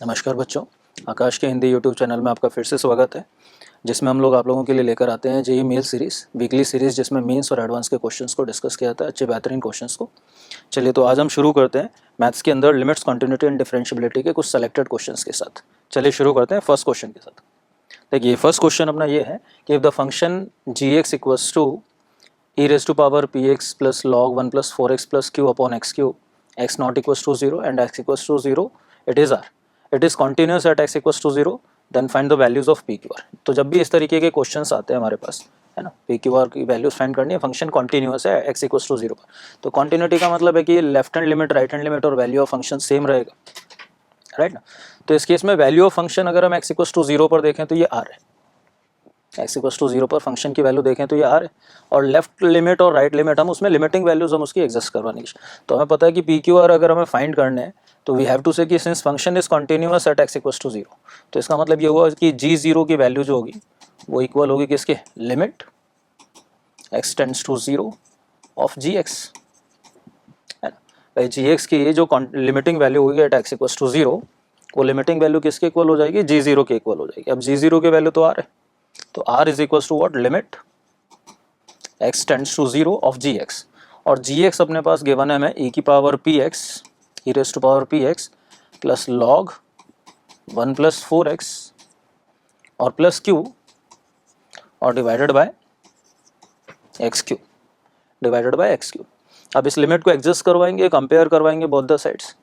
नमस्कार बच्चों, आकाश के हिंदी यूट्यूब चैनल में आपका फिर से स्वागत है, जिसमें हम लोग आप लोगों के लिए लेकर आते हैं JEE main series, weekly series, जिसमें मेंस और एडवांस के क्वेश्चंस को डिस्कस किया जाता है, अच्छे बेहतरीन क्वेश्चंस को। चलिए तो आज हम शुरू करते हैं मैथ्स के अंदर लिमिट्स, कॉन्टिन्यूटी एंड डिफरेंशिएबिलिटी के कुछ सेलेक्टेड क्वेश्चंस के साथ। चलिए शुरू करते हैं फर्स्ट क्वेश्चन के साथ। देखिए फर्स्ट क्वेश्चन अपना ये है कि if the function g x equals to e raise to power p x plus log 1 plus 4x plus q upon x q, x not equals to 0 and x equals to 0, it is r, it is continuous at x equals to 0, then find the values of p q r. तो जब भी इस तरीके के questions आते हैं हमारे पास, है ना, पी क्यू आर की वैल्यूज फाइंड करनी है, फंक्शन कॉन्टिन्यूस है एक्स इक्वल्स टू 0 पर, तो कॉन्टिन्यूटी का मतलब है कि left hand limit, right hand limit और वैल्यू ऑफ फंक्शन सेम रहेगा, राइट ना। तो इस केस में वैल्यू ऑफ फंक्शन अगर हम एक्स इक्वल्स टू 0 पर देखें तो ये आर है, एक्स इक्वल्स टू 0 पर फंक्शन की वैल्यू देखें तो ये आर है, और लेफ्ट लिमिट और राइट लिमिट हम उसमें लिमिटिंग वैल्यूज हम उसकी एग्जिस्ट करवानी है। तो हमें पता है कि पी क्यू आर अगर हमें फाइंड करने हैं तो वी हैव टू से कि since function is continuous at x equals to 0, तो इसका मतलब ये हुआ कि जी 0 की वैल्यू जो होगी वो इक्वल होगी किसके, limit x tends to 0 of g x, है ना। भाई जी एक्स की ये जो लिमिटिंग वैल्यू होगी एट एक्स इक्वल्स टू 0, वो लिमिटिंग वैल्यू किसके इक्वल हो जाएगी, जी 0 के इक्वल हो जाएगी। अब जी 0 की वैल्यू तो आर है, तो r is equals to what, limit x tends to 0 of g x, और जी एक्स अपने पास गिवन है हमें e की power p x, e raise to power p x plus log 1 plus 4x और plus q और divided by x q, divided by x q. अब इस limit को एग्जिस्ट करवाएंगे, कंपेयर करवाएंगे बोथ द साइड्स,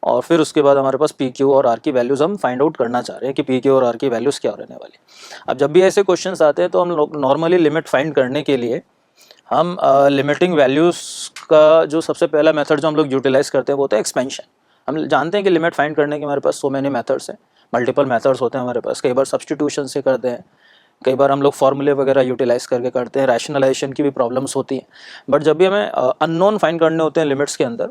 और फिर उसके बाद हमारे पास पी क्यू और आर की वैल्यूज़ हम फाइंड आउट करना चाह रहे हैं कि पी क्यू और आर की वैल्यूज़ क्या रहने वाली। अब जब भी ऐसे क्वेश्चंस आते हैं तो हम लोग नॉर्मली लिमिट फाइंड करने के लिए हम लिमिटिंग वैल्यूज़ का जो सबसे पहला मेथड जो हम लोग यूटिलाइज़ करते हैं वो होता है एक्सपेंशन। हम जानते हैं कि लिमिट फाइंड करने के हमारे पास सो मैनी मेथड्स हैं, मल्टीपल मेथड्स होते हैं हमारे पास। कई बार सब्सटीट्यूशन से करते हैं, कई बार हम लोग फॉर्मूले वगैरह यूटिलाइज करके करते हैं, रैशनलाइजेशन की भी प्रॉब्लम्स होती हैं। बट जब भी हमें अननोन फाइंड करने होते हैं लिमिट्स के अंदर,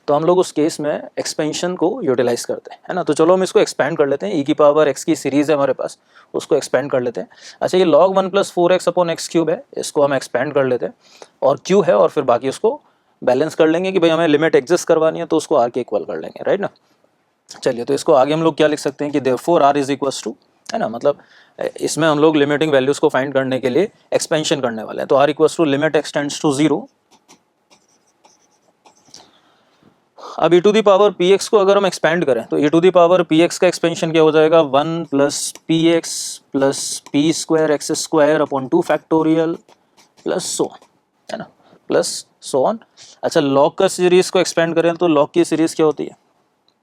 तो हम लोग उस केस में एक्सपेंशन को यूटिलाइज करते हैं, है ना। तो चलो हम इसको एक्सपेंड कर लेते हैं, ई की पावर एक्स की सीरीज़ है हमारे पास, उसको एक्सपेंड कर लेते हैं। अच्छा, ये log 1 plus 4x upon x cube है, इसको हम एक्सपेंड कर लेते हैं, और क्यू है, और फिर बाकी उसको बैलेंस कर लेंगे कि भाई हमें लिमिट एग्जिस्ट करवानी है तो उसको आर के इक्वल कर लेंगे, राइट ना। चलिए तो इसको आगे हम लोग क्या लिख सकते हैं कि therefore r is equals to, है ना, मतलब इसमें हम लोग लिमिटिंग वैल्यूज को फाइंड करने के लिए एक्सपेंशन करने वाले हैं। तो r equals to limit x tends to 0। अब e to the power p x को अगर हम एक्सपेंड करें तो e to the power p x का एक्सपेंशन क्या हो जाएगा, 1 plus p x plus p square x square upon 2 factorial plus so, है ना, प्लस सो ऑन। अच्छा, लॉग का सीरीज को एक्सपेंड करें तो लॉग की सीरीज क्या होती है,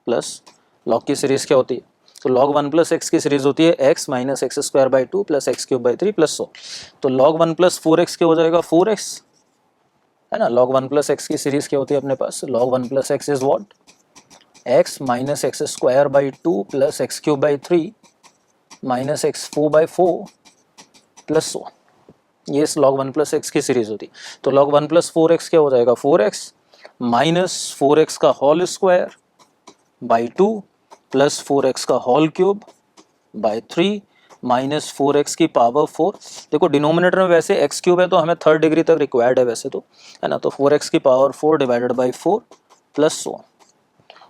प्लस लॉग की सीरीज क्या होती है, तो log 1 प्लस एक्स की सीरीज होती है x minus x square by 2 plus x cube by 3 plus 100। तो log 1 प्लस 4x क्या हो जाएगा, 4x, है ना। log 1 प्लस एक्स की सीरीज क्या होती है अपने पास, log 1 plus x is what, x minus x square by 2 plus x cube by 3 minus x 4 by 4 plus 1। ये log 1 प्लस एक्स की सीरीज होती है। तो log 1 प्लस 4x क्या हो जाएगा, 4x माइनस 4x का whole square by 2 plus 4x का whole cube by 3 minus 4x की पावर 4। देखो डिनोमिनेटर में वैसे x क्यूब है तो हमें थर्ड डिग्री तक रिक्वायर्ड है वैसे तो, है ना। तो 4x की पावर 4 डिवाइडेड बाई 4 प्लस 1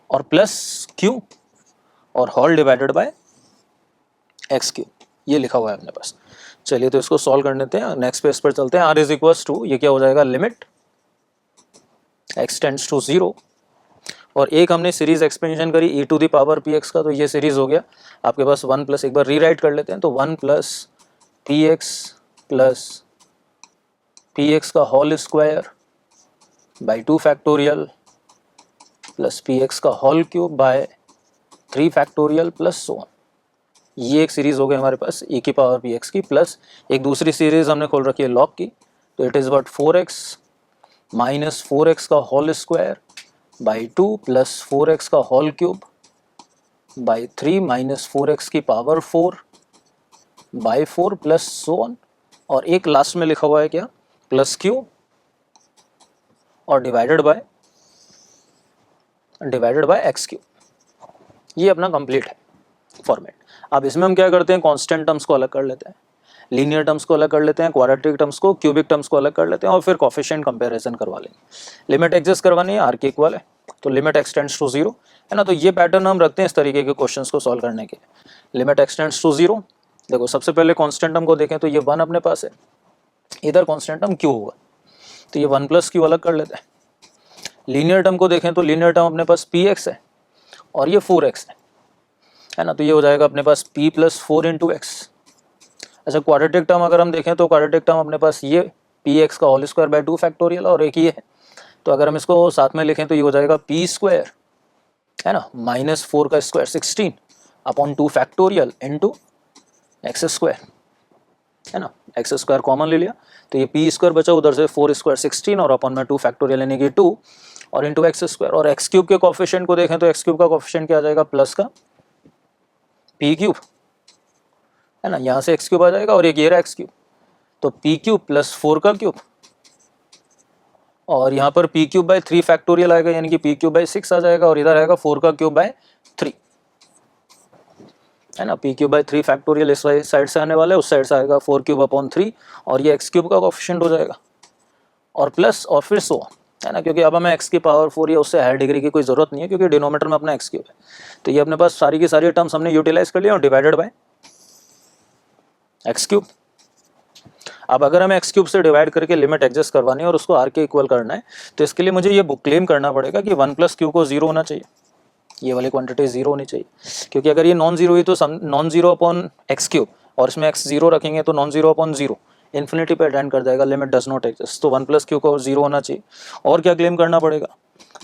और प्लस q और whole divided by x cube, ये लिखा हुआ है अपने पास। चलिए तो इसको सॉल्व कर लेते हैं, नेक्स्ट पेज पर चलते हैं। r इज इक्वल्स टू, ये क्या हो जाएगा, लिमिट x टेंड्स टू 0, और एक हमने सीरीज एक्सपेंशन करी e to the power p x का, तो ये सीरीज हो गया आपके पास 1 प्लस, एक बार रीराइट कर लेते हैं, तो 1 प्लस पी एक्स का whole square by 2 factorial plus p x का whole cube by 3 factorial plus 1। ये एक सीरीज हो गई हमारे पास e की पावर पी एक्स की, प्लस एक दूसरी सीरीज हमने खोल रखी है लॉग की, तो it is what 4x minus 4x का whole square by 2 plus 4x का whole cube by 3 minus 4x की power 4 by 4 plus so on, और एक लास्ट में लिखा हुआ है क्या, प्लस q और डिवाइडेड बाय एक्स क्यू। ये अपना कंप्लीट है फॉर्मेट। अब इसमें हम क्या करते हैं, कांस्टेंट टर्म्स को अलग कर लेते हैं, लीनियर टर्म्स को अलग कर लेते हैं, क्वाड्रेटिक टर्म्स को, क्यूबिक टर्म्स को अलग कर लेते हैं, और फिर कोफिशिएंट कंपैरिजन करवा लेंगे। लिमिट एग्जिस्ट करवानी है, आर के इक्वल है, तो लिमिट एक्स टेंड्स टू 0 है ना। तो ये पैटर्न हम रखते हैं इस तरीके के क्वेश्चंस को सॉल्व करने के लिए। लिमिट एक्स टेंड्स टू 0, देखो सबसे पहले कांस्टेंट टर्म को देखें तो ये 1 अपने पास है, इधर कांस्टेंट टर्म q होगा तो ये 1 प्लस क्यू अलग कर लेते हैं। लीनियर टर्म को देखें तो लीनियर टर्म अपने पास px है और ये 4x है ना। तो ये हो जाएगा अपने पास p प्लस 4 इंटू एक्स। अच्छा क्वाड्रेटिक टर्म अगर हम देखें तो क्वाड्रेटिक टर्म अपने पास ये px का होल स्क्वायर बाय 2 फैक्टोरियल और एक ये है। तो अगर हम इसको साथ में लिखें तो ये हो जाएगा p स्क्वायर है ना माइनस 4 का square 16 upon 2 factorial into x square है ना। एक्स स्क्वायर कॉमन ले लिया तो ये पी स्क्वायर बचा, उधर से 4 स्क्वायर 16 और अपॉन में 2 फैक्टोरियल यानी कि 2 और इंटू एक्स स्क्वायर। और एक्स क्यूब के कोफिशिएंट को देखें तो एक्स क्यूब का कोफिशिएंट क्या आ जाएगा प्लस का पी क्यूब है ना, यहाँ से एक्स क्यूब आ जाएगा और एक ये रहा एक्स क्यूब तो पी क्यूब प्लस 4 का क्यूब और यहाँ पर पी क्यूब बाय 3 फैक्टोरियल आएगा यानी कि पी क्यूब बाय 6 आ जाएगा और इधर आएगा 4 का क्यूब बाय 3 है ना। पी क्यूब बाय 3 फैक्टोरियल इस साइड से आने वाला है, उस साइड से आएगा 4 क्यूब अपॉन 3 और ये एक्स क्यूब का कोफिशिएंट हो जाएगा और प्लस और फिर सो है ना, क्योंकि अब हमें एक्स की पावर 4 या उससे हायर डिग्री की कोई जरूरत नहीं है क्योंकि डिनोमीटर में अपना एक्स क्यूब है। तो ये अपने पास सारी की सारी टर्म्स हमने यूटिलाइज कर लिया और डिवाइडेड बाय एक्स क्यूब। अब अगर हमें एक्स क्यूब से डिवाइड करके लिमिट एडजस्ट करवानी है और उसको आर के इक्वल करना है तो इसके लिए मुझे ये बुक क्लेम करना पड़ेगा कि 1 प्लस क्यू को 0 होना चाहिए, ये वाली क्वांटिटी 0 होनी चाहिए क्योंकि अगर ये नॉन जीरो हुई तो non zero upon x cube और इसमें एक्स 0 रखेंगे तो नॉन जीरो अपॉन 0 इन्फिनिटी पे अटेंड कर जाएगा, लिमिट डज नॉट एग्जिस्ट। तो 1 प्लस क्यू को 0 होना चाहिए और क्या क्लेम करना पड़ेगा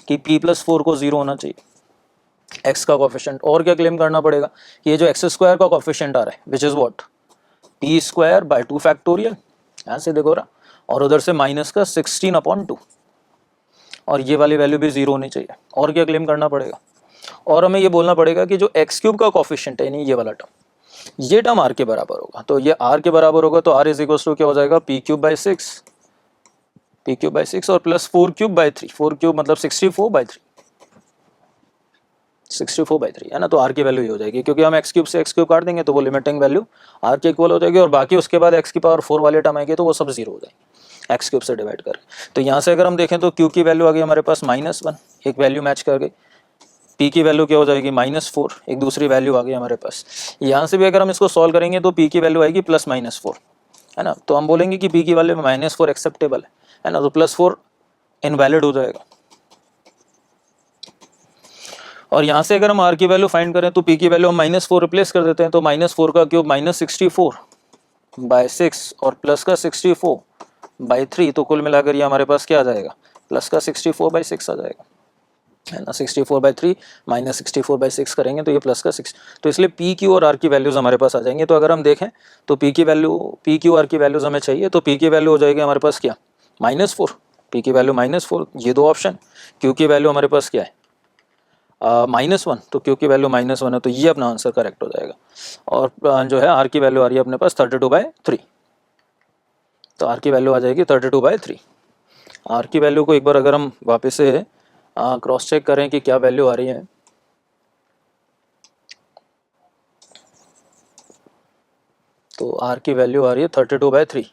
कि p प्लस 4 को 0 होना चाहिए x का कोफिशिएंट। और क्या क्लेम करना पड़ेगा कि ये जो एक्स स्क्वायर का कोफिशिएंट आ रहा है which is what p square by 2 factorial, यहाँ से देखो रहा, और उधर से माइनस का 16 अपॉन 2 और ये वाली वैल्यू भी 0 होनी चाहिए। और क्या क्लेम करना पड़ेगा और हमें ये बोलना पड़ेगा कि जो एक्स क्यूब का कोफिशिएंट है यानी ये वाला टर्म, ये टर्म आर के बराबर होगा। तो ये आर के बराबर होगा तो आर इज इक्वल टू क्या हो जाएगा पी क्यूब बाई 6 और प्लस 4 क्यूब बाई 3, 4 क्यूब मतलब 64 बाई 3 है ना। तो आर की वैल्यू ये हो जाएगी क्योंकि हम एक्स क्यूब से एक्स क्यूब काट देंगे तो वो लिमिटिंग वैल्यू आर के इक्वल हो जाएगी और बाकी उसके बाद एक्स की पावर 4 वाले टर्म आएंगे तो वो सब 0 हो जाएंगे एक्स क्यूब से डिवाइड कर। तो यहाँ से अगर हम देखें तो क्यू की वैल्यू आ गई हमारे पास -1, एक वैल्यू मैच कर गई, पी की वैल्यू क्या हो जाएगी -4, एक दूसरी वैल्यू आ गई हमारे पास। यहाँ से भी अगर हम इसको सॉल्व करेंगे तो पी की वैल्यू आएगी +-4 है ना। तो हम बोलेंगे कि पी की वैल्यू -4 एक्सेप्टेबल है ना, तो +4 इनवैलिड हो जाएगा। और यहाँ से अगर हम आर की वैल्यू फाइंड करें तो पी की वैल्यू हम -4 रिप्लेस कर देते हैं तो -4 का क्यूब -64 बाय 6 और प्लस का 64 बाय 3, तो कुल मिलाकर ये हमारे पास क्या आ जाएगा प्लस का 64 बाय 6 आ जाएगा है ना। 64 बाय 3 माइनस 64 बाय 6 करेंगे तो ये प्लस का 6, तो इसलिए पी क्यू और आर की वैल्यूज़ हमारे पास आ जाएंगे। तो अगर हम देखें तो पी की वैल्यू पी क्यू आर की वैल्यूज़ हमें चाहिए तो पी की वैल्यू हो जाएगी हमारे पास क्या -4, पी की वैल्यू -4, ये दो ऑप्शन। क्यू की वैल्यू हमारे पास क्या है -1, तो क्यू की वैल्यू -1 है तो ये अपना आंसर करेक्ट हो जाएगा। और जो है आर की वैल्यू आ रही है अपने पास 32/3, तो आर की वैल्यू आ जाएगी 32/3। आर की वैल्यू को एक बार अगर हम वापस से क्रॉस चेक करें कि क्या वैल्यू आ रही है, तो आर की वैल्यू आ रही है 32/3,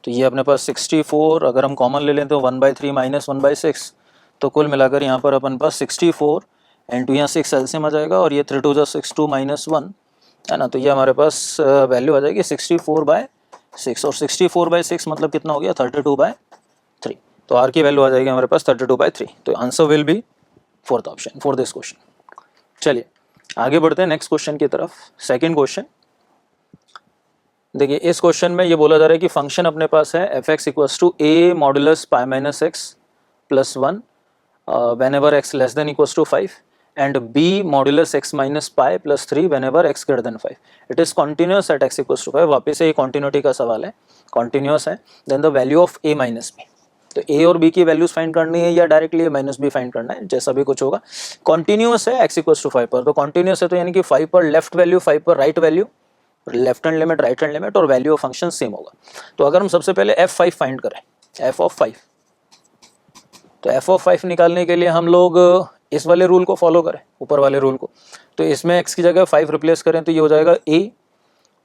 तो ये अपने पास 64 अगर हम कॉमन ले लें तो 1/3 माइनस 1/6, तो कुल मिलाकर यहाँ पर अपन पास 64 इंटू यहाँ 6 एलसीएम आ जाएगा और ये 3 2 6 2 -1 है ना। तो ये हमारे पास वैल्यू आ जाएगी 64/6 और 64/6 मतलब कितना हो गया 32/3, तो आर की वैल्यू आ जाएगी हमारे पास 32/3। तो answer will B fourth option for this question. चलिए आगे बढ़ते हैं नेक्स्ट क्वेश्चन की तरफ। सेकंड क्वेश्चन देखिए, इस क्वेश्चन में ये बोला जा रहा है कि फंक्शन अपने पास है f(x) = a modulus π - x + 1 whenever x < 5 and b modulus x - π + 3 whenever x < 5। It is continuous at x = 5। वापस से ये कॉन्टिन्यूटी का सवाल है, कॉन्टिन्यूस है। Then the value of a - b, तो a और b की वैल्यूज फाइंड करनी है या डायरेक्टली a - b फाइंड करना है, जैसा भी कुछ होगा। कॉन्टिन्यूस है x = 5 पर, तो कॉन्टिन्यूस है तो यानी कि 5 पर लेफ्ट वैल्यू 5 पर right value, left hand limit right hand limit और वैल्यू ऑफ फंक्शन सेम होगा। तो अगर हम सबसे पहले f5 फाइंड करें, f(5), तो f(5) निकालने के लिए हम लोग इस वाले रूल को फॉलो करें, ऊपर वाले रूल को। तो इसमें x की जगह 5 रिप्लेस करें तो ये हो जाएगा a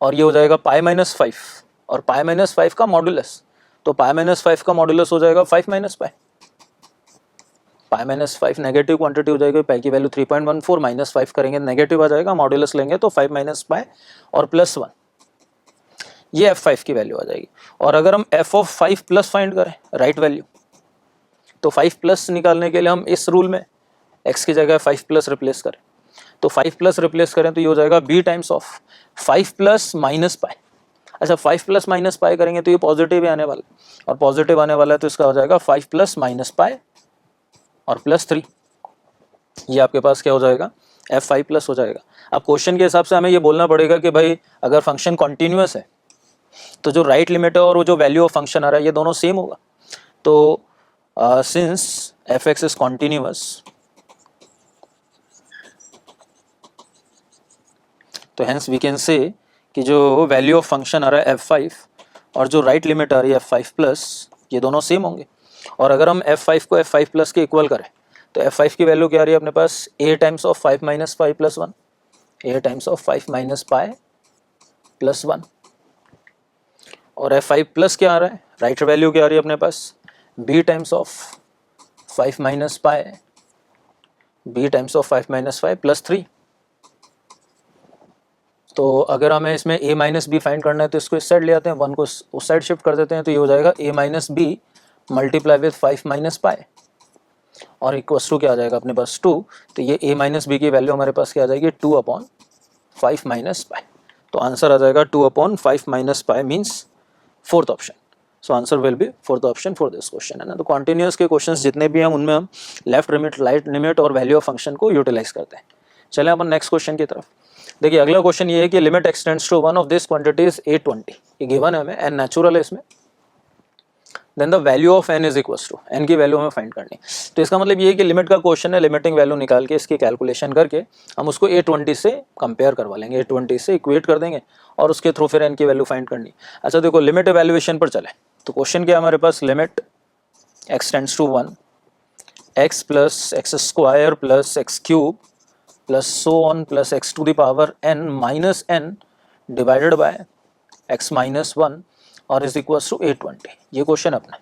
और ये हो जाएगा π - 5 और π - 5 का मॉडुलस, तो π - 5 का मॉडुलस हो जाएगा 5 - π, पाई माइनस 5 नेगेटिव क्वांटिटी हो जाएगी, पाई की वैल्यू 3.14 माइनस 5 करेंगे नेगेटिव आ जाएगा, मॉड्यूलस लेंगे तो 5 माइनस पाई और प्लस 1, ये f5 की वैल्यू आ जाएगी। और अगर हम f ऑफ 5 प्लस फाइंड करें राइट वैल्यू, तो 5 प्लस निकालने के लिए हम इस रूल में x की जगह 5 प्लस रिप्लेस करें, तो 5 प्लस रिप्लेस करें तो ये हो जाएगा b times of 5 plus minus pi. अच्छा 5 प्लस माइनस पाई करेंगे तो ये पॉजिटिव ही आने वाला, और पॉजिटिव आने वाला है तो इसका हो जाएगा 5 प्लस माइनस पाई और प्लस 3, ये आपके पास क्या हो जाएगा f5 प्लस हो जाएगा। अब क्वेश्चन के हिसाब से हमें ये बोलना पड़ेगा कि भाई अगर फंक्शन कॉन्टिन्यूअस है तो जो राइट लिमिट है और वो जो वैल्यू ऑफ फंक्शन आ रहा है ये दोनों सेम होगा। तो सिंस f(x) इज कॉन्टिन्यूअस, तो हेंस वी कैन से कि जो वैल्यू ऑफ फंक्शन आ रहा है f5 और जो राइट लिमिट आ रही है f5 प्लस, ये दोनों सेम होंगे। और अगर हम f5 को f5 प्लस के इक्वल करें तो f5 की वैल्यू क्या आ रही है अपने पास a times of 5 minus pi plus 1, a times of 5 minus pi plus 1। और f5 प्लस क्या आ रहा है, राइट वैल्यू क्या आ रही है अपने पास b times of 5 minus pi, b times of 5 minus pi plus 3। तो अगर हमें इसमें a माइनस बी फाइंड करना है तो इसको इस साइड ले आते हैं, 1 को उस साइड शिफ्ट कर देते हैं, तो ये हो जाएगा a minus b multiply with 5 minus pi और इक्वल्स टू क्या आ जाएगा अपने पास 2। तो ये a माइनस बी की वैल्यू हमारे पास क्या आ जाएगी 2/5 माइनस पाई। तो आंसर आ जाएगा 2/5 minus pi means fourth option. So answer will B fourth option for this question, है ना। तो कॉन्टिन्यूअस के क्वेश्चंस जितने भी हैं उनमें हम लेफ्ट लिमिट राइट लिमिट और वैल्यू ऑफ फंक्शन को यूटिलाइज करते हैं। चलें अपन नेक्स्ट क्वेश्चन की तरफ। देखिए अगला क्वेश्चन ये है कि limit x tends to one of this quantities 820, ये गिवन है हमें, एन नेचुरल है इसमें, then the value of n is equals to, n की वैल्यू हमें फाइंड करनी। तो इसका मतलब ये है कि लिमिट का क्वेश्चन है, लिमिटिंग वैल्यू निकाल के इसकी कैलकुलेशन करके हम उसको 820 से कंपेयर करवा लेंगे, 820 से इक्वेट कर देंगे और उसके थ्रू फिर एन की वैल्यू फाइंड करनी। अच्छा देखो लिमिट इवैल्यूएशन पर चले तो क्वेश्चन क्या है हमारे पास, limit x tends to 1 x plus x square plus x cube plus so on plus x to the power n minus n divided by x minus 1 और इज इक्वल्स टू 820, ये question अपना।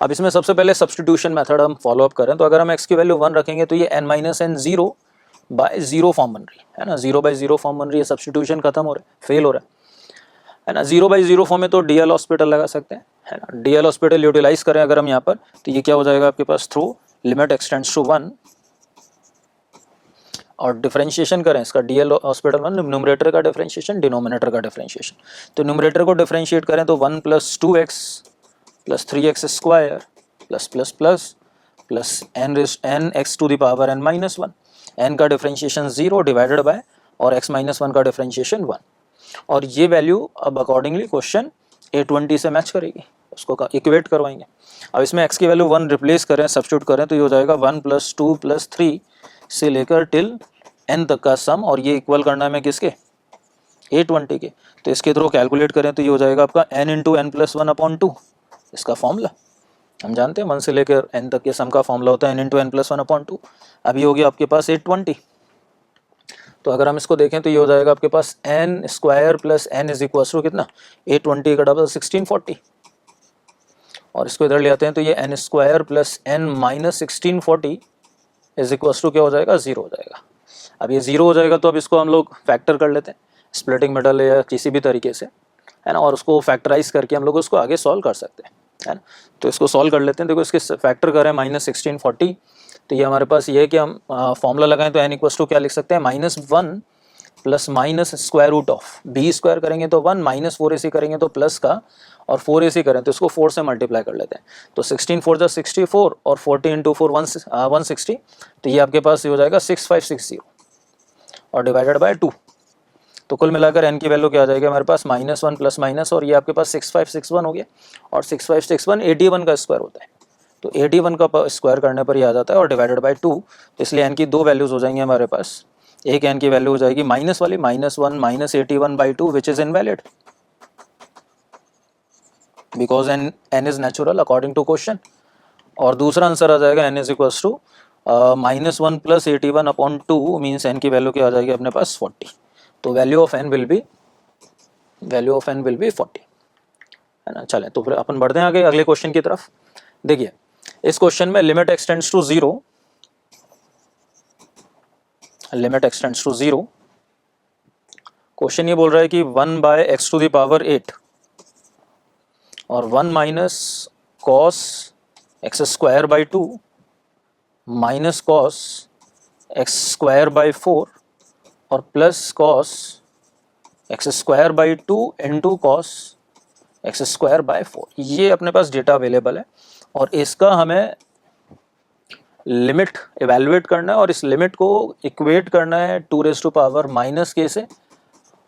अब इसमें सबसे पहले सब्स्टिट्यूशन मेथड हम follow up करें, तो अगर हम x की वैल्यू 1 रखेंगे तो ये n minus n 0 by 0 form बन रही है ना, 0 बाय 0 फॉर्म बन रही है, सब्स्टिट्यूशन खत्म हो रहा है, फेल हो रहा है ना। 0 बाय 0 फॉर्म में तो डी एल हॉस्पिटल लगा सकते हैं, है ना। डी एल हॉस्पिटल यूटिलाइज करें अगर हम यहाँ पर, तो ये क्या हो जाएगा आपके पास थ्रू लिमिट एक्सटेंड्स टू 1 और डिफरेंशिएशन करें इसका, डी एल हॉस्पिटल 1 न्यूमरेटर का डिफरेंशिएशन डिनोमिनेटर का डिफरेंशिएशन। तो न्यूमरेटर को डिफरेंशिएट करें तो 1 plus 2x plus 3x square plus plus plus plus n x to the power n minus 1, n का डिफरेंशिएशन 0 डिवाइडेड बाय और x माइनस 1 का differentiation 1, और ये वैल्यू अब अकॉर्डिंगली क्वेश्चन 820 से मैच करेगी, उसको इक्वेट करवाएंगे। अब इसमें x की वैल्यू 1 रिप्लेस करें, सब्स्टिट्यूट करें तो ये हो जाएगा 1 प्लस 2 प्लस 3 से लेकर टिल n तक का सम, और ये इक्वल करना है किसके 820 के। तो इसके थ्रू कैलकुलेट करें तो ये हो जाएगा आपका n इंटू एन प्लस 1/2, इसका फॉर्मूला हम जानते हैं 1 से लेकर n तक के सम का फॉर्मूला होता है n इंटू एन प्लस 1/2। अभी हो गया आपके पास 820, तो अगर हम इसको देखें तो ये हो जाएगा आपके पास n square plus n is equal to कितना 820 का डबल 1640, और इसको इधर ले आते हैं तो ये n square plus n minus 1640 is equal to क्या हो जाएगा 0 हो जाएगा। अब ये 0 हो जाएगा तो अब इसको हम लोग फैक्टर कर लेते हैं स्प्लिटिंग मेथड या किसी भी तरीके से, है ना, और उसको फैक्टराइज करके हम लोग उसको आगे सॉल्व कर सकते हैं, है ना। तो इसको सॉल्व कर लेते हैं। देखो इसके फैक्टर करें माइनस 1640, तो ये हमारे पास ये है कि हम फॉर्मूला लगाएं तो n इक्वल्स टू क्या लिख सकते हैं -1 plus minus square root of b square करेंगे तो 1 माइनस 4ac करेंगे तो प्लस का, और 4ac करें तो इसको 4 से मल्टीप्लाई कर लेते हैं, तो 16 4 जा 64 और 40 इंटू 4 160, तो ये आपके पास ये हो जाएगा 6560 और डिवाइडेड बाय 2। तो कुल मिलाकर n की वैल्यू क्या आ जाएगी हमारे पास -1 प्लस माइनस, और ये आपके पास 6561 हो गया, और 6561 81 का स्क्वायर होता है, तो 81 का स्क्वायर करने पर ये आ जाता है और डिवाइडेड बाय 2। तो इसलिए n की दो वैल्यूज़ हो जाएंगी हमारे पास, एक n की वैल्यू हो जाएगी माइनस वाली -1 minus 81/2 which is invalid because n is natural according to question, और दूसरा आंसर आ जाएगा n is equals to -1 plus 81/2 means n की वैल्यू क्या आ जाएगी अपने पास 40। तो value of n will be 40, है ना। चलें तो फिर अपन बढ़ते हैं आगे अगले क्वेश्चन की तरफ। देखिए इस क्वेश्चन में limit x tends to 0, limit x tends to 0। Question ये बोल रहा है कि 1 by x to the power 8 और 1 minus cos x square by 2 minus cos x square by 4 और plus cos x square by 2 into cos x square by 4। ये अपने पास data available है और इसका हमें लिमिट इवेलुएट करना है और इस लिमिट को इक्वेट करना है 2 रेज़ टू पावर माइनस के से,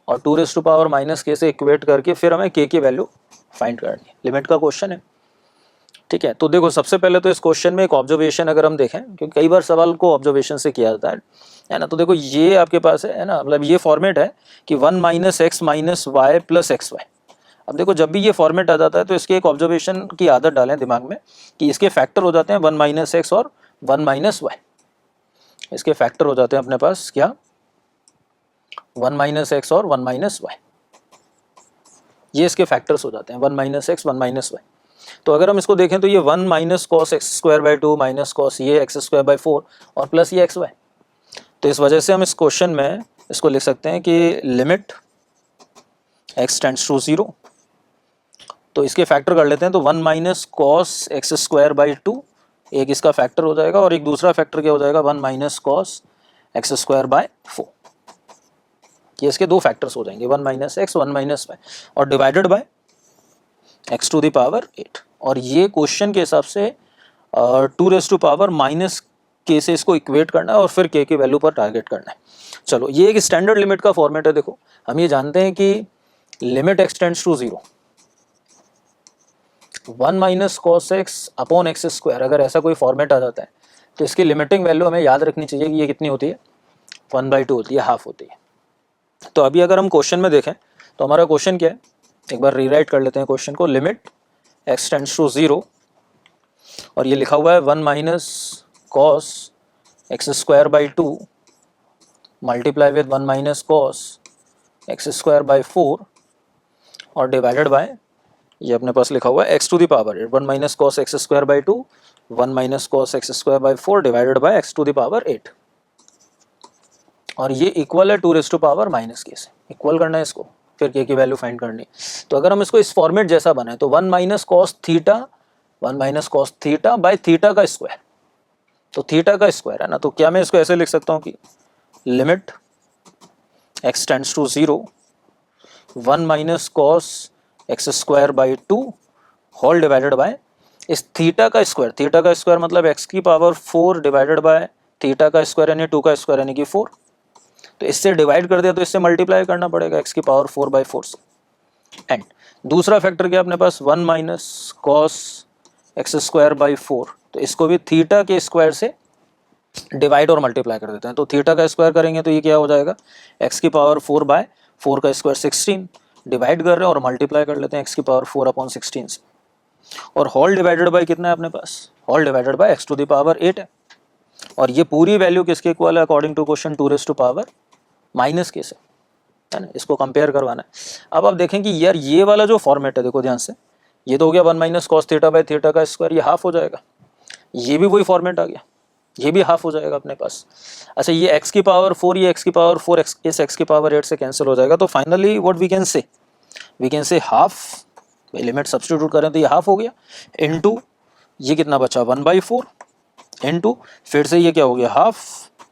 और 2 रेज़ टू पावर माइनस के से इक्वेट करके फिर हमें के की वैल्यू फाइंड करनी है। लिमिट का क्वेश्चन है, ठीक है। तो देखो सबसे पहले तो इस क्वेश्चन में एक ऑब्जर्वेशन अगर हम देखें, क्योंकि कई बार सवाल को ऑब्जर्वेशन से किया जाता है ना। तो देखो ये आपके पास है ना, मतलब ये फॉर्मेट है कि 1 minus x minus y plus x y. अब देखो जब भी ये फॉर्मेट आ जाता है तो इसके एक ऑब्जर्वेशन की आदत डालें दिमाग में कि इसके फैक्टर हो जाते हैं 1 माइनस एक्स और 1 माइनस वाई। इसके फैक्टर हो जाते हैं अपने पास क्या, 1 माइनस एक्स और 1 माइनस वाई। ये इसके फैक्टर्स हो जाते हैं 1 माइनस एक्स 1 माइनस वाई। तो अगर हम इसको देखें तो ये 1 minus cos x square by 2 minus cos ये एक्स स्क्वायर बाई 4 और प्लस ये एक्स वाई। तो इस वजह से हम इस क्वेश्चन में इसको लिख सकते हैं कि लिमिट एक्स टेंड्स टू 0। तो इसके फैक्टर कर लेते हैं। तो 1 minus cos x square by 2 एक इसका फैक्टर हो जाएगा और एक दूसरा फैक्टर क्या हो जाएगा 1 minus cos x square by 4। ये इसके दो फैक्टर्स हो जाएंगे 1 माइनस एक्स 1 माइनस वाई और divided by x to the power 8। और ये क्वेश्चन के हिसाब से 2 रेज़ टू पावर माइनस के से इसको इक्वेट करना है और फिर के की वैल्यू पर टारगेट करना है। चलो ये एक स्टैंडर्ड लिमिट का फॉर्मेट है। देखो हम ये जानते हैं कि limit x tends to 0, 1 minus cos x upon x square, अगर ऐसा कोई फॉर्मेट आ जाता है तो इसकी लिमिटिंग वैल्यू हमें याद रखनी चाहिए कि ये कितनी होती है, 1/2 होती है, हाफ होती है। तो अभी अगर हम क्वेश्चन में देखें तो हमारा क्वेश्चन क्या है, एक बार रीराइट कर लेते हैं क्वेश्चन को। लिमिट एक्स टेंड्स टू 0 और ये लिखा हुआ है 1 minus cos x square by 2 multiply with 1 minus cos x square by 4 और डिवाइडेड बाय ये अपने पास लिखा हुआ है x to the power 1 minus cos x square by 2 1 minus cos x square by 4 divided by x to the power 8। और ये equal है 2 raise to power minus के से, इक्वल करना है इसको, फिर के की वैल्यू फाइंड करनी। तो अगर हम इसको इस फॉर्मेट जैसा बनाए तो 1 minus cos theta 1 minus cos theta by theta का स्क्वायर, तो थीटा का स्क्वायर है ना। तो क्या मैं इसको ऐसे लिख सकता हूँ कि limit x tends to 0 1 minus cos x square by 2 whole divided by इस थीटा का स्क्वायर मतलब एक्स की पावर 4 डिवाइडेड बाय थीटा का स्क्वायर यानी 2 का स्क्वायर यानी कि 4। तो इससे डिवाइड कर दिया तो इससे मल्टीप्लाई करना पड़ेगा एक्स की पावर 4/4 से। एंड दूसरा फैक्टर क्या अपने पास 1 minus cos x square by 4, तो इसको भी थीटा के स्क्वायर से डिवाइड और मल्टीप्लाई कर देते हैं। तो थीटा का स्क्वायर करेंगे तो ये क्या हो जाएगा एक्स की पावर 4/4 का स्क्वायर 16, डिवाइड कर रहे हैं और मल्टीप्लाई कर लेते हैं एक्स की पावर 4/16 से। और होल डिवाइडेड बाय कितना है अपने पास, whole divided by x to the power 8 है। और ये पूरी वैल्यू किसके इक्वल है according to question 2 raise to power minus के से, है ना। इसको कंपेयर करवाना है। अब आप देखें कि यार ये वाला जो फॉर्मेट है देखो ध्यान से, ये तो हो गया 1 minus cos theta by theta का स्क्वायर, ये हाफ हो जाएगा। ये भी वही फॉर्मेट आ गया, ये भी हाफ हो जाएगा अपने पास। अच्छा ये एक्स की पावर 4 ये एक्स की पावर 4 इस एक्स की पावर 8 से कैंसिल हो जाएगा। तो finally what we can say half, limit substitute करें तो ये हाफ हो गया, इनटू ये कितना बचा 1/4 इनटू फिर से ये क्या हो गया हाफ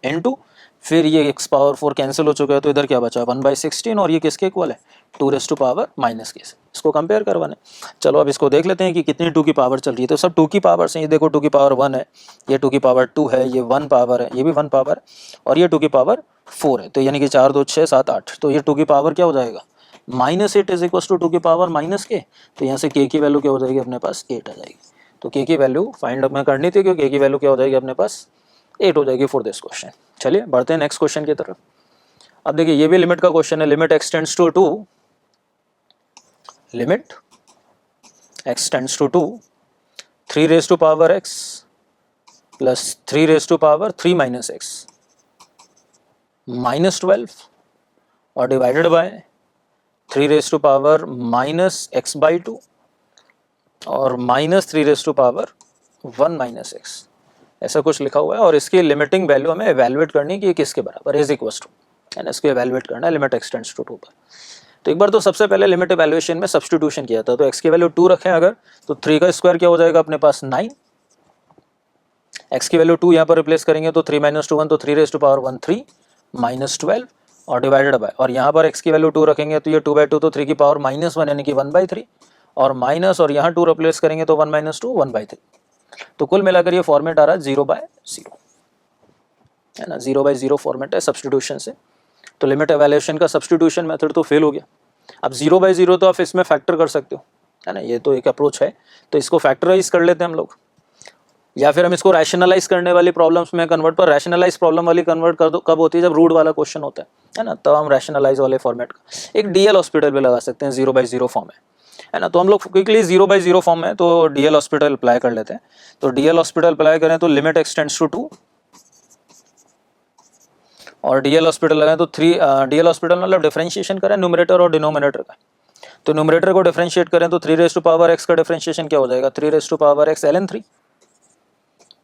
इनटू फिर ये एक्स पावर 4 कैंसिल हो चुका है तो इधर क्या बचा 1/16 और ये किसके इक्वल है 2 रेज़ टू पावर माइनस के से। इसको कंपेयर करवाना है। चलो अब इसको देख लेते हैं कि कितनी 2 की पावर चल रही है। तो सब 2 की पावर से, ये देखो 2 की पावर 1 है, ये 2 की पावर 2 है, ये 1 पावर है, ये भी 1 पावर और ये 2 की पावर 4 है। तो यानी कि 4 2 6 7 8, तो ये 2 की पावर क्या हो जाएगा -8 इज इक्वल टू 2 की पावर माइनस के। तो यहाँ से के की वैल्यू क्या हो जाएगी अपने पास 8 आ जाएगी। तो के की वैल्यू फाइंड अप में करनी थी क्योंकि के की वैल्यू क्या हो जाएगी अपने पास 8 हो जाएगी फॉर दिस क्वेश्चन। चलिए बढ़ते हैं नेक्स्ट क्वेश्चन की तरफ। अब देखिए ये भी लिमिट का क्वेश्चन है। Limit x tends to 2, limit x tends to 2 3 raise to power x plus 3 raise to power 3 minus x -12 और divided by 3 raise to power -x/2 और -3 raise to power 1 minus x, ऐसा कुछ लिखा हुआ है। और इसकी लिमिटिंग वैल्यू हमें एवेलुएट करनी है कि ये किसके बराबर इज इक्वल टू, एंड इसको एवेलुएट करना है लिमिट एक्सटेंड्स टू 2 पर। तो एक बार तो सबसे पहले लिमिट एवेल्यूएशन में सब्स्टिट्यूशन किया था, तो एक्स की वैल्यू 2 रखें अगर, तो 3 का स्क्वायर क्या हो जाएगा अपने पास 9, एक्स की वैल्यू 2 यहाँ पर रिप्लेस करेंगे तो 3 माइनस 2 1, तो 3 रेज टू पावर 1 3 माइनस 12 और डिवाइडेड बाय, और यहाँ पर एक्स की वैल्यू 2 रखेंगे तो ये 2/2, तो 3 की पावर -1 यानी कि 1/3 और माइनस, और यहाँ 2 रिप्लेस करेंगे तो 1 माइनस 2 1/3। तो कुल मिलाकर ये फॉर्मेट आ रहा है 0/0, है ना, 0/0 फॉर्मेट है सब्स्टिट्यूशन से। तो लिमिट एवेल्यूएशन का सब्स्टिट्यूशन मेथड तो फेल हो गया। अब 0/0 तो आप इसमें फैक्टर कर सकते हो, है ना, ये तो एक अप्रोच है। तो इसको फैक्टराइज कर लेते हैं हम लोग, या फिर हम इसको रैशनलाइज करने वाली प्रॉब्लम्स में कन्वर्ट, पर रैशनलाइज प्रॉब्लम वाली कन्वर्ट कर दो कब होती है, जब रूट वाला क्वेश्चन होता है ना, तब हम रैशनलाइज वाले फॉर्मेट का एक डीएल हॉस्पिटल भी लगा सकते हैं 0/0 फॉर्म है ना। तो हम लोग क्विकली 0/0 फॉर्म है तो डीएल हॉस्पिटल अप्लाई कर लेते हैं। तो डीएल हॉस्पिटल अप्लाई करें तो लिमिट एक्सटेंड्स टू 2, और डीएल हॉस्पिटल लगाएं तो 3, डीएल हॉस्पिटल मतलब डिफरेंशिएशन करें न्यूमरेटर और डिनोमिनेटर का। तो न्यूमरेटर को डिफरेंशिएट करें तो 3 रेज टू पावर एक्स का डिफरेंशिएशन क्या हो जाएगा, 3 raise to power x ln 3,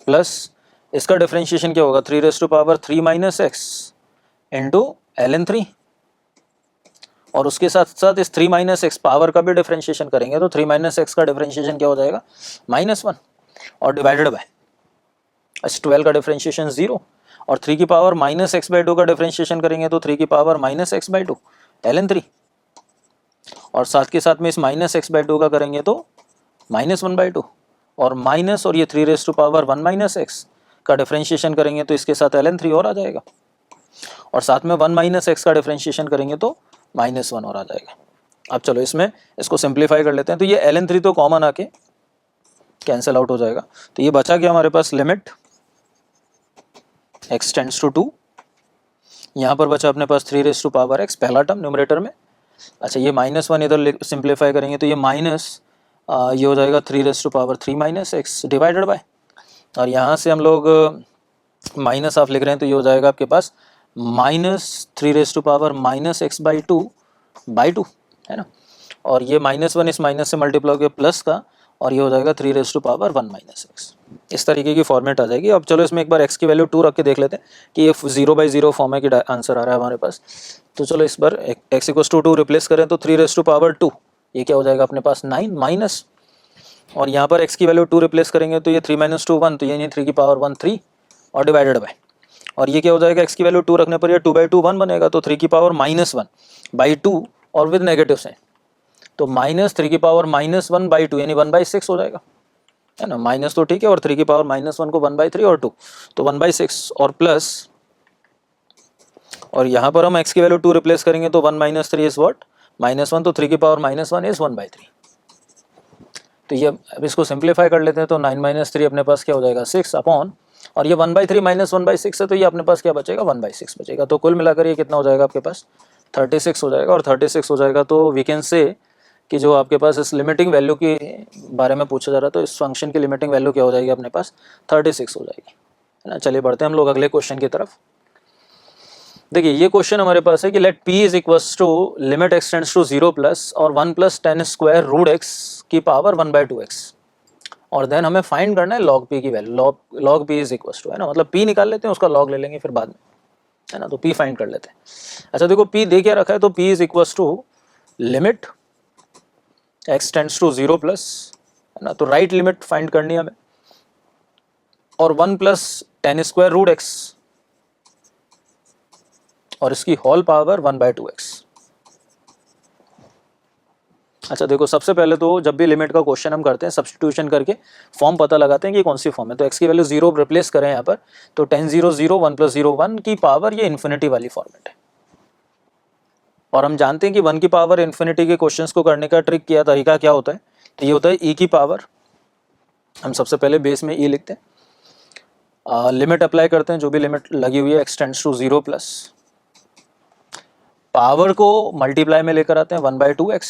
plus इसका डिफरेंशिएशन क्या होगा, 3 raise to power 3 minus x into ln 3, और उसके साथ साथ इस 3 माइनस एक्स पावर का भी डिफरेंशिएशन करेंगे तो 3 माइनस एक्स का डिफरेंशिएशन क्या हो जाएगा -1 और डिवाइडेड बाय इस 12 का डिफरेंशिएशन 0, और 3 की पावर -x/2 का डिफरेंशिएशन करेंगे तो 3 की पावर -x/2 ln 3, और साथ के साथ में इस -x/2 का करेंगे तो -1/2, और माइनस, और ये 3 raise to power 1 minus x का डिफरेंशिएशन करेंगे तो इसके साथ ln 3 और आ जाएगा, और साथ में 1 माइनस एक्स का डिफरेंशिएशन करेंगे तो -1 और आ जाएगा। अब चलो इसमें इसको सिंप्लीफाई कर लेते हैं। तो ये ln 3 तो कॉमन आके कैंसिल आउट हो जाएगा, तो ये बचा क्या हमारे पास, लिमिट x टेंड्स टू 2, यहाँ पर बचा अपने पास 3 रेज टू पावर एक्स पहला टर्म न्यूमरेटर में। अच्छा, ये -1 इधर सिंप्लीफाई करेंगे तो ये माइनस, ये हो जाएगा 3 raise to power 3 minus x divided by, और यहाँ से हम लोग माइनस आप लिख रहे हैं तो ये हो जाएगा आपके पास -3 रेज टू पावर -x/2 है ना, और ये -1 इस माइनस से मल्टीप्लाई हो प्लस का, और ये हो जाएगा 3 raise to power 1 minus x. इस तरीके की फॉर्मेट आ जाएगी। अब चलो इसमें एक बार x की वैल्यू 2 रख के देख लेते हैं कि ये 0/0 फॉर्म है कि आंसर आ रहा है हमारे पास। तो चलो इस बार x = 2 रिप्लेस करें तो 3 रेज टू पावर 2, ये क्या हो जाएगा अपने पास 9 माइनस, और यहाँ पर x की वैल्यू 2 रिप्लेस करेंगे तो ये 3 माइनस 2 1, तो ये 3 की पावर 1 3 और डिवाइडेड बाय, और ये क्या हो जाएगा x की वैल्यू 2 रखने पर ये 2/2 1 बनेगा, तो 3 की पावर -1/2 और विद नेगेटिव से, तो -3 की पावर -1/2 यानी 1/6 हो जाएगा, है ना। माइनस तो ठीक है, और 3 की पावर -1 को 1/3 और 2 तो 1/6, और प्लस, और यहाँ पर हम x की वैल्यू 2 रिप्लेस करेंगे तो 1 - 3 इज व्हाट -1, तो 3 की पावर -1 इज 1/3। तो ये अब इसको सिंप्लीफाई कर लेते हैं तो 9 - 3 अपने पास क्या हो जाएगा 6 अपॉन, और ये 1/3 - 1/6 है तो ये अपने पास क्या बचेगा 1/6 बचेगा। तो कुल मिलाकर ये कितना हो जाएगा आपके पास 36 हो जाएगा, और 36 हो जाएगा तो वी कैन से कि जो आपके पास इस लिमिटिंग वैल्यू के बारे में पूछा जा रहा है, तो इस फंक्शन की लिमिटिंग वैल्यू क्या हो जाएगी अपने पास 36 हो जाएगी, है ना। चलिए बढ़ते हैं हम लोग अगले क्वेश्चन की तरफ। देखिए ये क्वेश्चन हमारे पास है कि let p is equals to limit x tends to 0 plus और 1 + tan स्क्वायर रूट x की पावर 1/2x, और देन हमें फाइंड करना है log p की value. log p is equals to, है ना, मतलब p निकाल लेते हैं, उसका log ले लेंगे फिर बाद में, है ना। तो p फाइंड कर लेते हैं। अच्छा देखो p दे क्या रखा है, तो p is equals to limit x tends to 0 plus, है ना, तो राइट लिमिट फाइंड करनी है हमें, और 1 + tan स्क्वायर रूट x और इसकी होल पावर 1/2x। अच्छा देखो सबसे पहले तो जब भी लिमिट का क्वेश्चन हम करते हैं सब्स्टिट्यूशन करके फॉर्म पता लगाते हैं कि कौन सी फॉर्म है। तो x की वैल्यू 0 रिप्लेस करें यहाँ पर, तो tan 0 0 1 + 0 1 की पावर ये इन्फिनिटी वाली फॉर्मेट है, और हम जानते हैं कि 1 की पावर इन्फिनिटी के क्वेश्चंस को करने का ट्रिक किया तरीका क्या होता है, तो ये होता है e की पावर, हम सबसे पहले बेस में e लिखते हैं, लिमिट अप्लाई करते हैं जो भी लिमिट लगी हुई है x tends to 0 plus, power को मल्टीप्लाई में लेकर आते हैं 1/2x,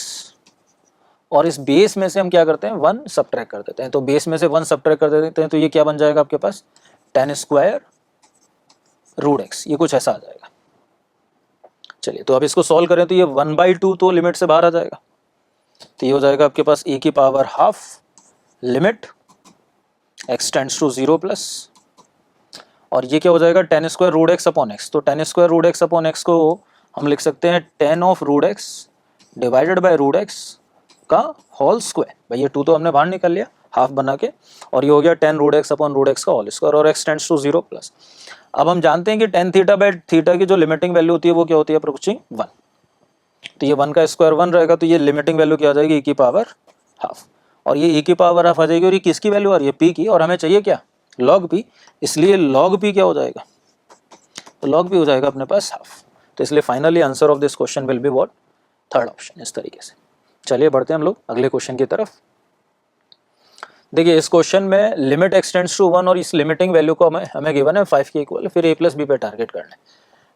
और इस बेस में से हम क्या करते हैं 1 सब्ट्रैक्ट कर देते हैं। तो बेस में से 1 सब्ट्रैक्ट कर देते हैं तो ये क्या बन जाएगा आपके पास tan स्क्वायर रूट x, ये कुछ ऐसा आ जाएगा। चलिए तो अब इसको सॉल्व करें तो ये 1/2 तो लिमिट से बाहर आ जाएगा, तो ये हो जाएगा आपके पास e की power half limit x tends to 0 plus, और ये क्या हो जाएगा 10 square root x upon x. तो 10 square root x upon x को हम लिख सकते हैं 10 of root x divided by root x का होल स्क्वायर। भाई ये 2 तो हमने बाहर निकाल लिया हाफ बना के, और ये हो गया 10 root x upon root x का होल स्क्वायर, और x टेंड्स टू 0 प्लस। अब हम जानते हैं कि tan थीटा बाय थीटा की जो लिमिटिंग वैल्यू होती है वो क्या होती है, अप्रोचिंग 1। तो ये 1 का स्क्वायर 1 रहेगा, तो ये लिमिटिंग वैल्यू क्या आ जाएगी, e की पावर हाफ, और ये e की पावर हाफ आ जाएगी, और ये किसकी वैल्यू आ रही है, p की, और हमें चाहिए क्या, log p, इसलिए log p क्या हो जाएगा, तो log p हो जाएगा अपने पास हाफ। तो इसलिए finally answer of this question will be what, third option. इस तरीके से चलिए बढ़ते हैं हम लोग अगले क्वेश्चन की तरफ। देखिए इस क्वेश्चन में लिमिट x टेंड्स टू 1 और इस लिमिटिंग वैल्यू को हमें गिवन है 5 के इक्वल, फिर a प्लस बी पे टारगेट करना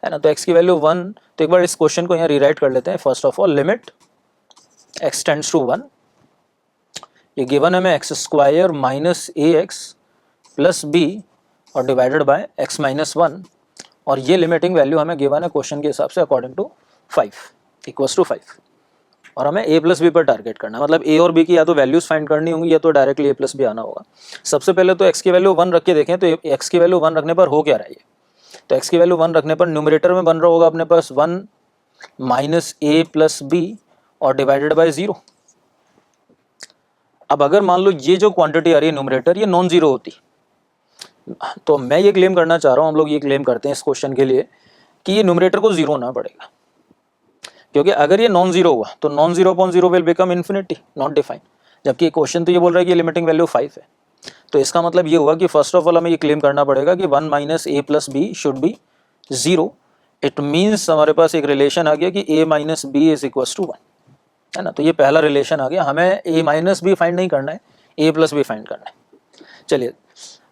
है ना। तो x की वैल्यू 1, तो एक बार इस क्वेश्चन को यहाँ रीराइट कर लेते हैं। First of all limit x tends to 1, ये गिवन है हमें x square minus a x plus b और डिवाइडेड बाय x माइनस 1, और ये लिमिटिंग वैल्यू हमें गिवन है क्वेश्चन के हिसाब से अकॉर्डिंग टू 5 इक्वल्स टू 5, और हमें a प्लस बी पर टारगेट करना है। मतलब a और b की या तो वैल्यूज फाइंड करनी होंगी या तो डायरेक्टली a प्लस बी आना होगा। सबसे पहले तो x की वैल्यू 1 रख के देखें, तो x की वैल्यू 1 रखने पर हो क्या रहा है, तो x की वैल्यू 1 रखने पर न्यूमरेटर में बन रहा होगा अपने पास 1 माइनस a प्लस बी और डिवाइडेड बाय 0। अब अगर मान लो ये जो क्वांटिटी आ रही है न्यूमरेटर, ये नॉन जीरो होती, तो मैं ये क्लेम करना चाह रहा हूँ, हम लोग ये क्लेम करते हैं इस क्वेश्चन के लिए कि ये न्यूमरेटर को जीरो होना पड़ेगा, क्योंकि अगर ये नॉन जीरो हुआ तो non zero upon zero will become infinity, not defined. जबकि क्वेश्चन तो ये बोल रहा है कि लिमिटिंग वैल्यू 5 है, तो इसका मतलब ये हुआ कि फर्स्ट ऑफ ऑल हमें ये क्लेम करना पड़ेगा कि 1 minus a plus b should be 0। It means हमारे पास एक रिलेशन आ गया कि a minus b is equal to 1, है ना। तो ये पहला रिलेशन आ गया, हमें a माइनस बी फाइंड नहीं करना है, a प्लस बी फाइंड करना है। चलिए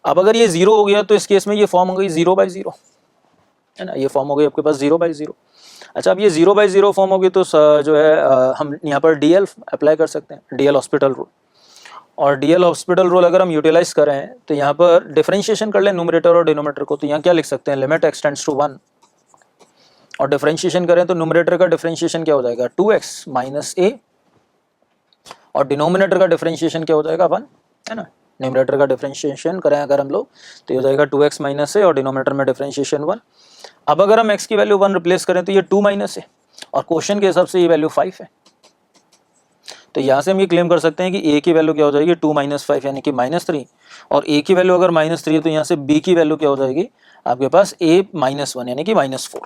अब अगर ये 0 हो गया तो इस केस में ये फॉर्म हो गई 0/0, है ना, ये फॉर्म हो गई आपके पास 0/0। अच्छा अब ये 0/0 फॉर्म होगी तो जो है हम यहाँ पर DL अप्लाई कर सकते हैं, DL हॉस्पिटल रूल। और DL हॉस्पिटल रूल अगर हम यूटिलाइज करें तो यहाँ पर डिफरेंशिएशन कर लें न्यूमरेटर और डिनोमिनेटर को, तो यहाँ क्या लिख सकते हैं, लिमिट x टेंड्स टू 1, और डिफरेंशिएशन करें तो न्यूमरेटर का डिफरेंशिएशन क्या हो जाएगा 2x माइनस a, और डिनोमिनेटर का डिफरेंशिएशन क्या हो जाएगा 1, है ना। न्यूमरेटर का डिफरेंशिएशन करें अगर हम लोग तो ये हो जाएगा 2x माइनस a, और डिनोमिनेटर में डिफरेंशिएशन 1। अब अगर हम x की वैल्यू 1 रिप्लेस करें तो ये 2 माइनस है, और क्वेश्चन के हिसाब से ये वैल्यू 5 है, तो यहाँ से हम ये क्लेम कर सकते हैं कि a की वैल्यू क्या हो जाएगी 2 माइनस 5 यानी कि -3, और a की वैल्यू अगर -3 है तो यहाँ से b की वैल्यू क्या हो जाएगी आपके पास a माइनस 1 यानी कि -4,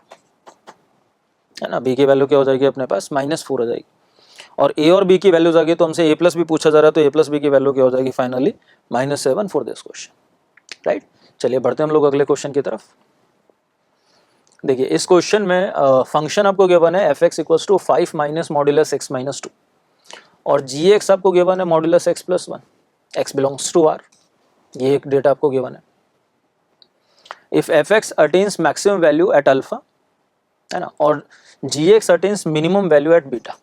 है ना। b की वैल्यू क्या हो जाएगी अपने पास -4 हो जाएगी, और a और b की वैल्यूज आ गई तो हमसे a प्लस बी पूछा जा रहा है, तो a प्लस बी की वैल्यू क्या हो जाएगी finally -7 for this question, right. चलिए बढ़ते हैं हम लोग अगले क्वेश्चन की तरफ। देखिए इस क्वेश्चन में फंक्शन आपको गिवन है f(x) equals to 5 minus modulus x minus 2, और g(x) आपको गिवन है modulus x plus 1, x belongs to r, ये एक डेटा आपको गिवन है। If f(x) attains maximum value at alpha, है ना, और g(x) attains minimum value at beta,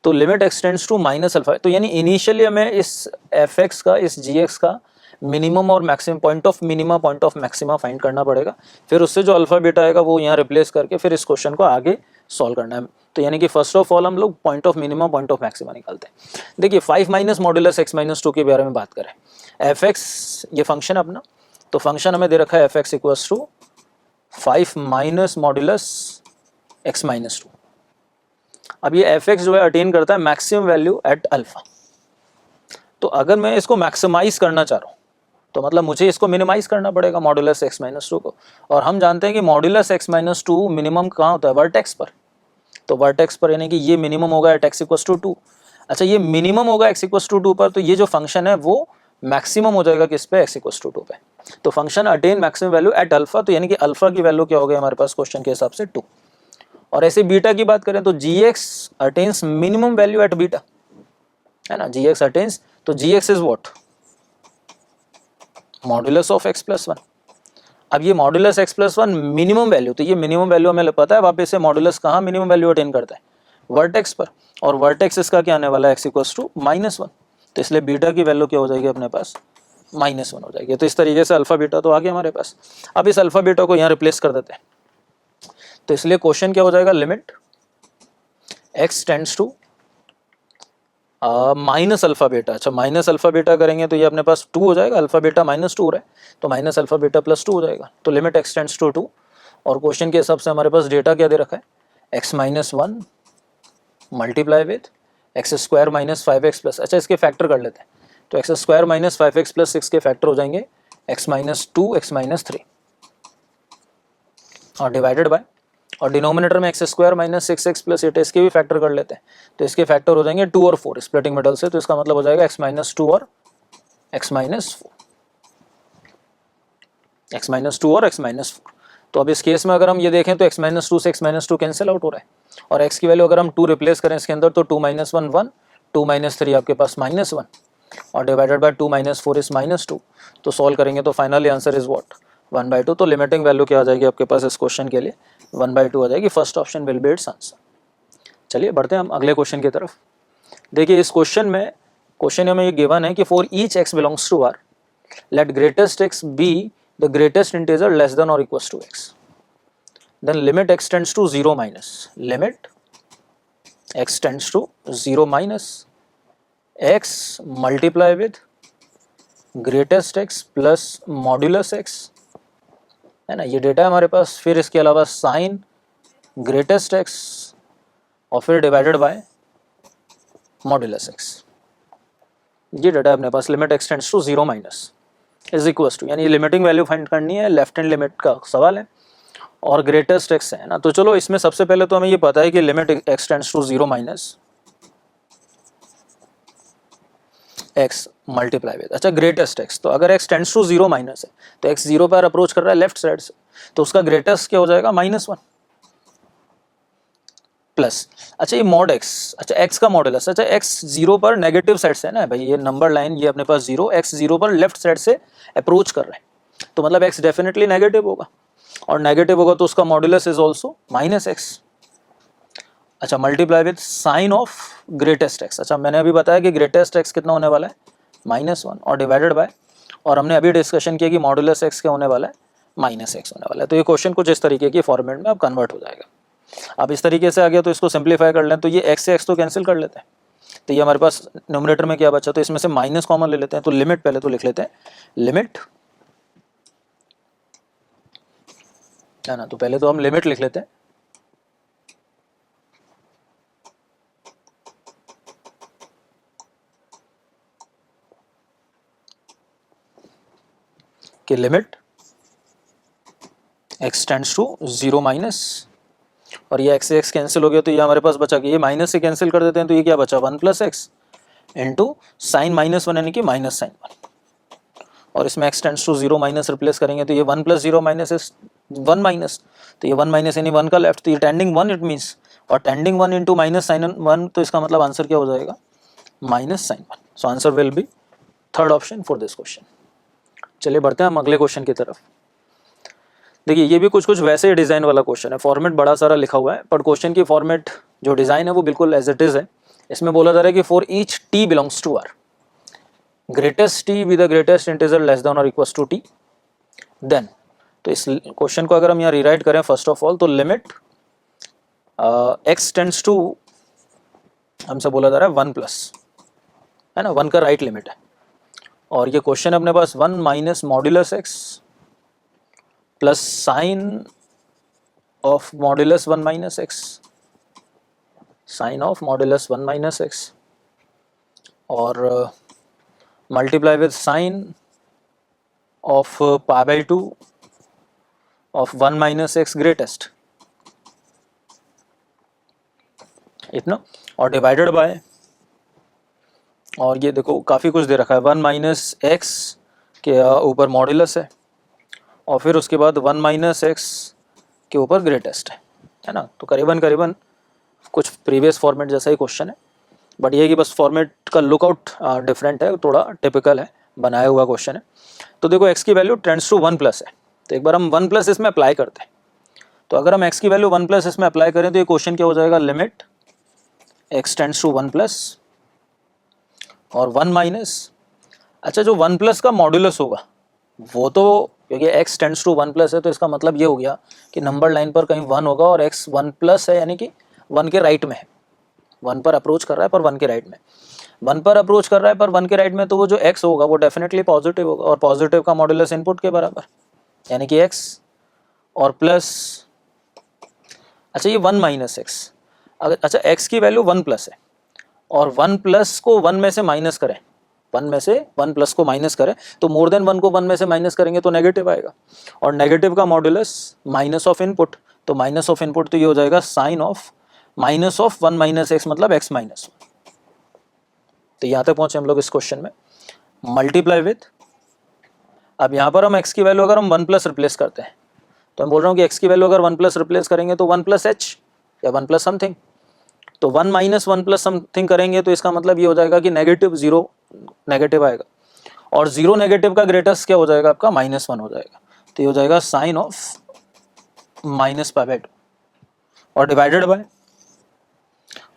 तो limit x tends to minus alpha. तो यानी इनिशियली हमें इस f(x) का इस g(x) का मिनिमम और maximum, point of minima point of maxima find करना पड़ेगा, फिर उससे जो अल्फा बीटा आएगा वो यहाँ रिप्लेस करके फिर इस क्वेश्चन को आगे सॉल्व करना है। तो यानी कि फर्स्ट ऑफ ऑल हम लोग point of minima point of maxima निकालते हैं। देखिए 5 माइनस मॉड्यूलस x माइनस 2 के बारे में बात करें, f(x) ये फंक्शन अपना, तो फंक्शन हमें दे रखा है f(x) equals to 5 minus modulus x minus 2। अब ये f(x) जो है अटेन करता है मैक्सिमम वैल्यू एट अल्फा, तो अगर मैं इसको मैक्सिमाइज करना चाह रहा हूँ तो मतलब मुझे इसको मिनिमाइज करना पड़ेगा मॉड्यूलस x माइनस 2 को, और हम जानते हैं कि मॉड्यूलस x माइनस 2 मिनिमम कहाँ होता है, वर्टेक्स पर, तो वर्टेक्स पर यानी कि ये मिनिमम होगा एट x इक्वल्स टू 2। अच्छा ये मिनिमम होगा x इक्वल्स टू 2 पर, तो ये जो फंक्शन है वो मैक्सिमम हो जाएगा किस पे, x इक्वल्स टू 2 पे। तो function attain maximum value at alpha, तो यानी कि अल्फा की वैल्यू क्या हो गई हमारे पास क्वेश्चन के हिसाब से 2। और ऐसे बीटा की बात करें तो g(x) attains minimum value at beta, है ना, g(x) अटेन्स, तो g(x) is what, modulus of x plus 1। अब ये modulus x plus 1 minimum value, तो ये मिनिमम वैल्यू हमें पता है वापस से मॉड्यूलस कहाँ मिनिमम वैल्यू अटेन करता है, वर्टेक्स पर, और वर्टेक्स इसका क्या आने वाला है x इक्वल्स टू -1, तो इसलिए बीटा की वैल्यू क्या हो जाएगी अपने पास -1 हो जाएगी। तो इस तरीके से अल्फा बीटा तो आ गया हमारे पास। अब इस अल्फा बीटा को यहाँ रिप्लेस कर देते हैं, तो इसलिए क्वेश्चन क्या हो जाएगा, limit x tends to minus alpha beta. अच्छा माइनस अल्फा बेटा करेंगे तो ये अपने पास 2 हो जाएगा, अल्फा बेटा -2 हो रहा है तो माइनस अल्फा बेटा +2 हो जाएगा। तो लिमिट x टेंड्स टू 2 और क्वेश्चन के हिसाब से हमारे पास डेटा क्या दे रखा है, x - 1 multiply with x² - 5x plus. अच्छा इसके फैक्टर कर लेते हैं तो x² - 5x प्लस 6 के फैक्टर हो जाएंगे x - 2 x - 3 और डिवाइडेड बाय, और डिनोमिनेटर में x² - 6x प्लस 8 इसके भी फैक्टर कर लेते हैं तो इसके फैक्टर हो जाएंगे 2 और 4 स्प्लिटिंग मिडल से, तो इसका मतलब हो जाएगा x - 2 और x - 4, x - 2 और x - 4। तो अब इस केस में अगर हम ये देखें तो x - 2 से x - 2 कैंसिल आउट हो रहा है और x की वैल्यू अगर हम 2 रिप्लेस करें इसके अंदर तो 2 - 1 1, 2 - 3 आपके पास -1 और डिवाइडेड बाय 2 - 4 इज -2। तो सॉल्व करेंगे तो फाइनली आंसर इज व्हाट 1/2। तो लिमिटिंग वैल्यू क्या आ जाएगी आपके पास इस क्वेश्चन के लिए 1/2 आ जाएगी। First option will be it's answer. चलिए बढ़ते हैं हम अगले क्वेश्चन की तरफ। देखिए इस क्वेश्चन में ये गिवन है कि for each x belongs to R let greatest x be the greatest integer less than और equals to x, then limit x tends to 0 minus, limit x tends to 0 minus x multiply with greatest x plus modulus x, है ना, ये data है हमारे पास। फिर इसके अलावा sign greatest x और फिर डिवाइडेड बाय मॉड्यूलस x, ये डेटा है अपने पास। Limit x tends to 0 minus is equals to, यानी लिमिटिंग वैल्यू फाइंड करनी है, लेफ्ट हैंड लिमिट का सवाल है और ग्रेटेस्ट x है ना। तो चलो इसमें सबसे पहले तो हमें ये पता है कि limit x tends to 0 minus x multiply with, अच्छा ग्रेटेस्ट x, तो अगर x टेंड्स टू 0 माइनस है तो x 0 पर अप्रोच कर रहा है लेफ्ट साइड से तो उसका ग्रेटेस्ट क्या हो जाएगा -1 प्लस, अच्छा ये मॉड x, अच्छा x का मॉडुलस, अच्छा x 0 पर नेगेटिव साइड से है ना भाई, ये नंबर लाइन ये अपने पास 0, x 0 पर लेफ्ट साइड से अप्रोच कर रहा है तो मतलब x डेफिनेटली नेगेटिव होगा और नेगेटिव होगा तो उसका मॉडुलस इज ऑल्सो -x। अच्छा multiply with sine of greatest x, अच्छा मैंने अभी बताया कि ग्रेटेस्ट x कितना होने वाला है -1 और डिवाइडेड बाय, और हमने अभी डिस्कशन किया कि मॉडुलस x क्या होने वाला है -x होने वाला है। तो ये क्वेश्चन कुछ इस तरीके की फॉर्मेट में अब कन्वर्ट हो जाएगा। अब इस तरीके से आ गया तो इसको सिंप्लीफाई कर लें तो ये x से x तो कैंसिल कर लेते हैं तो ये हमारे पास न्यूमरेटर में क्या बचा, तो इसमें से माइनस कॉमन ले लेते हैं। तो लिमिट पहले तो लिख लेते हैं, लिमिट है ना, तो पहले तो हम लिमिट लिख लेते हैं कि limit x tends to 0 minus, और ये x से x कैंसिल हो गया तो ये हमारे पास बचा कि ये माइनस से कैंसिल कर देते हैं तो ये क्या बचा 1 + x इंटू साइन -1 यानी कि -sin1, और इसमें x tends to 0 minus replace करेंगे तो ये 1 + 0 माइनस इज 1 माइनस, तो ये 1 माइनस यानी 1 का लेफ्ट, तो ये टेंडिंग 1 इट मीन्स, और टेंडिंग 1 इंटू -sin1 तो इसका मतलब आंसर क्या हो जाएगा -sin1। So answer will B third option for this question. चलिए बढ़ते हैं हम अगले क्वेश्चन की तरफ। देखिए ये भी कुछ वैसे ही डिज़ाइन वाला क्वेश्चन है, फॉर्मेट बड़ा सारा लिखा हुआ है पर क्वेश्चन की फॉर्मेट जो डिज़ाइन है वो बिल्कुल एज इट इज़ है। इसमें बोला जा रहा है कि for each t belongs to r greatest t with the greatest integer less than और इक्वल्स टू t, देन, तो इस क्वेश्चन को अगर हम यहाँ रीराइट करें फर्स्ट ऑफ ऑल तो लिमिट x टेंड्स टू, हमसे बोला जा रहा है 1+, है ना, 1 का राइट लिमिट है और ये क्वेश्चन अपने पास 1 minus modulus x plus sine of modulus 1 minus x, sine of modulus 1 minus x और multiply with sine of π/2 of 1 minus x greatest, इतना, और डिवाइडेड बाय, और ये देखो काफ़ी कुछ दे रखा है 1 माइनस x के ऊपर मॉड्यूलस है और फिर उसके बाद 1 माइनस x के ऊपर ग्रेटेस्ट है ना। तो करीबन कुछ प्रीवियस फॉर्मेट जैसा ही क्वेश्चन है बट ये कि बस फॉर्मेट का लुकआउट डिफरेंट है, थोड़ा टिपिकल है, बनाया हुआ क्वेश्चन है। तो देखो x की वैल्यू टेंड्स टू 1+ है तो एक बार हम 1+ इसमें अप्लाई करते हैं, तो अगर हम x की वैल्यू 1+ इसमें अप्लाई करें तो ये क्वेश्चन क्या हो जाएगा, लिमिट x टेंड्स टू 1+ और 1 माइनस, अच्छा जो 1+ का मॉड्यूलस होगा वो तो, क्योंकि x टेंड्स टू 1+ है तो इसका मतलब ये हो गया कि नंबर लाइन पर कहीं 1 होगा और x 1+ है यानी कि 1 के राइट में है, 1 पर अप्रोच कर रहा है पर 1 के राइट में, 1 पर अप्रोच कर रहा है पर 1 के राइट में, तो वो जो x होगा वो डेफिनेटली पॉजिटिव होगा, और पॉजिटिव का मॉड्यूलस इनपुट के बराबर, यानी कि x और प्लस, अच्छा ये 1 माइनस एक्स, अगर अच्छा x की वैल्यू 1 प्लस है और 1 प्लस को 1 में से माइनस करें, 1 में से 1 प्लस को माइनस करें तो मोर देन 1 को 1 में से माइनस करेंगे तो नेगेटिव आएगा, और नेगेटिव का मॉड्यूलस माइनस ऑफ इनपुट, तो माइनस ऑफ इनपुट तो ये हो जाएगा sine of minus of 1 minus x, मतलब x माइनस 1। तो यहाँ तक पहुंचे हम लोग इस क्वेश्चन में। मल्टीप्लाई विथ, अब यहाँ पर हम x की वैल्यू अगर हम 1 प्लस रिप्लेस करते हैं, तो मैं बोल रहा हूँ कि x की वैल्यू अगर 1 प्लस रिप्लेस करेंगे तो 1 प्लस एच या 1 प्लस समथिंग, तो 1 माइनस 1 प्लस समथिंग करेंगे तो इसका मतलब ये हो जाएगा कि नेगेटिव, जीरो नेगेटिव आएगा, और जीरो नेगेटिव का ग्रेटेस्ट क्या हो जाएगा आपका, -1 हो जाएगा, तो ये हो जाएगा sine of minus pi by 2 और डिवाइडेड बाय,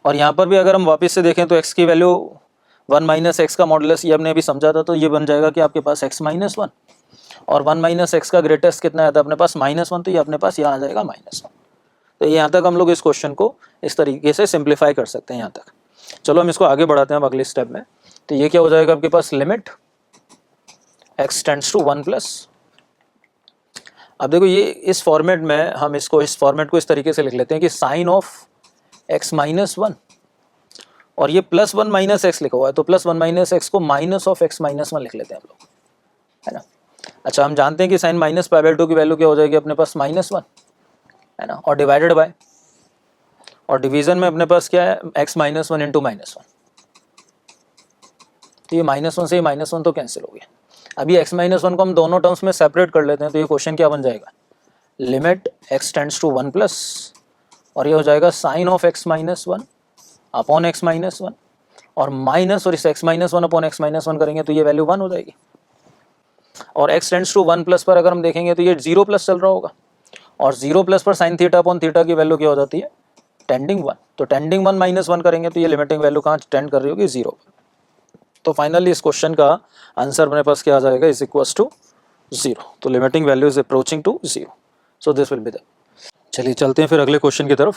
और यहाँ पर भी अगर हम वापस से देखें तो x की वैल्यू 1 माइनस एक्स का मॉडुलस ये हमने अभी समझा था, तो ये बन जाएगा कि आपके पास x माइनस 1, और 1 माइनस एक्स का ग्रेटेस्ट कितना है, तो अपने पास -1, तो ये अपने पास यहाँ आ जाएगा -1। तो यहाँ तक हम लोग इस क्वेश्चन को इस तरीके से सिंप्लीफाई कर सकते हैं यहाँ तक। चलो हम इसको आगे बढ़ाते हैं अब अगले स्टेप में। तो ये क्या हो जाएगा आपके पास, limit x tends to 1 plus, अब देखो ये इस फॉर्मेट में हम इसको, इस फॉर्मेट को इस तरीके से लिख लेते हैं कि साइन ऑफ x माइनस 1, और ये +1 माइनस एक्स लिखा हुआ है, तो +1 माइनस एक्स को माइनस ऑफ x माइनस 1 लिख लेते हैं हम लोग, है ना। अच्छा हम जानते हैं कि साइन माइनस पाई बाय 2 की वैल्यू क्या हो जाएगी अपने पास, -1, है ना, और डिवाइडेड बाय, और डिवीजन में अपने पास क्या है, x माइनस 1 इंटू -1, तो ये -1 से ये -1 तो कैंसिल हो गया। अभी x माइनस 1 को हम दोनों टर्म्स में सेपरेट कर लेते हैं, तो ये क्वेश्चन क्या बन जाएगा, limit x tends to 1 plus, और ये हो जाएगा sine of x minus 1 upon x minus 1, और माइनस और इस x minus 1 upon x minus 1 करेंगे तो ये वैल्यू 1 हो जाएगी, और x टेंड्स टू 1 प्लस पर अगर हम देखेंगे तो ये 0 प्लस चल रहा होगा, और 0 प्लस पर साइन थीटा अपॉन थीटा की वैल्यू क्या हो जाती है, टेंडिंग 1, तो टेंडिंग 1 माइनस 1 करेंगे तो ये लिमिटिंग वैल्यू कहाँ टेंड कर रही होगी, 0 पर। तो फाइनली इस क्वेश्चन का आंसर अपने पास क्या आ जाएगा, इज इक्वल्स टू 0, तो limiting value is approaching to 0, so this will be the. चलिए चलते हैं फिर अगले क्वेश्चन की तरफ।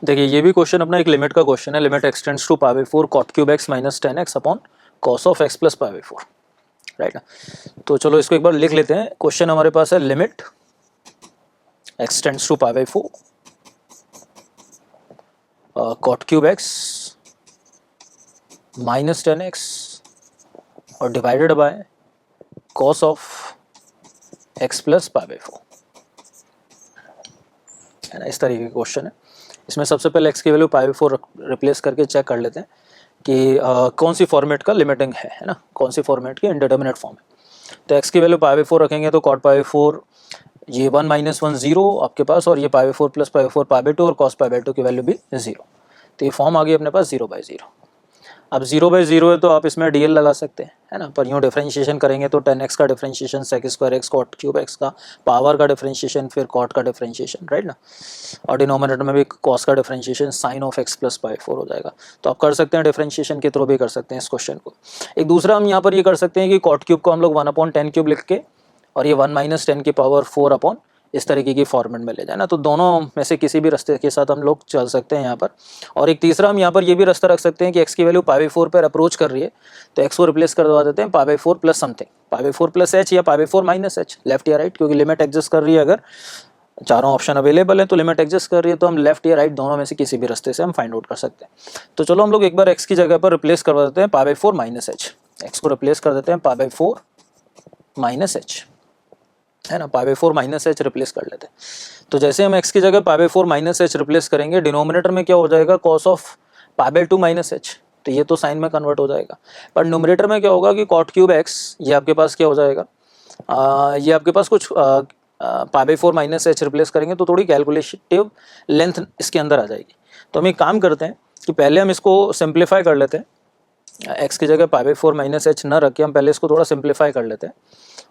देखिए ये भी क्वेश्चन अपना एक लिमिट का क्वेश्चन है, limit x tends to pi by 4 cot cube x minus 10x upon cos of x plus pi by 4, right ना। तो चलो इसको एक बार लिख लेते हैं। क्वेश्चन हमारे पास है limit x tends to pi by 4 cot cube x minus 10x और divided by cos of x plus pi by 4, है ना, इस तरीके का क्वेश्चन है। इसमें सबसे पहले x की वैल्यू पाई बाय 4 रिप्लेस करके चेक कर लेते हैं कि कौन सी फॉर्मेट का लिमिटिंग है ना, कौन सी फॉर्मेट की इंडिटरमिनेट फॉर्म है। तो x की वैल्यू पाई बाय 4 रखेंगे तो cot पाई बाय 4 ये 1 माइनस 1 0 आपके पास, और ये पाई by 4 plus pi by 4 pi by 2, और cos पाई बाय 2 की वैल्यू भी 0, तो ये फॉर्म आ गई अपने पास 0/0। अब 0/0 है तो आप इसमें dl लगा सकते हैं, है ना, पर यूँ डिफरेंशिएशन करेंगे तो 10x का differentiation sec square x cot cube x का पावर का डिफरेंशिएशन फिर cot का डिफरेंशिएशन, राइट ना, और डिनोमिनेटर में भी cos का differentiation sin of x plus पाई 4 हो जाएगा। तो आप कर सकते हैं डिफरेंशिएशन के थ्रू भी कर सकते हैं इस क्वेश्चन को। एक दूसरा हम यहाँ पर ये कर सकते हैं कि cot क्यूब को हम लोग 1/10³ लिख के और ये 1 माइनस 10 की पावर 4 अपॉन इस तरीके की फॉर्मेट में ले जाए ना, तो दोनों में से किसी भी रास्ते के साथ हम लोग चल सकते हैं यहाँ पर। और एक तीसरा हम यहाँ पर ये भी रास्ता रख सकते हैं कि x की वैल्यू पाई बाय 4 पर अप्रोच कर रही है तो x को रिप्लेस कर दवा देते हैं पाई by 4 plus something, pi by 4 plus h या पाई बाय 4 माइनस h, लेफ्ट या राइट, क्योंकि लिमिट एग्जिस्ट कर रही है। अगर चारों ऑप्शन अवेलेबल है तो लिमिट एग्जिस्ट कर रही है तो हम लेफ्ट या राइट दोनों में से किसी भी रास्ते से हम फाइंड आउट कर सकते हैं। तो चलो हम लोग एक बार x की जगह पर रिप्लेस करवा देते हैं पाई बाय 4 माइनस h, x को रिप्लेस कर देते हैं पाई बाय 4 माइनस h, है ना, पाई बाय 4 माइनस एच रिप्लेस कर लेते हैं। तो जैसे हम x की जगह पाई बाय 4 माइनस एच रिप्लेस करेंगे, डिनोमिनेटर में क्या हो जाएगा, cos of pi by 2 minus H, तो ये तो साइन में कन्वर्ट हो जाएगा। पर न्यूमरेटर में क्या होगा कि cot क्यूब x, ये आपके पास क्या हो जाएगा, ये आपके पास कुछ पाई बाय 4 माइनस एच रिप्लेस करेंगे तो थोड़ी कैलकुलेटिव लेंथ इसके अंदर आ जाएगी। तो हम एक काम करते हैं कि पहले हम इसको सिंप्लीफाई कर लेते हैं, x की जगह पाई बाय 4 माइनस एच न रख के हम पहले इसको थोड़ा सिंप्लीफाई कर लेते हैं,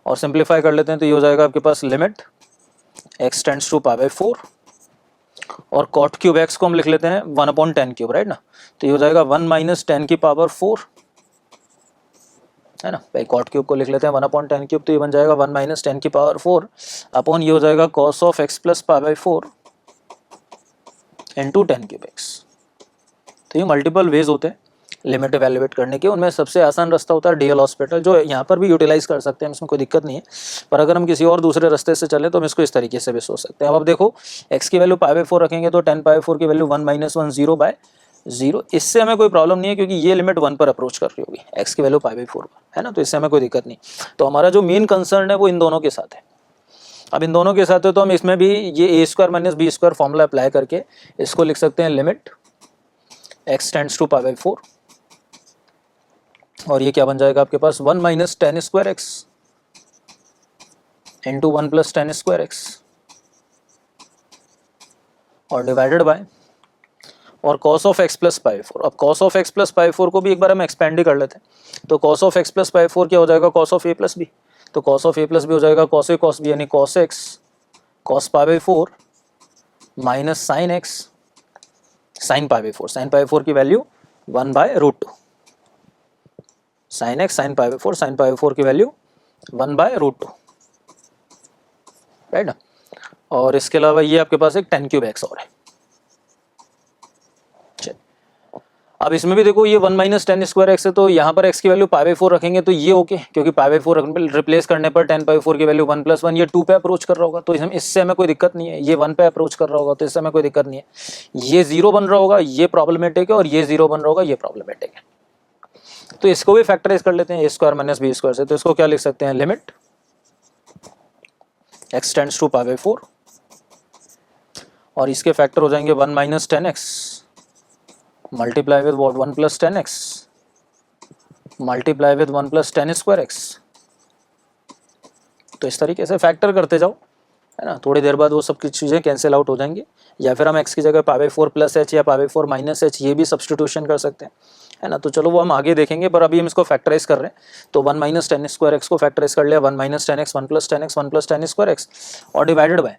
और सिंप्लीफाई कर लेते हैं तो ये हो जाएगा आपके पास limit x tends to pi by 4 और cot क्यूब x को हम लिख लेते हैं 1/10³, राइट ना, तो ये हो जाएगा 1 माइनस 10 की पावर 4, है ना, भाई cot क्यूब को लिख लेते हैं 1/10³, तो ये बन जाएगा 1 माइनस 10 की पावर 4 अपॉन ये हो जाएगा cos of x plus pi by 4 into 10³ x, तो ये मल्टीपल वेज होते हैं लिमिट एवेल्युएट करने के। उनमें सबसे आसान रास्ता होता है डीएल हॉस्पिटल, जो यहाँ पर भी यूटिलाइज कर सकते हैं, इसमें कोई दिक्कत नहीं है। पर अगर हम किसी और दूसरे रास्ते से चले तो हम इसको इस तरीके से भी सोच सकते हैं। अब देखो x की वैल्यू π/4 रखेंगे तो 10π/4 की वैल्यू 1 - 1 0/0। इससे हमें कोई प्रॉब्लम नहीं है क्योंकि ये लिमिट 1 पर अप्रोच कर रही होगी, x की वैल्यू π/4 पर, है ना, तो इससे हमें कोई दिक्कत नहीं। तो हमारा जो मेन कंसर्न है वो इन दोनों के साथ है। अब इन दोनों के साथ है तो हम इसमें भी ये a² - b² फॉर्मूला अप्लाई करके इसको लिख सकते हैं लिमिट x टेंड्स टू π/4, और ये क्या बन जाएगा आपके पास 1 - tan² x into 1 + tan² x और डिवाइडेड बाय और cos ऑफ x + π/4। अब cos ऑफ x + π/4 को भी एक बार हम एक्सपेंड ही कर लेते हैं। तो cos ऑफ x + π/4 क्या हो जाएगा, cos ऑफ a + b। तो cos ऑफ a + b हो जाएगा cos a cos b यानी cos x cos π/4 minus sin x sin π/4। sin π/4 की वैल्यू 1/√2, sin x sin π/4 की वैल्यू 1/√2, राइट ना। और इसके अलावा ये आपके पास एक tan³ x और है। अब इसमें भी देखो ये 1 - tan² x है, तो यहाँ पर x की वैल्यू π/4 रखेंगे तो ये ओके, क्योंकि π/4 रिप्लेस करने पर tan π/4 की वैल्यू 1 + 1 ये 2 पे अप्रोच कर रहा होगा, तो इससे हमें कोई दिक्कत नहीं है। ये 1 पे अप्रोच कर रहा होगा तो इससे हमें कोई दिक्कत नहीं है। ये 0 बन रहा होगा, ये प्रॉब्लमेटिक है, और ये 0 बन रहा होगा, ये प्रॉब्लमेटिक है। तो इसको भी फैक्टराइज कर लेते हैं a² - b² से। तो इसको क्या लिख सकते हैं, लिमिट x टेंड्स टू π/4 और इसके फैक्टर हो जाएंगे 1 - tan x multiply with 1 + tan x multiply with 1 + tan² x। तो इस तरीके से फैक्टर करते जाओ, है ना। थोड़ी देर बाद वो सब की चीज़ें कैंसिल आउट हो जाएंगी, या फिर हम x की जगह π/4 + h या π/4 - h ये भी सब्सटीट्यूशन कर सकते हैं, है ना। तो चलो वो हम आगे देखेंगे, पर अभी हम इसको फैक्टराइज कर रहे हैं। तो 1 - tan² x को फैक्टराइज कर लिया, 1 - tan x 1 + tan x 1 + tan² x और डिवाइडेड बाय,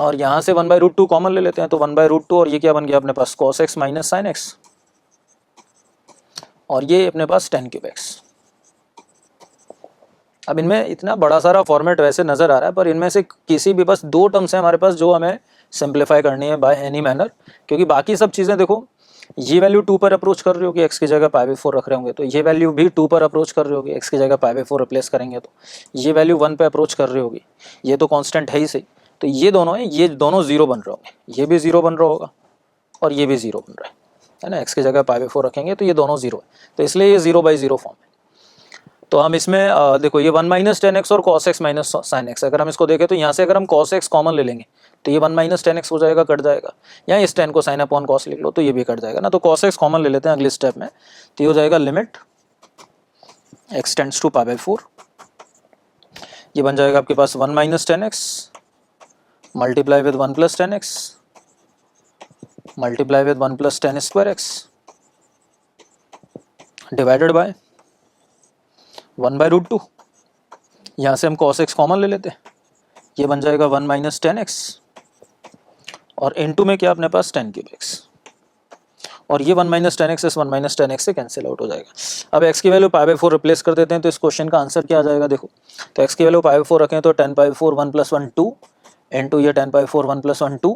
और यहाँ से 1/√2 कॉमन ले लेते हैं। तो 1/√2 और ये क्या बन गया अपने पास cos x - sin x, और ये अपने पास tan³ x। अब इनमें इतना बड़ा सारा फॉर्मेट वैसे नज़र आ रहा है, पर इनमें से किसी भी बस 2 टर्म्स हैं हमारे पास जो हमें सिंप्लीफाई करनी है बाय एनी मैनर, क्योंकि बाकी सब चीज़ें देखो ये वैल्यू 2 पर अप्रोच कर रही होगी, x की जगह π/4 रख रहे होंगे, तो ये वैल्यू भी 2 पर अप्रोच कर रही होगी, x की जगह π/4 रिप्लेस करेंगे तो ये वैल्यू 1 पे अप्रोच कर रही होगी, ये तो कांस्टेंट है ही सही। तो ये दोनों हैं, ये दोनों 0 बन रहे होंगे, ये भी 0 बन रहा होगा और ये भी 0 बन रहा है ना। x की जगह π/4 रखेंगे तो ये दोनों 0 है, तो इसलिए ये 0/0 फॉर्म है। तो हम इसमें देखो ये 1 - tan x और cos x - sin x, अगर हम इसको देखें तो यहाँ से अगर हम cos x कॉमन ले लेंगे तो ये 1 - tan x हो जाएगा, कट जाएगा, या इस tan को sin/cos लिख लो तो ये भी कट जाएगा ना। तो cos x कॉमन ले लेते हैं अगले स्टेप में, तो ये हो जाएगा लिमिट x टेंड्स टू π/4, ये बन जाएगा आपके पास 1 - tan x multiply with 1 + tan x multiply with 1 + tan² x divided bye 1/√2। यहाँ से हम cos x कॉमन ले लेते हैं, ये बन जाएगा 1 - tan x और इनटू में क्या अपने पास tan³ x, और ये 1 - tan x 1 - tan x से कैंसिल आउट हो जाएगा। अब x की वैल्यू π/4 रिप्लेस कर देते हैं, तो इस क्वेश्चन का आंसर क्या आ जाएगा देखो। तो x की वैल्यू π/4 रखें तो 10π/4 1 + 1 2 इंटू ये 10π/4 1 + 1 2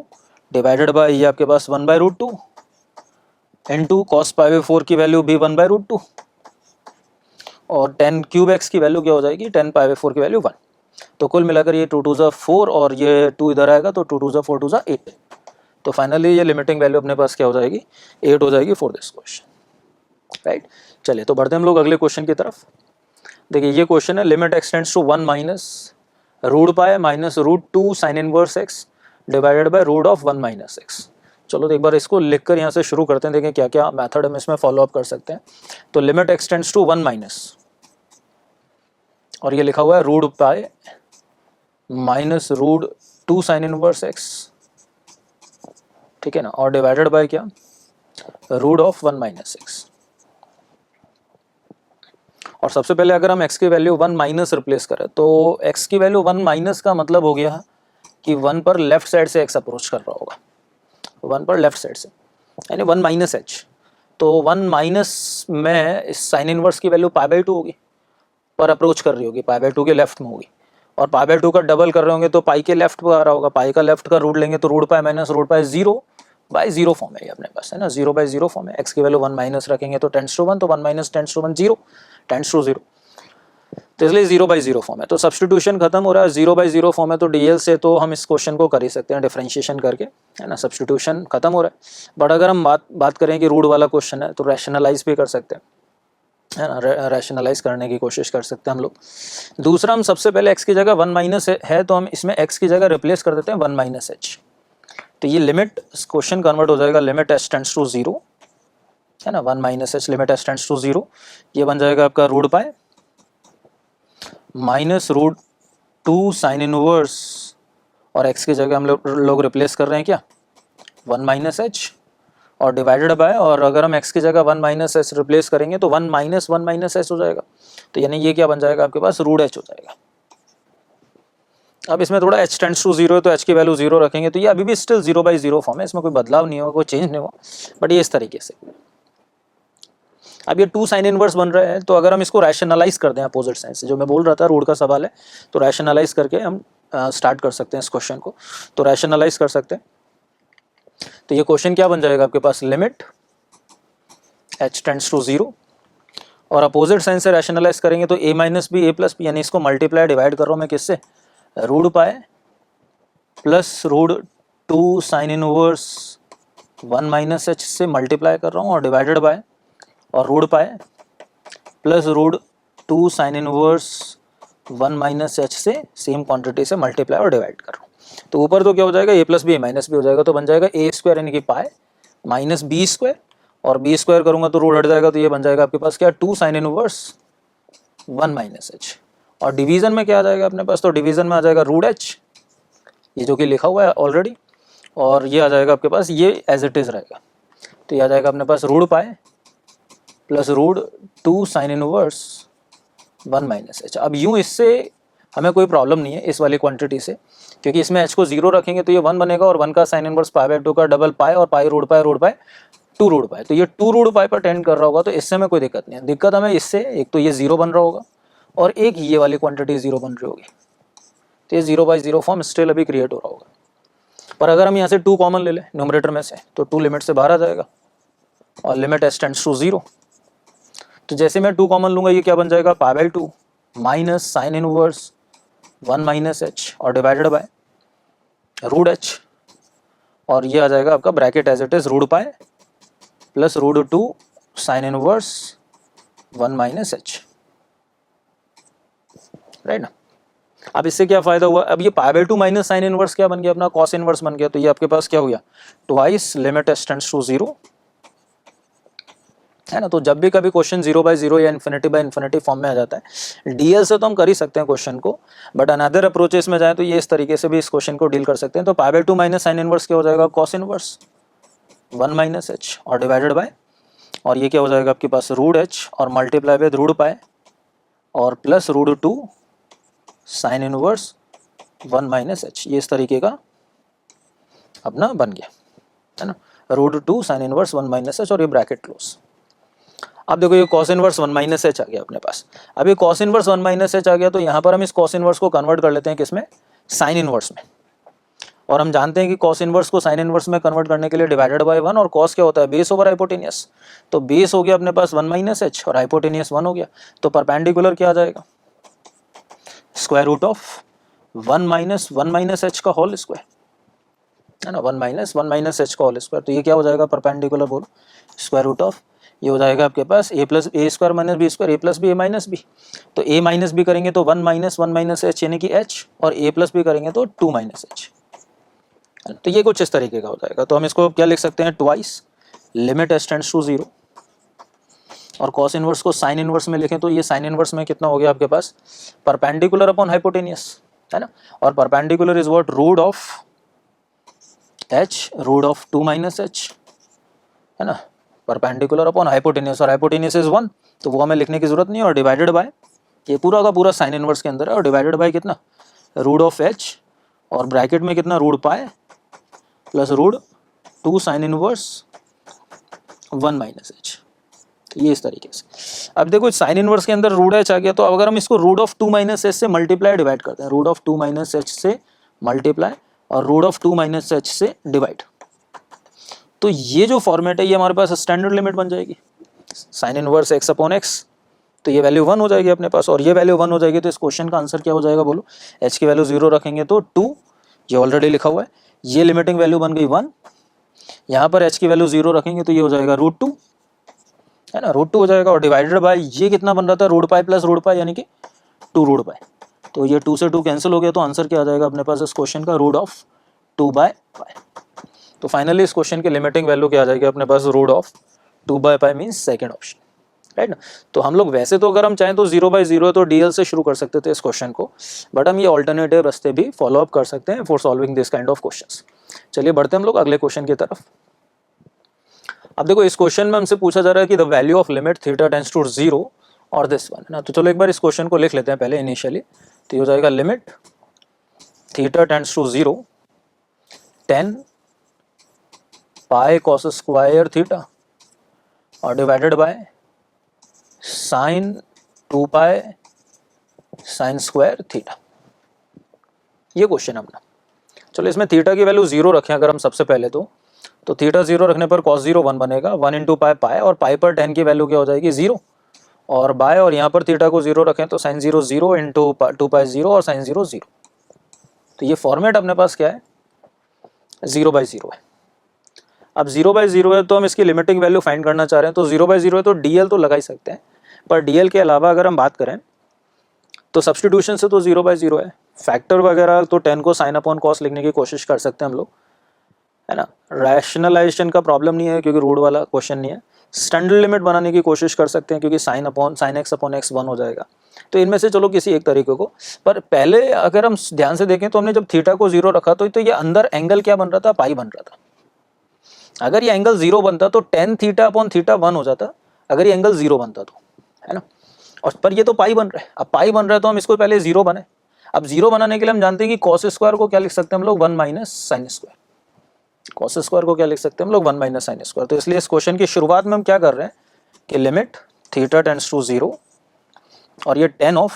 डिवाइडेड बाय ये आपके पास 1/√2 इंटू cos π/4 की वैल्यू भी 1/√2 और tan³ x की वैल्यू क्या हो जाएगी, 10π/4 की वैल्यू 1। तो कुल मिलाकर ये 2 2 4 और ये 2 इधर आएगा तो 2 2 4 2 8। तो फाइनली ये लिमिटिंग वैल्यू अपने पास क्या हो जाएगी, 8 हो जाएगी फॉर दिस क्वेश्चन, राइट। चलिए तो बढ़ते हैं हम लोग अगले क्वेश्चन की तरफ। देखिए ये क्वेश्चन है limit x tends to 1 - √π - √2 sin - x divided by √1 - x। चलो तो एक बार इसको लिखकर यहाँ से शुरू करते हैं, देखें क्या क्या मेथड हम इसमें फॉलो अप कर सकते हैं। तो लिमिट x टेंड्स टू 1 और ये लिखा हुआ है √π - √2 sin x, ठीक है ना, और डिवाइडेड बाय क्या, √1 - x। और सबसे पहले अगर हम x की वैल्यू 1 - रिप्लेस करें तो x की वैल्यू 1 - का मतलब हो गया कि 1 पर लेफ्ट साइड से x अप्रोच कर रहा होगा, 1 पर लेफ्ट साइड से, यानी 1 - h। तो 1 में इस साइन इनवर्स की वैल्यू π/2 होगी, पर अप्रोच कर रही होगी, π/2 के लेफ्ट में होगी, और π/2 का डबल कर रहे होंगे तो पाई के लेफ्ट पर आ रहा होगा, पाई का लेफ्ट का रूट लेंगे तो √π - √π 0, बाई जीरो फॉर्म है ये अपने पास, है ना, 0/0 फॉर्म है। एक्स की वैल्यू 1 माइनस रखेंगे तो टेंड्स टू 1, तो 1 minus tends to 1 0, tends to 0, तो इसलिए 0/0 फॉर्म है। तो सब्सटीट्यूशन खत्म हो रहा है, 0/0 फॉर्म है तो डीएल से तो हम इस क्वेश्चन को कर ही सकते हैं डिफरेंशिएशन करके, है ना, सब्सटीट्यूशन खत्म हो रहा है। बट अगर हम बात करें कि रूट वाला क्वेश्चन है तो रैशनलाइज भी कर सकते हैं, है ना, रैशनलाइज करने की कोशिश कर सकते हैं हम लोग। दूसरा, हम सबसे पहले x की जगह 1 माइनस है तो हम इसमें x की जगह रिप्लेस कर देते हैं 1 माइनस एच, तो ये लिमिट क्वेश्चन कन्वर्ट हो जाएगा लिमिट एच टेंड्स टू 0, है ना, 1 minus h limit h tends to 0, ये बन जाएगा आपका root pi minus root 2 sine inverse, और x की जगह हम लोग रिप्लेस कर रहे हैं क्या 1 माइनस एच, और डिवाइडेड बाय, और अगर हम x की जगह 1 माइनस एच रिप्लेस करेंगे तो 1 माइनस एच हो जाएगा, तो यानी ये क्या बन जाएगा आपके पास रूट एच हो जाएगा। अब इसमें थोड़ा h टेंड्स टू 0 है तो h की वैल्यू 0 रखेंगे, तो ये अभी भी स्टिल 0/0 फॉर्म है, इसमें कोई बदलाव नहीं होगा, कोई चेंज नहीं हुआ, बट ये इस तरीके से। अब ये 2 साइन इनवर्स बन रहा है, तो अगर हम इसको रैशनलाइज कर दें अपोजिट साइन से, जो मैं बोल रहा था रूट का सवाल है, तो रैशनलाइज करके हम स्टार्ट कर सकते हैं इस क्वेश्चन को, तो रैशनलाइज कर सकते हैं। तो ये क्वेश्चन क्या बन जाएगा आपके पास, लिमिट h टेंड्स टू 0, और अपोजिट साइन से रैशनलाइज करेंगे तो a minus b, a plus b, यानी इसको मल्टीप्लाई डिवाइड कर रहा हूँ मैं किससे, root pi plus root 2 sine inverse 1 minus h से मल्टीप्लाई कर रहा हूँ, और डिवाइडेड बाय, और root pi plus root 2 sine inverse 1 minus h से सेम क्वांटिटी से मल्टीप्लाई और डिवाइड कर रहा हूँ। तो ऊपर तो क्या हो जाएगा a plus b minus b हो जाएगा, तो बन जाएगा a स्क्वायर यानी कि पाए माइनस बी स्क्वायर, और बी स्क्वायर करूँगा तो रूट हट जाएगा, तो ये बन जाएगा आपके पास क्या 2 साइन इनवर्स 1 माइनस एच, और डिवीजन में क्या आ जाएगा अपने पास, तो डिवीजन में आ जाएगा रूट एच, ये जो कि लिखा हुआ है ऑलरेडी, और ये आ जाएगा आपके पास, ये एज इट इज़ रहेगा, तो ये आ जाएगा अपने पास root pi plus root 2 sine inverse 1 minus h. अब यूँ इससे हमें कोई प्रॉब्लम नहीं है इस वाली क्वांटिटी से, क्योंकि इसमें h को 0 रखेंगे तो ये 1 बनेगा, और 1 का साइन इनवर्स π/2 का डबल पाए, और पाई रूट पाए 2 रूट पाए, तो ये 2 रूट पाए पर टेंड कर रहा होगा, तो इससे हमें कोई दिक्कत नहीं है। दिक्कत हमें इससे, एक तो ये 0 बन रहा होगा, और एक ये वाली क्वांटिटी 0 बन रही होगी, तो ये 0/0 फॉर्म स्टिल अभी क्रिएट हो रहा होगा। पर अगर हम यहाँ से 2 कॉमन ले लें न्यूमरेटर में से, तो 2 लिमिट से बाहर आ जाएगा, और लिमिट h टेंड्स टू 0, तो जैसे मैं 2 कॉमन लूँगा ये क्या बन जाएगा π/2 minus sine inverse 1 minus h, और डिवाइडेड बाय रूट एच, और ये आ जाएगा आपका bracket as it is root pi plus root 2 sine inverse 1 minus h, right ना। अब इससे क्या फायदा हुआ, अब ये π/2 माइनस साइन इनवर्स क्या बन गया अपना, कॉस इनवर्स बन गया, तो ये आपके पास क्या हो गया twice limit h tends to 0, है ना। तो जब भी कभी क्वेश्चन 0/0 या इन्फिनिटी फॉर्म में आ जाता है, डीएल से तो हम कर ही सकते हैं क्वेश्चन को, बट अनदर अप्रोचेस में जाए तो ये इस तरीके से भी इस क्वेश्चन को डील कर सकते हैं। तो π/2 माइनस साइन इनवर्स क्या हो जाएगा कॉस इनवर्स 1 माइनस एच, और डिवाइडेड बाय, और ये क्या हो जाएगा आपके पास रूट एच, और मल्टीप्लाई विद रूट पाए, और plus root 2 sine inverse 1 minus h, ये इस तरीके का अपना बन गया, है ना, root 2 sine inverse 1 minus h, और ये ब्रैकेट क्लोज। अब देखो ये कॉस इनवर्स 1 माइनस एच आ गया अपने पास। अब ये कॉस इनवर्स 1 माइनस एच आ गया, तो यहाँ पर हम इस कॉस इनवर्स को कन्वर्ट कर लेते हैं किसमें, साइन इनवर्स में, और हम जानते हैं कि कॉस इनवर्स को साइन इनवर्स में कन्वर्ट करने के लिए डिवाइडेड बाय 1, और कॉस क्या होता है बेस ओवर हाइपोटेनियस, तो बेस हो गया अपने पास 1 माइनस एच, और हाइपोटेनियस 1 हो गया, तो परपेंडिकुलर क्या आ जाएगा square root of 1 minus h का होल स्क्वायर, है ना, 1 माइनस एच का होल स्क्वायर, तो ये क्या हो जाएगा परपेंडिकुलर बोलो स्क्वायर रूट ऑफ, ये हो जाएगा आपके पास a plus a square minus b square, a plus b a minus b, तो a माइनस बी करेंगे तो 1 माइनस एच यानी कि h, और a प्लस बी करेंगे तो 2 माइनस एच, तो ये कुछ इस तरीके का हो जाएगा। तो हम इसको क्या लिख सकते हैं twice limit h tends to 0, और कॉस इनवर्स को साइन इनवर्स में लिखें तो ये साइन इनवर्स में कितना हो गया आपके पास परपेंडिकुलर अपॉन हाइपोटेनियस, है ना, और perpendicular is what root of h root of 2 minus h, है ना, परपेंडिकुलर अपॉन हाइपोटेनियस, और हाइपोटेनियस इज 1, तो वो हमें लिखने की जरूरत नहीं है, और डिवाइडेड बाय ये पूरा का पूरा साइन इनवर्स के अंदर है, और डिवाइडेड बाय कितना रूट ऑफ h, और ब्रैकेट में कितना root pi plus root 2 sine inverse 1 minus h, ये इस तरीके से। अब देखो साइन इनवर्स के अंदर रूट एच आ गया, तो अगर हम इसको रूट ऑफ 2 माइनस एच से मल्टीप्लाई डिवाइड करते हैं, रूट ऑफ 2 माइनस एच से मल्टीप्लाई और रूट ऑफ 2 माइनस एच से डिवाइड, तो ये जो फॉर्मेट है ये हमारे पास स्टैंडर्ड लिमिट बन जाएगी, sine inverse x upon x, तो ये वैल्यू 1 हो जाएगी अपने पास, और ये वैल्यू 1 हो जाएगी तो इस क्वेश्चन का आंसर क्या हो जाएगा बोलो, h की वैल्यू 0 रखेंगे तो 2, ये ऑलरेडी लिखा हुआ है, ये लिमिटिंग वैल्यू बन गई 1, यहाँ पर h की वैल्यू 0 रखेंगे तो ये हो जाएगा √2, है ना, √2 हो जाएगा, और डिवाइडेड बाय ये कितना बन रहा था, √π प्लस √π यानी कि 2√π, तो ये 2 से 2 कैंसिल हो गया, तो आंसर क्या आ जाएगा अपने पास इस क्वेश्चन का, √2/π। तो फाइनली इस क्वेश्चन की लिमिटिंग वैल्यू क्या आ जाएगी अपने पास, √2/π मीन्स सेकेंड ऑप्शन, राइट ना। तो हम लोग वैसे तो अगर हम चाहें तो 0/0 है तो DL से शुरू कर सकते थे इस क्वेश्चन को, बट हम ये ऑल्टरनेटिव रास्ते भी फॉलो अप कर सकते हैं for solving this kind of questions. चलिए बढ़ते हैं हम लोग अगले क्वेश्चन की तरफ। अब देखो इस क्वेश्चन में हमसे पूछा जा रहा है कि the value of limit theta tends to 0 और दिस वन, है ना। तो चलो एक बार इस क्वेश्चन को लिख लेते हैं पहले इनिशियली, तो ये हो जाएगा limit theta tends to 0 10 pi cos square theta और divided by sine 2π sine square theta, ये क्वेश्चन अपना। चलो इसमें थीटा की वैल्यू 0 रखें अगर हम सबसे पहले तो थीटा 0 रखने पर cos 0 1 बनेगा, 1 इंटू पाई, और पाई पर 10 की वैल्यू क्या हो जाएगी 0, और बाय और यहाँ पर थीटा को 0 रखें तो साइन 0 0 इंटू 2π 0 और साइन 0 0, तो ये फॉर्मेट अपने पास क्या है 0/0 है। अब 0/0 है तो हम इसकी लिमिटिंग वैल्यू फाइंड करना चाह रहे हैं, तो 0/0 है तो DL तो लगा ही सकते हैं, पर DL के अलावा अगर हम बात करें तो सब्स्टिट्यूशन से तो 0/0 है, फैक्टर वगैरह तो 10 को साइन अपॉन कॉस लिखने की कोशिश कर सकते हैं हम लोग, है ना। रैशनलाइजेशन का प्रॉब्लम नहीं है क्योंकि रूट वाला क्वेश्चन नहीं है, स्टैंडर्ड लिमिट बनाने की कोशिश कर सकते हैं क्योंकि साइन x अपॉन x 1 हो जाएगा, तो इनमें से चलो किसी एक तरीके को। पर पहले अगर हम ध्यान से देखें तो हमने जब थीटा को 0 रखा तो ये अंदर एंगल क्या बन रहा था, पाई बन रहा था। अगर ये एंगल 0 बनता तो tan थीटा अपॉन थीटा 1 हो जाता, अगर ये एंगल 0 बनता तो, है ना। और पर ये तो पाई बन रहा है, अब पाई बन रहा है तो हम इसको पहले 0 बनाए। अब 0 बनाने के लिए हम जानते हैं कि cos स्क्वायर को क्या लिख सकते हैं हम लोग 1 minus sine square, cos square को क्या लिख सकते हैं हम लोग 1 माइनस साइन स्क्वायर। तो इसलिए इस क्वेश्चन की शुरुआत में हम क्या कर रहे हैं कि लिमिट थीटा टेंड्स टू 0 और ये 10 ऑफ,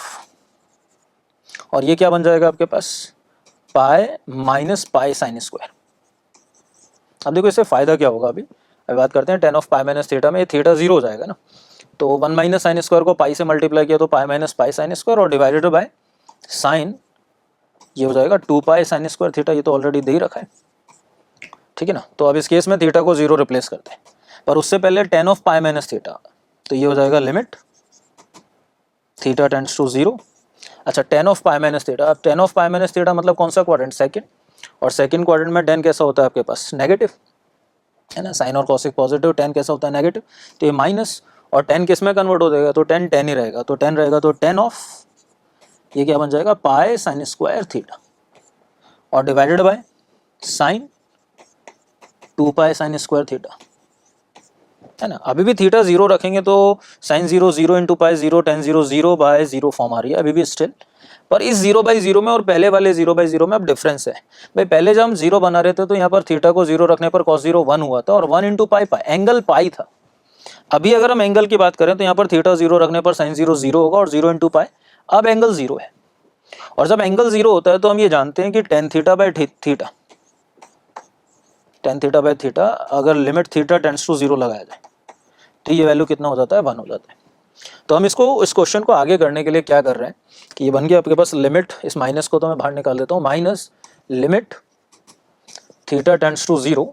और ये क्या बन जाएगा आपके पास pi minus pi sine square. अब देखो इससे फायदा क्या होगा, अभी बात करते हैं 10 ऑफ पाई माइनस थीटा में, ये थीटा 0 हो जाएगा ना, तो 1 माइनस साइन स्क्वायर को पाई से मल्टीप्लाई किया तो पाई माइनस पाई साइन स्क्वायर और डिवाइडेड बाय साइन, ये हो जाएगा 2π साइन स्क्वायर थीटा, ये तो ऑलरेडी दे ही रखा है, ठीक है ना। तो अब इस केस में थीटा को 0 रिप्लेस करते हैं, पर उससे पहले 10 ऑफ पाई माइनस थीटा, तो ये हो जाएगा लिमिट थीटा टेंड्स टू 0। अच्छा 10 ऑफ पाई माइनस थीटा, अब 10 ऑफ पाई माइनस थीटा मतलब कौन सा क्वाड्रेंट, सेकंड, और सेकंड क्वाड्रेंट में 10 कैसा होता है आपके पास नेगेटिव, है ना, साइन और कॉसिक पॉजिटिव, 10 कैसा होता है नेगेटिव, तो ये माइनस, और 10 किस में कन्वर्ट हो जाएगा तो 10 ही रहेगा, तो 10 रहेगा तो 10 ऑफ ये क्या बन जाएगा पाई साइन स्क्वायर थीटा और divided by sine 2π sine square theta, है ना। अभी भी थीटा 0 रखेंगे तो साइन 0 0 इंटू पाई 0 10 0 0/0 फॉर्म आ रही है अभी भी स्टिल, पर इस 0/0 में और पहले वाले 0/0 में अब डिफरेंस है भाई। पहले जब हम 0 बना रहे थे तो यहाँ पर थीटा को 0 रखने पर cos 0 1 हुआ था और 1 इंटू पाई एंगल पाई था। अभी अगर हम एंगल की बात करें तो यहाँ पर थीटा 0 रखने पर साइन 0 0 होगा और 0 इंटू पाई, अब एंगल 0 है, और जब एंगल 0 होता है तो हम ये जानते हैं कि tan theta by theta, tan theta by theta अगर लिमिट थीटा टेंड्स टू 0 लगाया जाए तो ये वैल्यू कितना हो जाता है 1 हो जाता है। तो हम इसको इस क्वेश्चन को आगे करने के लिए क्या कर रहे हैं कि ये बन गया आपके पास लिमिट, इस माइनस को तो मैं बाहर निकाल देता हूँ, minus limit theta tends to 0।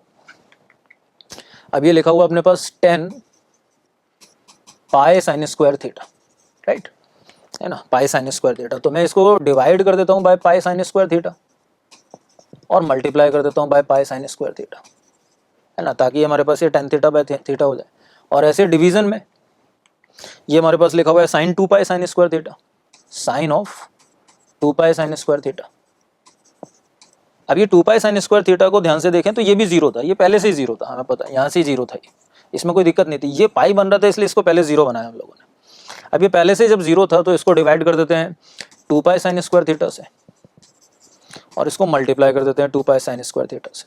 अब ये लिखा हुआ अपने पास 10 pi sine square theta, right, है ना, पाई साइन स्क्वायर थीटा। तो मैं इसको डिवाइड कर देता हूँ by pi sine square theta और मल्टीप्लाई कर देता हूँ by pi sine square theta, है ना, ताकि हमारे पास ये tan थीटा बाय थीटा हो जाए। और ऐसे डिवीजन में ये हमारे पास लिखा हुआ है sine 2π sine square theta, sine of 2π sine square theta. अब ये 2π साइन स्क्वायर थीटा को ध्यान से देखें तो ये भी 0 था, ये पहले से ही 0 था, हमें पता है यहाँ से 0 था, इसमें कोई दिक्कत नहीं थी, ये पाई बन रहा था इसलिए इसको पहले 0 बनाया हम लोगों ने। अब ये पहले से जब 0 था तो इसको डिवाइड कर देते हैं 2π साइन स्क्वायर थीटा से और इसको मल्टीप्लाई कर देते हैं 2π साइन स्क्वायर थीटा से,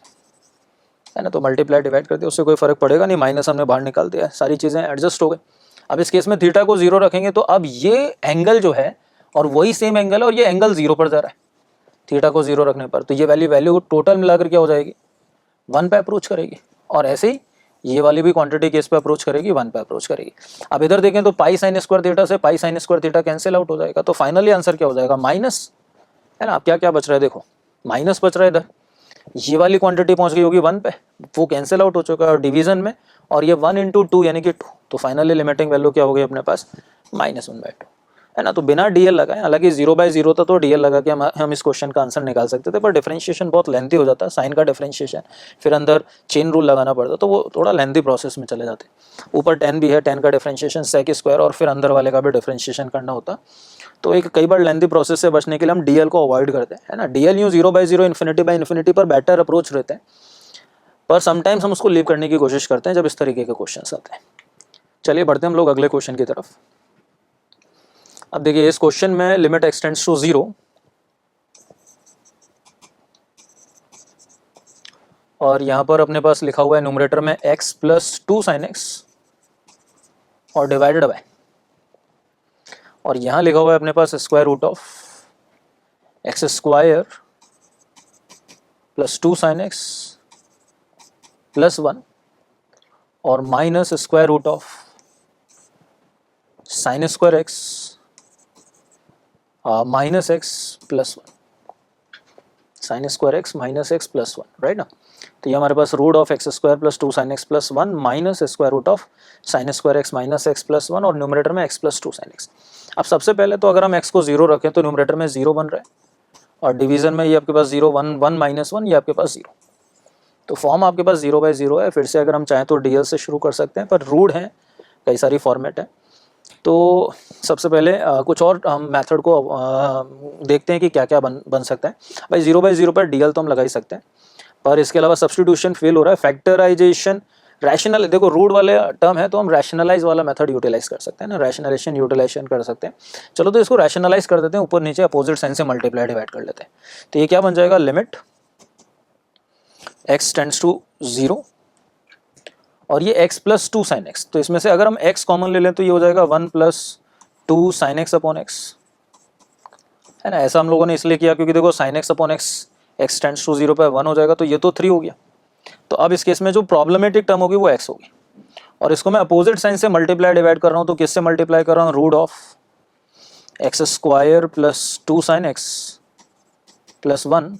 है ना। तो मल्टीप्लाई डिवाइड करते हैं, उससे कोई फर्क पड़ेगा नहीं, माइनस हमने बाहर निकाल दिया, सारी चीज़ें एडजस्ट हो गई। अब इस केस में थीटा को 0 रखेंगे तो अब ये एंगल जो है और वही सेम एंगल है और ये एंगल 0 पर जा रहा है थीटा को 0 रखने पर, तो ये वैल्यू टोटल मिलाकर क्या हो जाएगी 1 पे अप्रोच करेगी, और ऐसे ही ये वाली भी क्वांटिटी किस पे अप्रोच करेगी, 1 पे अप्रोच करेगी। अब इधर देखें तो पाई साइन स्क्वायर थीटा से पाई sine square theta cancel out हो जाएगा, तो फाइनली आंसर क्या हो जाएगा, माइनस, है ना। अब क्या क्या बच रहा है, देखो माइनस बच रहा है इधर, ये वाली क्वांटिटी पहुंच गई होगी 1 पे, वो कैंसिल आउट हो चुका है और डिवीजन में, और ये 1 × 2 यानी कि 2, तो फाइनली लिमिटिंग वैल्यू क्या हो गई अपने पास, -1/2, है ना। तो बिना डीएल लगाए, हालांकि 0/0 था तो डीएल लगा के हम इस क्वेश्चन का आंसर निकाल सकते थे, पर डिफरेंशिएशन बहुत लेंथी हो जाता है, साइन का डिफरेंशिएशन, फिर अंदर चेन रूल लगाना पड़ता, तो वो थोड़ा लेंथी प्रोसेस में चले जाते। ऊपर 10 भी है, 10 का डिफरेंशिएशन सेक स्क्वायर, और फिर अंदर वाले का भी डिफरेंशिएशन करना होता, तो एक कई बार लेंथी प्रोसेस से बचने के लिए हम डीएल को अवॉइड करते हैं, है ना। डीएल यूँ 0/0 इन्फिनिटी पर बेटर अप्रोच रहते हैं, पर समटाइम्स हम उसको लीव करने की कोशिश करते हैं जब इस तरीके के क्वेश्चन आते हैं। चलिए बढ़ते हैं हम लोग अगले क्वेश्चन की तरफ। अब देखिए इस क्वेश्चन में लिमिट एक्सटेंड्स टू 0, और यहाँ पर अपने पास लिखा हुआ है न्यूमरेटर में x + 2 sin x और डिवाइडेड बाय, और यहाँ लिखा हुआ है अपने पास √(x² + 2 sin x + 1 और -√(sin² x -x + 1, sin² x -x + 1, right ना। तो ये हमारे पास √(x² + 2 sin x + 1 -√(sin² x -x + 1 और न्यूमरेटर में x + 2 sin x। अब सबसे पहले तो अगर हम x को 0 रखें तो न्यूमरेटर में 0 बन रहा है, और डिवीजन में ये आपके पास 0 1 1 -1, ये आपके पास 0, तो फॉर्म आपके पास 0/0 है। फिर से अगर हम चाहें तो डीएल से शुरू कर सकते हैं, पर रूढ़ है, कई सारी फॉर्मेट है, तो सबसे पहले कुछ और हम मेथड को देखते हैं कि क्या क्या बन सकता है। भाई 0/0 पर डीएल तो हम लगा ही सकते हैं, पर इसके अलावा सब्स्टिट्यूशन फेल हो रहा है, फैक्टराइजेशन, रैशनल, देखो रूट वाले टर्म है तो हम रैशनलाइज वाला मेथड यूटिलाइज कर सकते हैं ना, रैशनलाइजेशन यूटिलाइजेशन कर सकते हैं। चलो तो इसको रैशनलाइज कर देते हैं, ऊपर नीचे अपोजिट साइन से मल्टीप्लाई डिवाइड कर लेते हैं, तो ये क्या बन जाएगा, लिमिट x टेंड्स टू 0 और ये x + 2 sin x, तो इसमें से अगर हम x कॉमन ले लें तो ये हो जाएगा 1 + 2 sin x/x, है ना। ऐसा हम लोगों ने इसलिए किया क्योंकि देखो sin x/x x tends to 0 पे 1 हो जाएगा, तो ये तो 3 हो गया। तो अब इस केस में जो प्रॉब्लमेटिक टर्म होगी वो x होगी, और इसको मैं अपोजिट साइन से मल्टीप्लाई डिवाइड कर रहा हूँ, तो किससे मल्टीप्लाई कर रहा हूँ, √(x² + 2 sin x + 1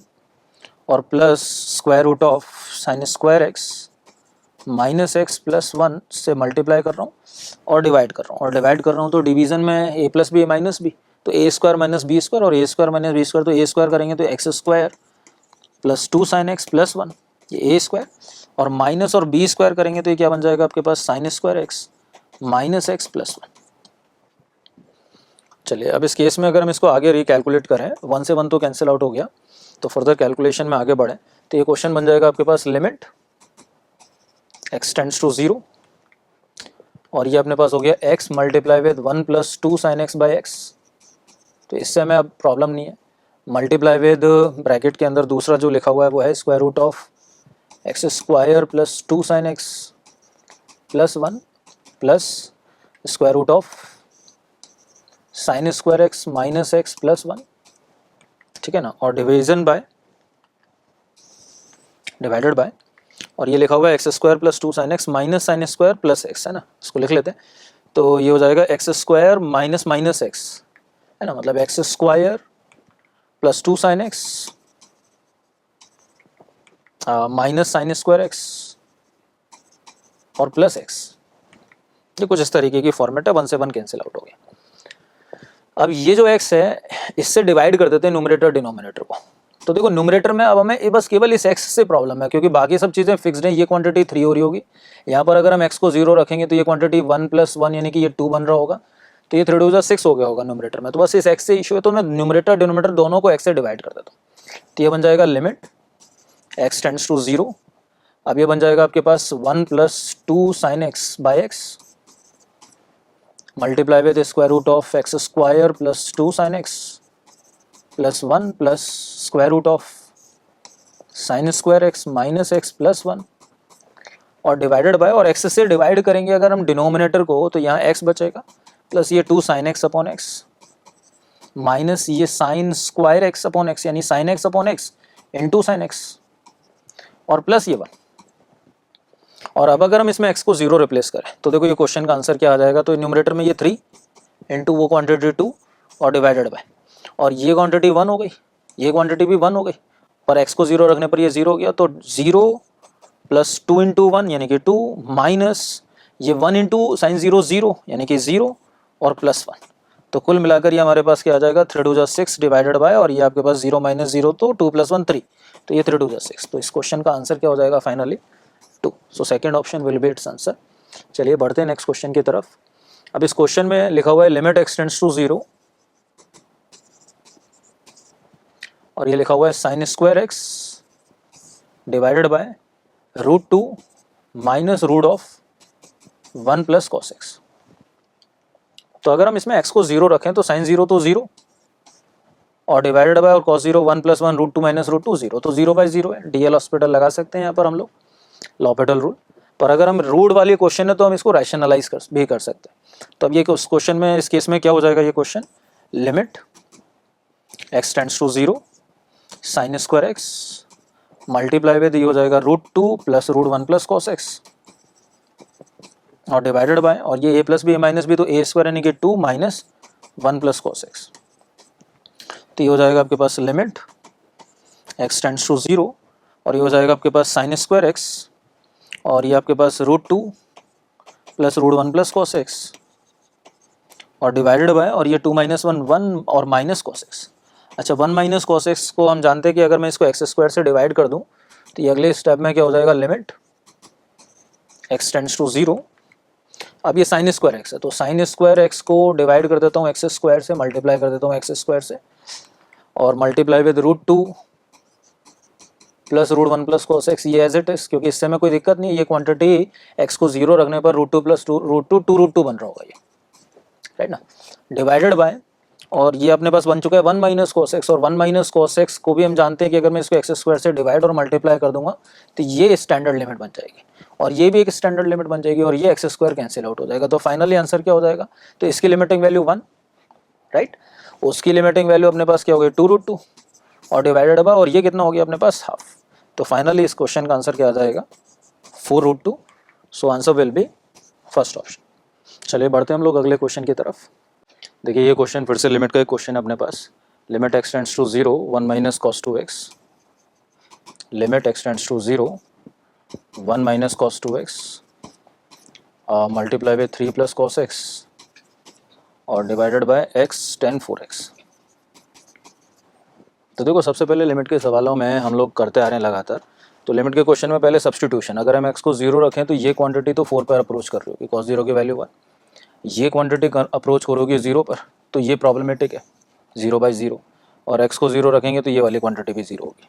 और +(sin² x -x + 1 से मल्टीप्लाई कर रहा हूँ और डिवाइड कर रहा हूँ, तो डिवीजन में a + b -b, तो a² - b² और a² - b², तो a² करेंगे तो x² + 2 sin x + 1, ये a² और माइनस और b² करेंगे तो ये क्या बन जाएगा आपके पास, sin² x -x + 1। चलिए अब इस केस में अगर हम इसको आगे रिकैलकुलेट करें, 1 से 1 तो कैंसिल आउट हो गया, तो फर्दर कैलकुलेशन में आगे बढ़े तो ये क्वेश्चन बन जाएगा आपके पास लिमिट x टेंड्स टू 0, और ये अपने पास हो गया x × 1 + 2 sin x / x, तो इससे हमें अब प्रॉब्लम नहीं है। मल्टीप्लाई विद ब्रैकेट के अंदर दूसरा जो लिखा हुआ है वो है √(x² + 2 sin x + 1 + sin² x -x + 1, ठीक है ना, और डिवाइडेड बाय, और ये लिखा हुआ है x² + 2 sin x -sin² + x, है ना, इसको लिख लेते हैं, तो ये हो जाएगा x² - x, है ना, मतलब x² + 2 sin x -sin² x और प्लस x, ये कुछ इस तरीके की फॉर्मेट है, 1 से 1 कैंसिल आउट हो गया। अब ये जो x है इससे डिवाइड कर देते हैं न्यूमरेटर डिनोमिनेटर को, तो देखो न्यूमरेटर में अब हमें बस केवल इस x से प्रॉब्लम है, क्योंकि बाकी सब चीज़ें फिक्स्ड हैं, ये क्वांटिटी 3 हो रही होगी, यहाँ पर अगर हम x को 0 रखेंगे तो ये क्वांटिटी 1 + 1 यानी कि ये 2 बन रहा होगा, तो ये 3 × 6 हो गया होगा न्यूमरेटर में, तो बस इस x से इशू है, तो मैं न्यूमरेटर डिनोमिनेटर दोनों को x से डिवाइड कर देता हूँ, तो ये बन जाएगा लिमिट x टेंड्स टू 0, अब ये बन जाएगा आपके पास 1 + 2 sin x / x multiply with √(x² + 2 sin x + 1 + sin² x -x + 1 और डिवाइडेड बाय, और x से डिवाइड करेंगे अगर हम डिनोमिनेटर को तो यहाँ x बचेगा प्लस ये 2 sin x/x माइनस ये sin² x/x यानी sin x/x into sin x और प्लस ये 1, और अब अगर हम इसमें x को 0 रिप्लेस करें तो देखो ये क्वेश्चन का आंसर क्या आ जाएगा, तो न्यूमरेटर में ये 3 इंटू वो क्वांटिटी 2 और डिवाइडेड बाय, और ये क्वांटिटी 1 हो गई, ये क्वांटिटी भी 1 हो गई, पर x को 0 रखने पर ये 0 हो गया, तो 0 प्लस 2 इंटू 1 यानी कि 2 माइनस ये 1 इंटू साइन 0 0 यानी कि 0 और प्लस 1, तो कुल मिलाकर ये हमारे पास क्या आ जाएगा 3 2 6 डिवाइडेड बाय, और ये आपके पास 0 माइनस 0 तो 2 प्लस 1 3, तो ये 3 2 6, तो इस क्वेश्चन का आंसर क्या हो जाएगा finally 2। So second option will be it's answer. चलिए बढ़ते हैं नेक्स्ट क्वेश्चन की तरफ। अब इस क्वेश्चन में लिखा हुआ है लिमिट x टेंड्स टू 0 और ये लिखा हुआ है sine square x divided by √2 minus root of 1 plus cos x। तो अगर हम इसमें x को 0 रखें तो साइन 0 तो 0 और डिवाइडेड बाय और कॉस 0 1 प्लस 1 √2 माइनस √2 0, तो 0 बाई 0 है। डीएल हॉस्पिटल लगा सकते हैं यहाँ पर हम लोग लॉपिटल रूल, पर अगर हम रूट वाली क्वेश्चन है तो हम इसको रैशनलाइज भी कर सकते हैं। तो अब ये उस क्वेश्चन में इस केस में क्या हो जाएगा, ये question limit x tends to 0 sine square x multiply with ये हो जाएगा √2 प्लस √1 प्लस कॉस x और डिवाइडेड बाय, और ये a plus b minus b तो a स्क्वायर यानी कि 2 माइनस 1 प्लस कॉस x, तो ये हो जाएगा आपके पास लिमिट x टेंड्स टू 0 और ये हो जाएगा आपके पास साइन स्क्वायर x और ये आपके पास √2 प्लस √1 प्लस कॉस x और डिवाइडेड बाय, और ये 2 माइनस 1 1 और माइनस कॉस x। अच्छा 1 माइनस कॉस x को हम जानते हैं कि अगर मैं इसको x स्क्वायर से डिवाइड कर दूं तो ये अगले स्टेप में क्या हो जाएगा लिमिट x टेंड्स टू 0। अब ये साइन स्क्वायर x है तो साइन स्क्वायर x को डिवाइड कर देता हूँ x स्क्वायर से, मल्टीप्लाई कर देता हूँ x स्क्वायर से और multiply with √2 plus √1 plus cos x, ये एज इट इज, क्योंकि इससे में कोई दिक्कत नहीं, ये क्वांटिटी x को 0 रखने पर √2 प्लस √2 बन रहा होगा ये, राइट ना, डिवाइडेड बाय, और ये अपने पास बन चुका है 1 माइनस कॉस x, और 1 माइनस कॉस x को भी हम जानते हैं कि अगर मैं इसको x स्क्वायर से डिवाइड और मल्टीप्लाई कर दूंगा तो ये स्टैंडर्ड लिमिट बन जाएगी और ये भी एक स्टैंडर्ड लिमिट बन जाएगी और ये x स्क्वायर कैंसिल आउट हो जाएगा, तो फाइनली आंसर क्या हो जाएगा, तो इसकी लिमिटिंग वैल्यू 1, राइट, उसकी लिमिटिंग वैल्यू अपने पास क्या हो गई 2√2 और डिवाइडेड बाय, और ये कितना हो गया अपने पास हाफ, तो फाइनली इस क्वेश्चन का आंसर क्या आ जाएगा 4√2। सो answer will B first option. चलिए बढ़ते हैं हम लोग अगले क्वेश्चन की तरफ। देखिए ये क्वेश्चन फिर से लिमिट का एक क्वेश्चन है अपने पास, limit x tends to 0 1 minus cos 2x, limit x tends to 0 1 minus cos 2x multiply by 3 plus cos x और divided by x tan 4x। तो देखो सबसे पहले लिमिट के सवालों में हम लोग करते आ रहे हैं लगातार, तो लिमिट के क्वेश्चन में पहले सब्स्टिट्यूशन, अगर हम x को 0 रखें तो ये क्वांटिटी तो 4 पर अप्रोच कर रही होगी, कॉस 0 की वैल्यू 1, ये क्वांटिटी अप्रोच करोगी 0 पर, तो ये प्रॉब्लमेटिक है 0 बाई 0, और x को 0 रखेंगे तो ये वाली क्वांटिटी भी 0 होगी,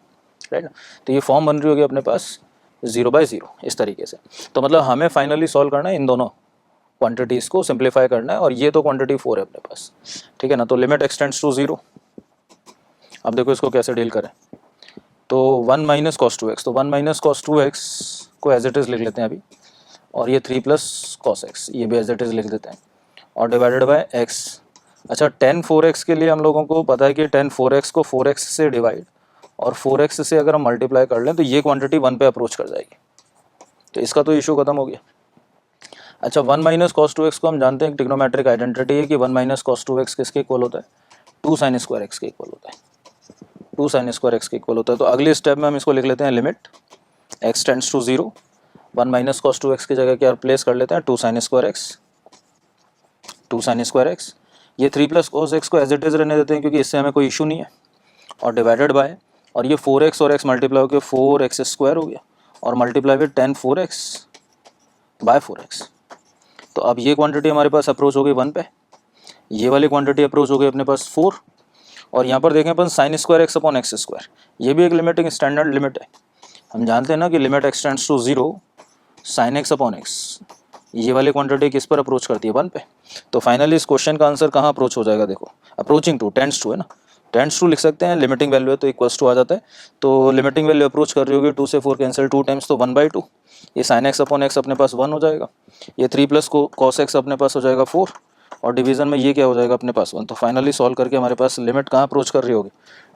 राइट ना, तो ये फॉर्म बन रही होगी अपने पास 0 बाई 0 इस तरीके से। तो मतलब हमें फाइनली सॉल्व करना है इन दोनों क्वांटिटीज़ को सिंप्लीफाई करना है, और ये तो क्वांटिटी 4 है अपने पास, ठीक है ना, तो लिमिट x टेंड्स टू 0। अब देखो इसको कैसे डील करें, तो 1 माइनस कॉस 2x, तो 1 माइनस कॉस 2x को एज इट इज़ लिख लेते हैं अभी, और ये 3 प्लस कॉस x ये भी एज इट इज़ लिख देते हैं और डिवाइडेड बाय x। अच्छा tan 4x के लिए हम लोगों को पता है कि tan 4x को 4x से डिवाइड और 4x से अगर हम मल्टीप्लाई कर लें तो ये क्वांटिटी 1 पे अप्रोच कर जाएगी, तो इसका तो इशू खत्म हो गया। अच्छा 1 माइनस कॉस 2x को हम जानते हैं ट्रिग्नोमेट्रिक आइडेंटिटी है कि 1 माइनस कॉस 2x किसके इक्वल होता है 2 साइन स्क्वायर x के इक्वल होता है, 2 साइन स्क्वायर x के इक्वल होता है। तो अगले स्टेप में हम इसको लिख लेते हैं limit x tends to 0 1 minus cos 2x की जगह क्या रिप्लेस कर लेते हैं 2 sine square x, 2 sine square x, ये 3 प्लस कॉस x को एज इट इज़ रहने देते हैं क्योंकि इससे हमें कोई इशू नहीं है, और डिवाइडेड बाय, और ये 4x और x मल्टीप्लाई होकर 4x स्क्वायर हो गया और multiply with tan 4x bye 4x। तो अब ये क्वांटिटी हमारे पास अप्रोच हो गई 1 पे, ये वाली क्वांटिटी अप्रोच हो गई अपने पास 4, और यहाँ पर देखें अपन sine square x upon x square, ये भी एक लिमिटिंग स्टैंडर्ड लिमिट है। हम जानते हैं ना कि limit x tends to 0 sine x upon x, ये वाली क्वांटिटी किस पर अप्रोच करती है 1 पे, तो फाइनली इस क्वेश्चन का आंसर कहाँ अप्रोच हो जाएगा, देखो अप्रोचिंग टू टेंड्स टू है ना, टेंड्स टू लिख सकते हैं, लिमिटिंग वैल्यू है तो इक्वल्स टू आ जाता है, तो लिमिटिंग वैल्यू अप्रोच कर रही होगी 2 से 4 कैंसिल 2 टाइम्स तो 1/2, ये साइन x अपॉन x अपने पास 1 हो जाएगा, ये 3 प्लस कॉस x अपने पास हो जाएगा 4, और डिवीजन में ये क्या हो जाएगा अपने पास 1, तो फाइनली सॉल्व करके हमारे पास लिमिट कहाँ अप्रोच कर रही होगी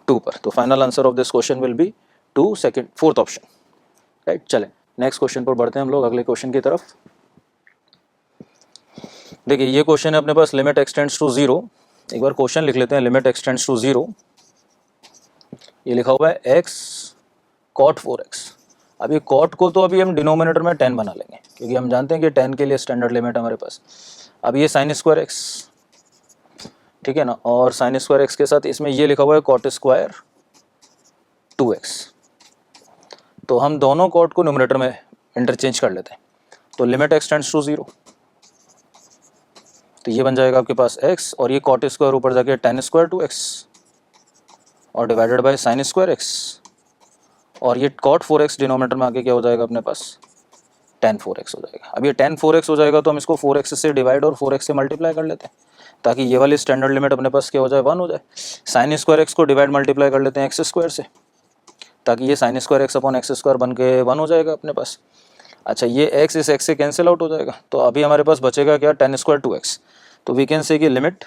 2 पर, तो final answer of this question will B 2 second 4th option, right. चले नेक्स्ट क्वेश्चन पर बढ़ते हैं हम लोग अगले क्वेश्चन की तरफ। देखिए ये क्वेश्चन है अपने पास, लिमिट एक्सटेंड्स टू 0। एक बार क्वेश्चन लिख लेते हैं, लिमिट एक्सटेंड्स टू 0। ये लिखा हुआ है x cot 4x। अब ये cot को तो अभी हम डिनोमिनेटर में 10 बना लेंगे, क्योंकि हम जानते हैं कि 10 के लिए स्टैंडर्ड लिमिट हमारे पास। अब ये sin स्क्वायर x, ठीक है ना, और sin स्क्वायर x के साथ इसमें ये लिखा हुआ है cot स्क्वायर 2x। तो हम दोनों cot को न्यूमरेटर में इंटरचेंज कर लेते हैं। तो लिमिट एक्सटेंड्स टू 0, तो ये बन जाएगा आपके पास x, और ये cot स्क्वायर ऊपर जाके tan स्क्वायर 2x और divided bye sin square x, और ये cot 4x डिनोमिनेटर में आके क्या हो जाएगा अपने पास, tan 4x हो जाएगा। अब ये tan 4x हो जाएगा तो हम इसको 4x से डिवाइड और 4x से मल्टीप्लाई कर लेते हैं, ताकि ये वाली स्टैंडर्ड लिमिट अपने पास क्या हो जाए, 1 हो जाए। sin स्क्वायर x को डिवाइड मल्टीप्लाई कर लेते हैं x स्क्वायर से, ताकि ये sin square x upon x square बन के 1 हो जाएगा अपने पास। अच्छा, ये x इस x से कैंसिल आउट हो जाएगा, तो अभी हमारे पास बचेगा क्या, tan स्क्वायर 2x। तो वी कैन से कि लिमिट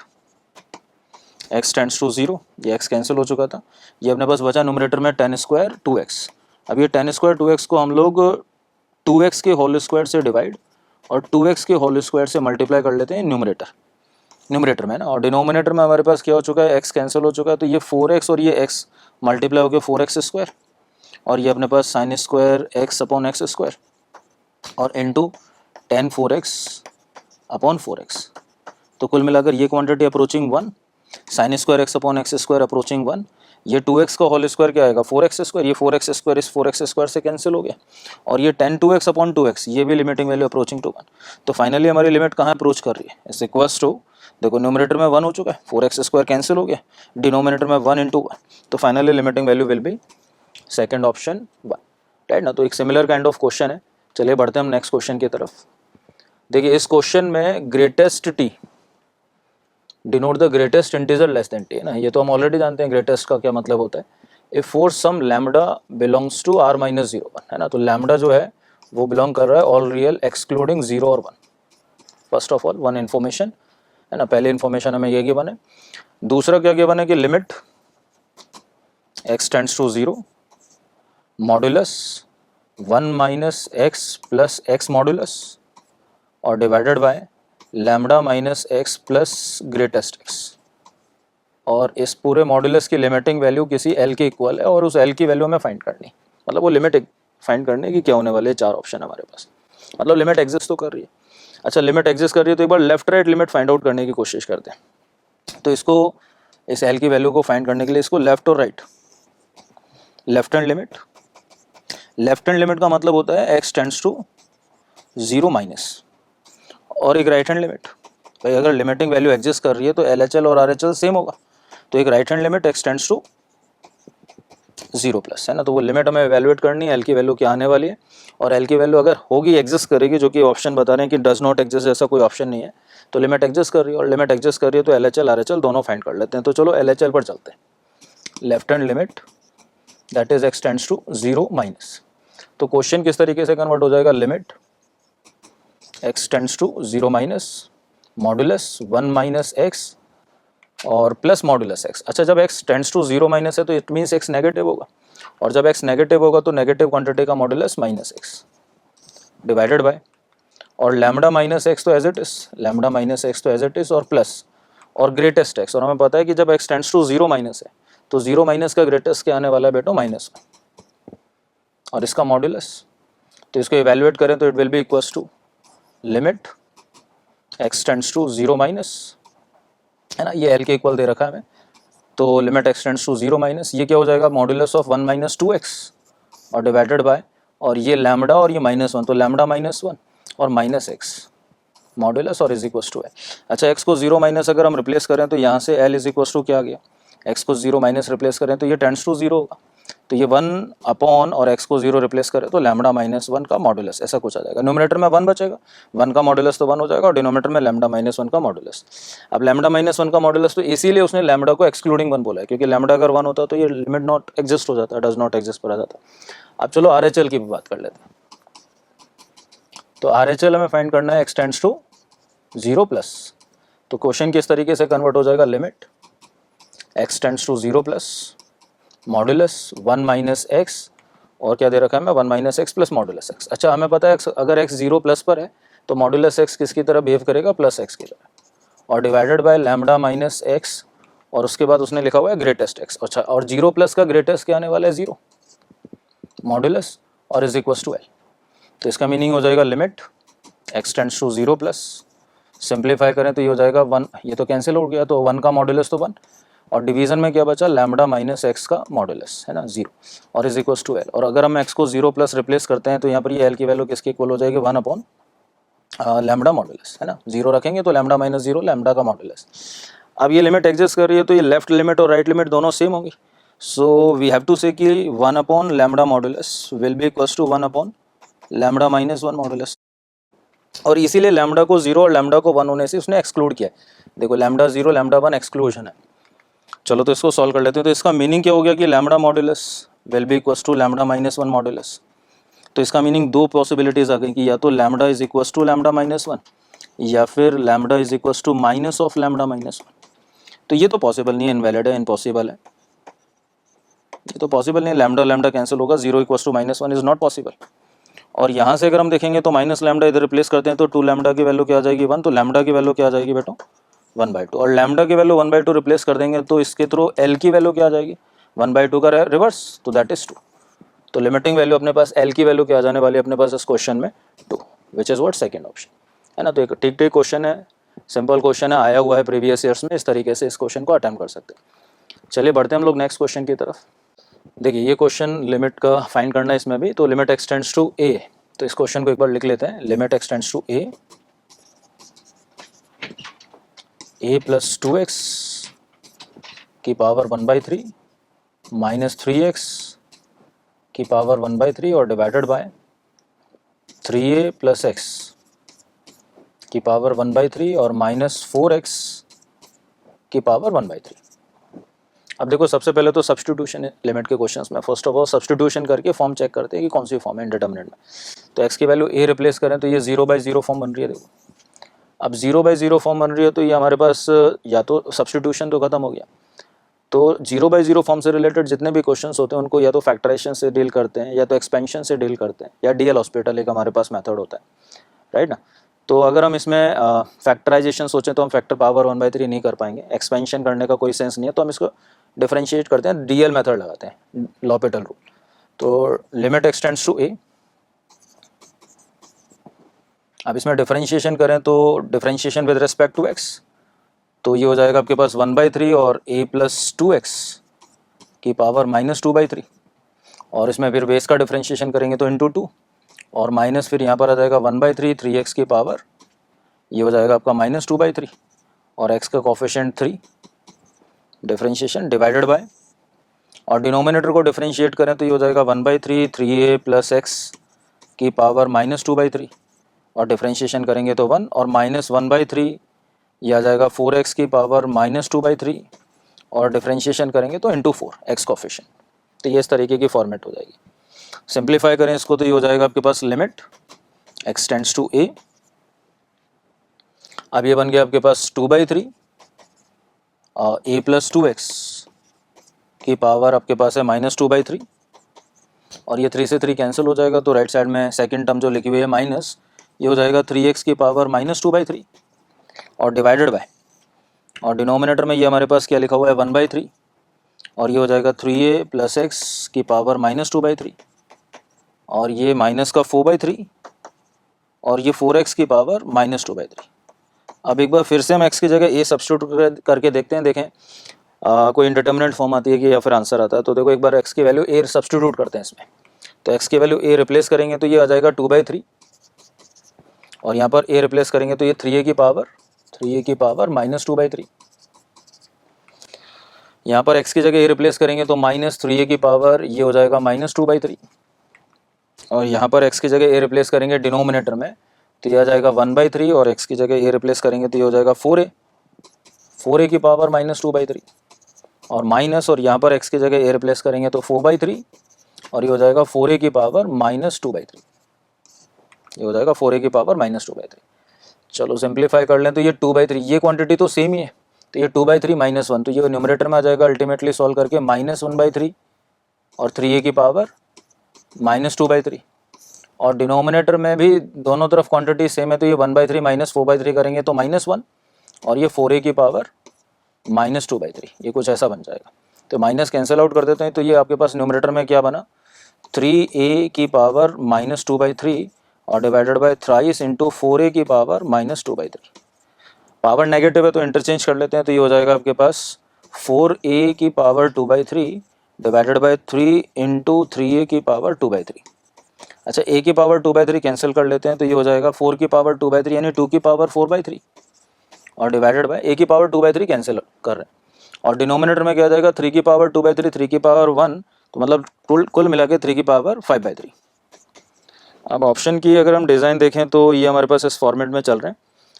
x टेंड्स टू 0, ये x कैंसिल हो चुका था, ये अपने पास बचा न्यूमरेटर में tan स्क्वायर 2x। अब ये tan स्क्वायर 2x को हम लोग 2x के होल स्क्वायर से डिवाइड और 2x के होल स्क्वायर से मल्टीप्लाई कर लेते हैं न्यूमरेटर में ना, और डिनोमिनेटर में हमारे पास क्या हो चुका है, x कैंसिल हो चुका है, तो ये 4x और ये x मल्टीप्लाई हो गया 4x स्क्वायर, और ये अपने पास sin square x upon x square और into tan 4x upon 4x। तो कुल मिलाकर ये quantity approaching 1, sin square x upon x square approaching 1, ये 2x का होल स्क्वायर क्या आएगा, 4x स्क्वायर, ये 4x स्क्वायर इस 4x स्क्वायर से कैंसिल हो गया, और ये tan 2x अपॉन 2x, ये भी लिमिटिंग वैल्यू अप्रोचिंग टू 1। तो फाइनली हमारी लिमिट कहाँ अप्रोच कर रही है, इस इक्वल्स टू, देखो न्यूमरेटर में 1 हो चुका है, 4x स्क्वायर कैंसिल हो गया, डिनोमिनेटर में 1 इंटू 1, तो finally limiting value will be second option 1, right ना। तो एक सिमिलर काइंड ऑफ क्वेश्चन है। चलिए बढ़ते हैं हम नेक्स्ट क्वेश्चन की तरफ। देखिए इस क्वेश्चन में greatest t denote the greatest integer less then t है ना, ये तो हम ऑलरेडी जानते हैं ग्रेटेस्ट का क्या मतलब होता है। If for some lambda belongs to r minus 0 1 है ना, तो लैम्बडा जो है वो बिलोंग कर रहा है ऑल रियल एक्सक्लूडिंग 0 और 1। फर्स्ट ऑफ ऑल 1 इन्फॉर्मेशन है ना, पहले इन्फॉर्मेशन हमें ये गिवन है। दूसरा क्या गिवन है कि limit x tends to 0 modulus 1 minus x plus x modulus और divided by lambda minus x plus greatest x, और इस पूरे मॉडुलस की लिमिटिंग वैल्यू किसी l के इक्वल है, और उस l की वैल्यू हमें फाइंड करनी, मतलब वो लिमिट फाइंड करने की क्या होने वाले 4 ऑप्शन हमारे पास, मतलब लिमिट एग्जिस्ट तो कर रही है। अच्छा, लिमिट एग्जिस्ट कर रही है तो एक बार left right limit find out करने की कोशिश करते हैं। तो इसको, इस l की वैल्यू को फाइंड करने के लिए इसको लेफ्ट और राइट, लेफ्ट हैंड लिमिट का मतलब होता है x टेंड्स टू 0 माइनस, और एक राइट हैंड लिमिट, भाई अगर लिमिटिंग वैल्यू एग्जिस्ट कर रही है तो LHL और RHL सेम होगा, तो एक right hand limit x tends to 0 plus है ना, तो वो लिमिट हमें एवेलुएट करनी है, l की वैल्यू क्या आने वाली है, और l की वैल्यू अगर होगी एग्जिस्ट करेगी, जो कि ऑप्शन बता रहे हैं कि डज नॉट एग्जिस्ट, ऐसा कोई ऑप्शन नहीं है, तो लिमिट एग्जिस्ट कर रही है, और लिमिट एग्जिस्ट कर रही है तो LHL RHL दोनों फाइंड कर लेते हैं। तो चलो LHL पर चलते हैं। Left hand limit that is x tends to 0 minus, तो क्वेश्चन किस तरीके से कन्वर्ट हो जाएगा, limit x tends to 0 minus modulus 1 minus x और प्लस मॉडुलस x। अच्छा, जब x टेंड्स टू 0 माइनस है तो इट मीन्स x नेगेटिव होगा, और जब x नेगेटिव होगा तो नेगेटिव क्वांटिटी का modulus minus x divided by, और लैम्बडा माइनस x तो as it is, lambda minus x तो एज इट इज, और प्लस और ग्रेटेस्ट x, और हमें पता है कि जब x टेंड्स टू 0 माइनस है तो 0 माइनस का ग्रेटेस्ट क्या आने वाला है बेटो, -1, और इसका मॉडुलस, तो इसको इवेल्युएट करें तो it will be equals to limit x tends to 0 minus है ना, ये l के इक्वल दे रखा है हमें, तो limit x tends to 0 minus, ये क्या हो जाएगा, मॉडुलस ऑफ 1 माइनस 2x और डिवाइडेड बाय, और ये लैम्बडा और ये -1, तो लैम्बडा -1 और माइनस x मॉडुलस और इज इक्वल्स टू l। अच्छा, x को 0 माइनस अगर हम रिप्लेस करें तो यहाँ से l इज इक्वल्स टू क्या आ गया, x को 0 माइनस रिप्लेस करें तो ये टेंड्स टू 0 होगा, तो ये 1 अपॉन और x को 0 रिप्लेस करें तो लैम्बडा -1 का मॉडुलस, ऐसा कुछ आ जाएगा। न्यूमरेटर में 1 बचेगा, 1 का मॉडुलस तो 1 हो जाएगा, और डिनोमिनेटर में लैम्बडा -1 का मॉडुलस। अब लैम्बडा -1 का मॉडुलस, तो इसीलिए उसने लैम्बडा को एक्सक्लूडिंग 1 बोला है, क्योंकि लैम्बडा अगर 1 होता तो ये लिमिट नॉट एग्जिस्ट हो जाता, डज नॉट एग्जिस्ट पर आ जाता। अब चलो RHL की भी बात कर लेते हैं। तो RHL हमें फाइंड करना है x टेंड्स टू 0 प्लस, तो क्वेश्चन किस तरीके से कन्वर्ट हो जाएगा, limit x tends to 0 plus modulus 1 minus x और क्या दे रखा है हमें 1 minus x plus modulus x. अच्छा हमें पता है अगर एक्स 0 प्लस पर है तो मॉडुलस एक्स किसकी तरह बिहेव करेगा, प्लस एक्स की तरह, और divided by lambda minus x, और उसके बाद उसने लिखा हुआ है ग्रेटेस्ट एक्स। अच्छा और 0 प्लस का ग्रेटेस्ट क्या आने वाला है, 0 मॉडुलस और इज इक्वल टू एल। तो इसका मीनिंग हो जाएगा limit x tends to 0 plus, simplify करें तो ये हो जाएगा 1, ये तो कैंसिल हो गया तो 1 का मॉडुलस तो 1, और डिवीजन में क्या बचा लैम्डा माइनस एक्स का मॉडुलस है ना 0, और इज इक्वल टू एल। और अगर हम एक्स को 0 प्लस रिप्लेस करते हैं तो यहाँ पर ये एल की वैल्यू किसकी इक्वल हो जाएगी, 1 अपॉन लैम्डा मॉडुलस है ना, 0 रखेंगे तो लैम्डा माइनस 0 लैम्डा का मॉडुलस। अब ये लिमिट एग्जिस्ट कर रही है तो ये लेफ्ट लिमिट और राइट लिमिट दोनों सेम होंगी, so we have to say कि 1 upon lambda modulus will be equals to 1 upon lambda minus 1 modulus. और इसीलिए लैम्डा को 0 और लैम्डा को 1 होने से उसने एक्सक्लूड किया है। देखो लैम्डा 0 लैम्डा 1 एक्सक्लूजन है। चलो तो इसको सॉल्व कर लेते हैं। तो इसका मीनिंग क्या हो गया कि lambda modulus will be equals to lambda minus 1 modulus. तो इसका मीनिंग दो पॉसिबिलिटीज आ गई कि या तो lambda is equals to lambda minus 1 या फिर lambda is equals to minus of lambda minus 1। तो ये तो पॉसिबल नहीं है, इनवैलिड है, इम्पॉसिबल है, ये तो पॉसिबल नहीं है। लैम्डा लैम्डा कैंसिल होगा, 0 equals to minus 1 is not possible. और यहाँ से अगर हम देखेंगे तो माइनस लैम्डा इधर रिप्लेस करते हैं तो 2 लैम्डा की वैल्यू क्या आ जाएगी 1, तो लैम्डा की वैल्यू क्या आ जाएगी बेटा 1/2, और लैम्डा की वैल्यू 1/2 रिप्लेस कर देंगे तो इसके थ्रू एल की वैल्यू क्या आ जाएगी 1/2 का रिवर्स, तो दैट इज 2। तो लिमिटिंग वैल्यू अपने पास एल की वैल्यू क्या आ जाने वाली है अपने पास इस क्वेश्चन में 2, which is what second option है ना। तो एक ठीक ठीक क्वेश्चन है, सिंपल क्वेश्चन है, आया हुआ है प्रीवियस ईयर्स में, इस तरीके से इस क्वेश्चन को अटेम्प्ट कर सकते हैं। चलिए बढ़ते हैं हम लोग नेक्स्ट क्वेश्चन की तरफ। देखिए ये क्वेश्चन लिमिट का फाइंड करना है इसमें भी, तो लिमिट एक्सटेंड्स टू ए। तो इस क्वेश्चन को एक बार लिख लेते हैं, limit x tends to a plus 2x की पावर 1/3 माइनस 3x की पावर 1/3 और divided bye 3a plus x की पावर 1/3 और माइनस 4x की पावर 1/3। अब देखो सबसे पहले तो सब्स्टिट्यूशन है लिमिट के क्वेश्चंस में। फर्स्ट ऑफ ऑल सब्स्टिट्यूशन करके फॉर्म चेक करते हैं कि कौन सी फॉर्म है इंडिटरमिनेट में। तो x की वैल्यू a रिप्लेस करें तो ये 0/0 फॉर्म बन रही है। देखो अब 0/0 फॉर्म बन रही है तो ये हमारे पास या तो सब्स्टिट्यूशन तो खत्म हो गया, तो 0/0 फॉर्म से रिलेटेड जितने भी क्वेश्चंस होते हैं उनको या तो फैक्टराइजेशन से डील करते हैं या तो एक्सपेंशन से डील करते हैं या डीएल हॉस्पिटल एक हमारे पास मेथड होता है, राइट ना। तो अगर हम इसमें फैक्टराइजेशन सोचें तो हम फैक्टर पावर 1/3 नहीं कर पाएंगे, एक्सपेंशन करने का कोई सेंस नहीं है, तो हम इसको डिफरेंशिएट करते हैं, डीएल मेथड लगाते हैं, लॉपिटल रूल। तो लिमिट एक्सटेंड्स टू ए। अब इसमें डिफरेंशिएशन करें तो differentiation with respect to x, तो ये हो जाएगा आपके पास 1/3 और a प्लस 2x की पावर माइनस 2/3, और इसमें फिर बेस का डिफरेंशिएशन करेंगे तो इंटू 2, और माइनस फिर यहाँ पर आ जाएगा 1/3 3x की पावर, ये हो जाएगा आपका माइनस 2/3 और x का कोफिशिएंट 3, डिफरेंशिएशन डिवाइडेड बाय, और डिनोमिनेटर को डिफरेंशिएट करें तो ये हो जाएगा 1/3 3a प्लस x की पावर माइनस 2/3, और डिफरेंशिएशन करेंगे तो 1, और माइनस 1/3 ये आ जाएगा 4x की पावर माइनस 2/3, और डिफरेंशिएशन करेंगे तो इंटू 4 x कोफिशिएंट। तो ये इस तरीके की फॉर्मेट हो जाएगी। सिंप्लीफाई करें इसको तो ये हो जाएगा आपके पास limit x tends to a। अब ये बन गया आपके पास 2/3 a प्लस 2x की पावर आपके पास है माइनस 2/3, और ये 3 से 3 कैंसिल हो जाएगा, तो राइट साइड में सेकेंड टर्म जो लिखी हुई है माइनस, ये हो जाएगा 3x की पावर माइनस 2/3 और डिवाइडेड बाय, और डिनोमिनेटर में ये हमारे पास क्या लिखा हुआ है 1/3, और ये हो जाएगा 3a प्लस एक्स की पावर माइनस 2/3, और ये माइनस का 4/3, और ये 4x की पावर माइनस 2/3। अब एक बार फिर से हम x की जगह a सब्स्टिट्यूट करके देखते हैं, देखें कोई इंडिटरमिनेट फॉर्म आती है कि या फिर आंसर आता है। तो देखो एक बार x की वैल्यू a सब्स्टिट्यूट करते हैं इसमें, तो x की वैल्यू a रिप्लेस करेंगे तो ये आ जाएगा 2/3, और यहाँ पर a रिप्लेस करेंगे तो ये 3a की पावर माइनस 2/3। यहाँ पर x की जगह a रिप्लेस करेंगे तो माइनस 3a की पावर ये हो जाएगा माइनस 2/3, और यहाँ पर x की जगह a रिप्लेस करेंगे डिनोमिनेटर में तो ये आ जाएगा 1/3, और x की जगह a रिप्लेस करेंगे तो ये हो जाएगा 4a की पावर माइनस 2/3, और माइनस, और यहाँ पर x की जगह a रिप्लेस करेंगे तो 4/3, और ये हो जाएगा 4a की पावर माइनस 2/3, ये हो जाएगा 4a की पावर माइनस 2/3। चलो सिंप्लीफाई कर लें तो ये 2/3, ये क्वांटिटी तो सेम ही है, तो ये 2/3 माइनस 1, तो ये न्यूमरेटर में आ जाएगा अल्टीमेटली सॉल्व करके माइनस 1/3 और 3a की पावर -2/3, और डिनोमिनेटर में भी दोनों तरफ क्वांटिटी सेम है, तो ये 1/3 माइनस 4/3 करेंगे तो -1, और ये 4a की पावर -2/3, ये कुछ ऐसा बन जाएगा। तो माइनस कैंसिल आउट कर देते हैं, तो ये आपके पास न्यूमरेटर में क्या बना, 3a की पावर -2/3 और divided bye thrice into 4a की पावर -2/3। पावर नेगेटिव है तो इंटरचेंज कर लेते हैं, तो ये हो जाएगा आपके पास 4a की power 2/3 divided by 3 into 3a की पावर 2/3। अच्छा, a की पावर 2/3 कैंसिल कर लेते हैं, तो ये हो जाएगा 4 की पावर 2/3 यानी 2 की पावर 4/3 और डिवाइडेड बाय a की पावर 2/3 कैंसिल कर रहे हैं, और डिनोमिनेटर में क्या आ जाएगा 3 की पावर 2/3, 3 की पावर 1, तो मतलब कुल मिला के 3 की पावर 5/3। अब ऑप्शन की अगर हम डिज़ाइन देखें तो ये हमारे पास इस फॉर्मेट में चल रहे हैं,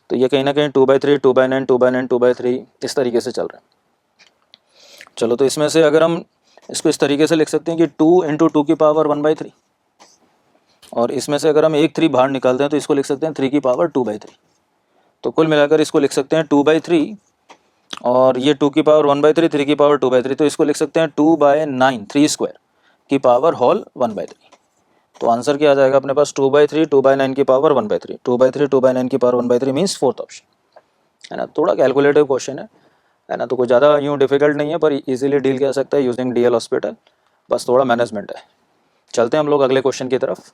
तो ये कहीं ना कहीं 2/3, 2/9, 2/9, 2/3 इस तरीके से चल रहे हैं। चलो, तो इसमें से अगर हम इसको इस तरीके से लिख सकते हैं कि 2 इंटू 2 की पावर 1/3, और इसमें से अगर हम एक 3 बाहर निकालते हैं तो इसको लिख सकते हैं 3 की पावर 2/3। तो कुल मिलाकर इसको लिख सकते हैं 2/3, और ये 2 की पावर 1/3, 3 की पावर 2/3, तो इसको लिख सकते हैं 2/9, 3 स्क्वायर की पावर होल 1/3। तो आंसर क्या आ जाएगा अपने पास, 2/3, 2/9 की पावर 1/3, 2/3, 2/9 की पावर 1/3 मीन्स फोर्थ ऑप्शन, है ना। थोड़ा कैलकुलेटिव क्वेश्चन है ना, तो कोई ज़्यादा यूँ डिफिकल्ट नहीं है, पर इजीली डील किया सकता है यूजिंग DL हॉस्पिटल, बस थोड़ा मैनेजमेंट है। चलते हैं हम लोग अगले क्वेश्चन की तरफ।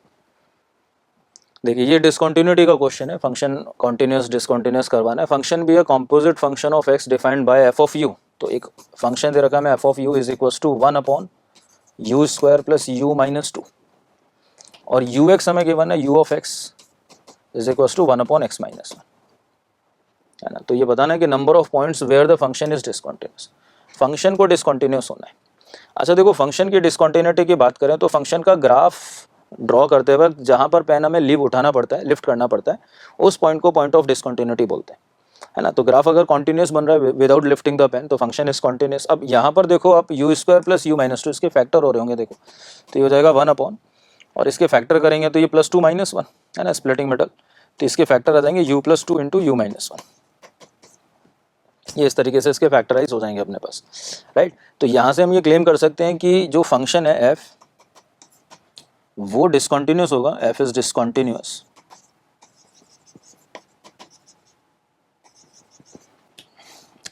देखिए, ये डिसकंटिन्यूटी का क्वेश्चन है, फंक्शन कॉन्टिन्यूस डिसकंटिन्यूस करवाना है। फंक्शन भी है composite function of x defined by f of u। तो एक फंक्शन दे रखा है f of u is equals to 1/u² plus u-2, और ux हमें गिवन है u of x is equals to 1/x-1, है ना। तो ये बताना है कि number of points where the function is discontinuous, function को डिसकंटिन्यूस होना है। अच्छा देखो, फंक्शन की डिसकंटिन्यूटी की बात करें तो फंक्शन का ग्राफ ड्रॉ करते वक्त जहाँ पर पेन हमें लिफ्ट करना पड़ता है, उस पॉइंट को पॉइंट ऑफ डिसकंटिन्यूटी बोलते हैं, है ना। तो ग्राफ अगर कॉन्टिन्यूस बन रहा है विदाउट लिफ्टिंग द पेन तो फंक्शन इज कॉन्टिन्यूस। अब यहाँ पर देखो आप u² प्लस u-2 इसके फैक्टर हो रहे होंगे, देखो तो ये हो जाएगा 1 और इसके फैक्टर करेंगे तो ये +2 -1, है ना, स्प्लिटिंग मेटल, तो इसके फैक्टर आ जाएंगे u+2 इंटू u-1, ये इस तरीके से इसके फैक्टराइज हो जाएंगे अपने पास, राइट। तो यहाँ से हम ये क्लेम कर सकते हैं कि जो फंक्शन है f वो डिसकंटिन्यूस होगा, f इज डिसकंटिन्यूस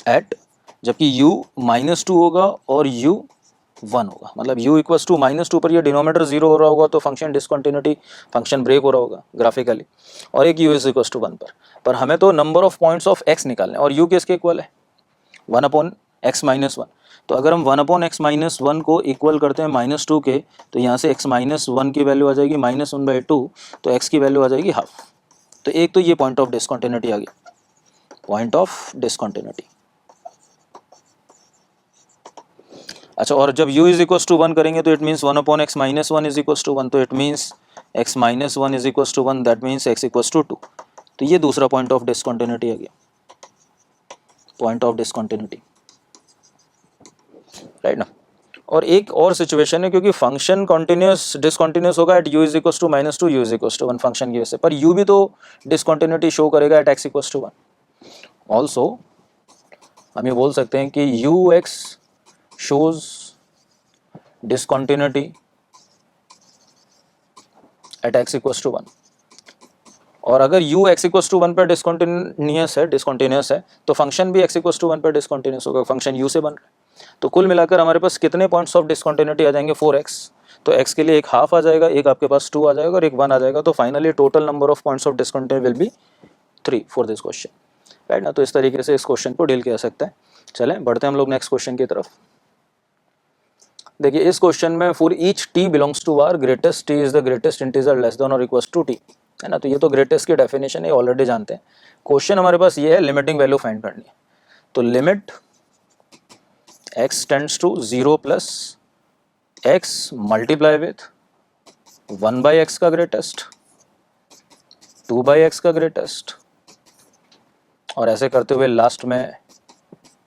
एट, जबकि u-2 होगा और u1 होगा, मतलब u इक्वल्स टू -2 पर ये डिनोमिनेटर 0 हो रहा होगा तो फंक्शन ब्रेक हो रहा होगा ग्राफिकली, और एक u इज इक्वल्स टू 1 पर हमें तो number of points of x निकालने हैं, और u किसके इक्वल है 1/x-1। तो अगर हम 1/x-1 को इक्वल करते हैं -2 के, तो यहाँ से x-1 की वैल्यू आ जाएगी -1/2, तो x की वैल्यू आ जाएगी हाफ। तो एक तो ये पॉइंट ऑफ डिसकंटिन्यूटी आ गया, पॉइंट ऑफ डिसकंटिन्यूटी। अच्छा, और जब u इज इक्वल्स टू 1 करेंगे तो it means 1/x-1 is equals to 1, तो it means x-1 is equals to 1, that means x equals to 2। तो ये दूसरा पॉइंट ऑफ डिसकंटिन्यूटी आ गया, पॉइंट ऑफ डिसकंटिन्यूटी, राइट ना। और एक और सिचुएशन है, क्योंकि फंक्शन कॉन्टिन्यूस डिसकंटिन्यूस होगा at u is equals to -2, u is equals to 1 function की वजह से, पर u भी तो डिसकंटिन्यूटी शो करेगा at x equals to 1। Also हम ये बोल सकते हैं कि ux shows discontinuity at x equals to 1, और अगर u x equals to 1 पर डिसकंटिन्यूस है तो फंक्शन भी x equals to 1 पर डिसकंटिन्यूस होगा, फंक्शन u से बन रहा है। तो कुल मिलाकर हमारे पास कितने पॉइंट्स ऑफ डिसकंटिन्यूटी आ जाएंगे, 4x। तो x के लिए एक हाफ आ जाएगा, एक आपके पास 2 आ जाएगा और एक 1 आ जाएगा, तो finally total number of points of discontinuity will be 3 for this question, right ना। तो इस तरीके से इस क्वेश्चन को डील किया सकता है। चलें बढ़ते हैं हम लोग नेक्स्ट क्वेश्चन की तरफ। देखिए, इस क्वेश्चन में for each t belongs to r greatest t is the greatest integer less than और इक्वल्स टू t, है ना। तो ये तो ग्रेटेस्ट की डेफिनेशन है, ऑलरेडी जानते हैं। क्वेश्चन हमारे पास ये है, लिमिटिंग वैल्यू फाइंड करनी है। तो limit x tends to 0 plus x multiply with 1/x का ग्रेटेस्ट, 2/x का ग्रेटेस्ट, और ऐसे करते हुए लास्ट में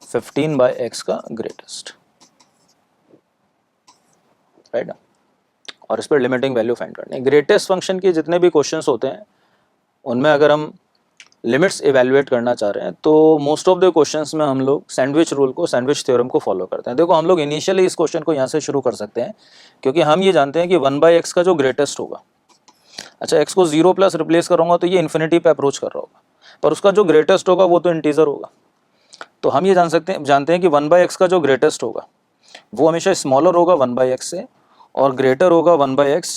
15/x का ग्रेटेस्ट, राइट ना। और इस पर लिमिटिंग वैल्यू फाइंड करनी है। ग्रेटेस्ट फंक्शन के जितने भी क्वेश्चंस होते हैं उनमें अगर हम लिमिट्स इवैल्यूएट करना चाह रहे हैं, तो मोस्ट ऑफ द क्वेश्चंस में हम लोग सैंडविच रूल को, सैंडविच थ्योरम को फॉलो करते हैं। देखो हम लोग इनिशियली इस क्वेश्चन को यहाँ से शुरू कर सकते हैं, क्योंकि हम ये जानते हैं कि 1/x का जो ग्रेटेस्ट होगा, अच्छा x को 0 प्लस रिप्लेस करूँगा तो ये इन्फिनिटी पे अप्रोच कर रहा होगा, पर उसका जो ग्रेटेस्ट होगा वो तो इंटीजर होगा। तो हम ये जानते हैं कि 1/x का जो ग्रेटेस्ट होगा वो हमेशा स्मॉलर होगा 1/x से और ग्रेटर होगा 1/x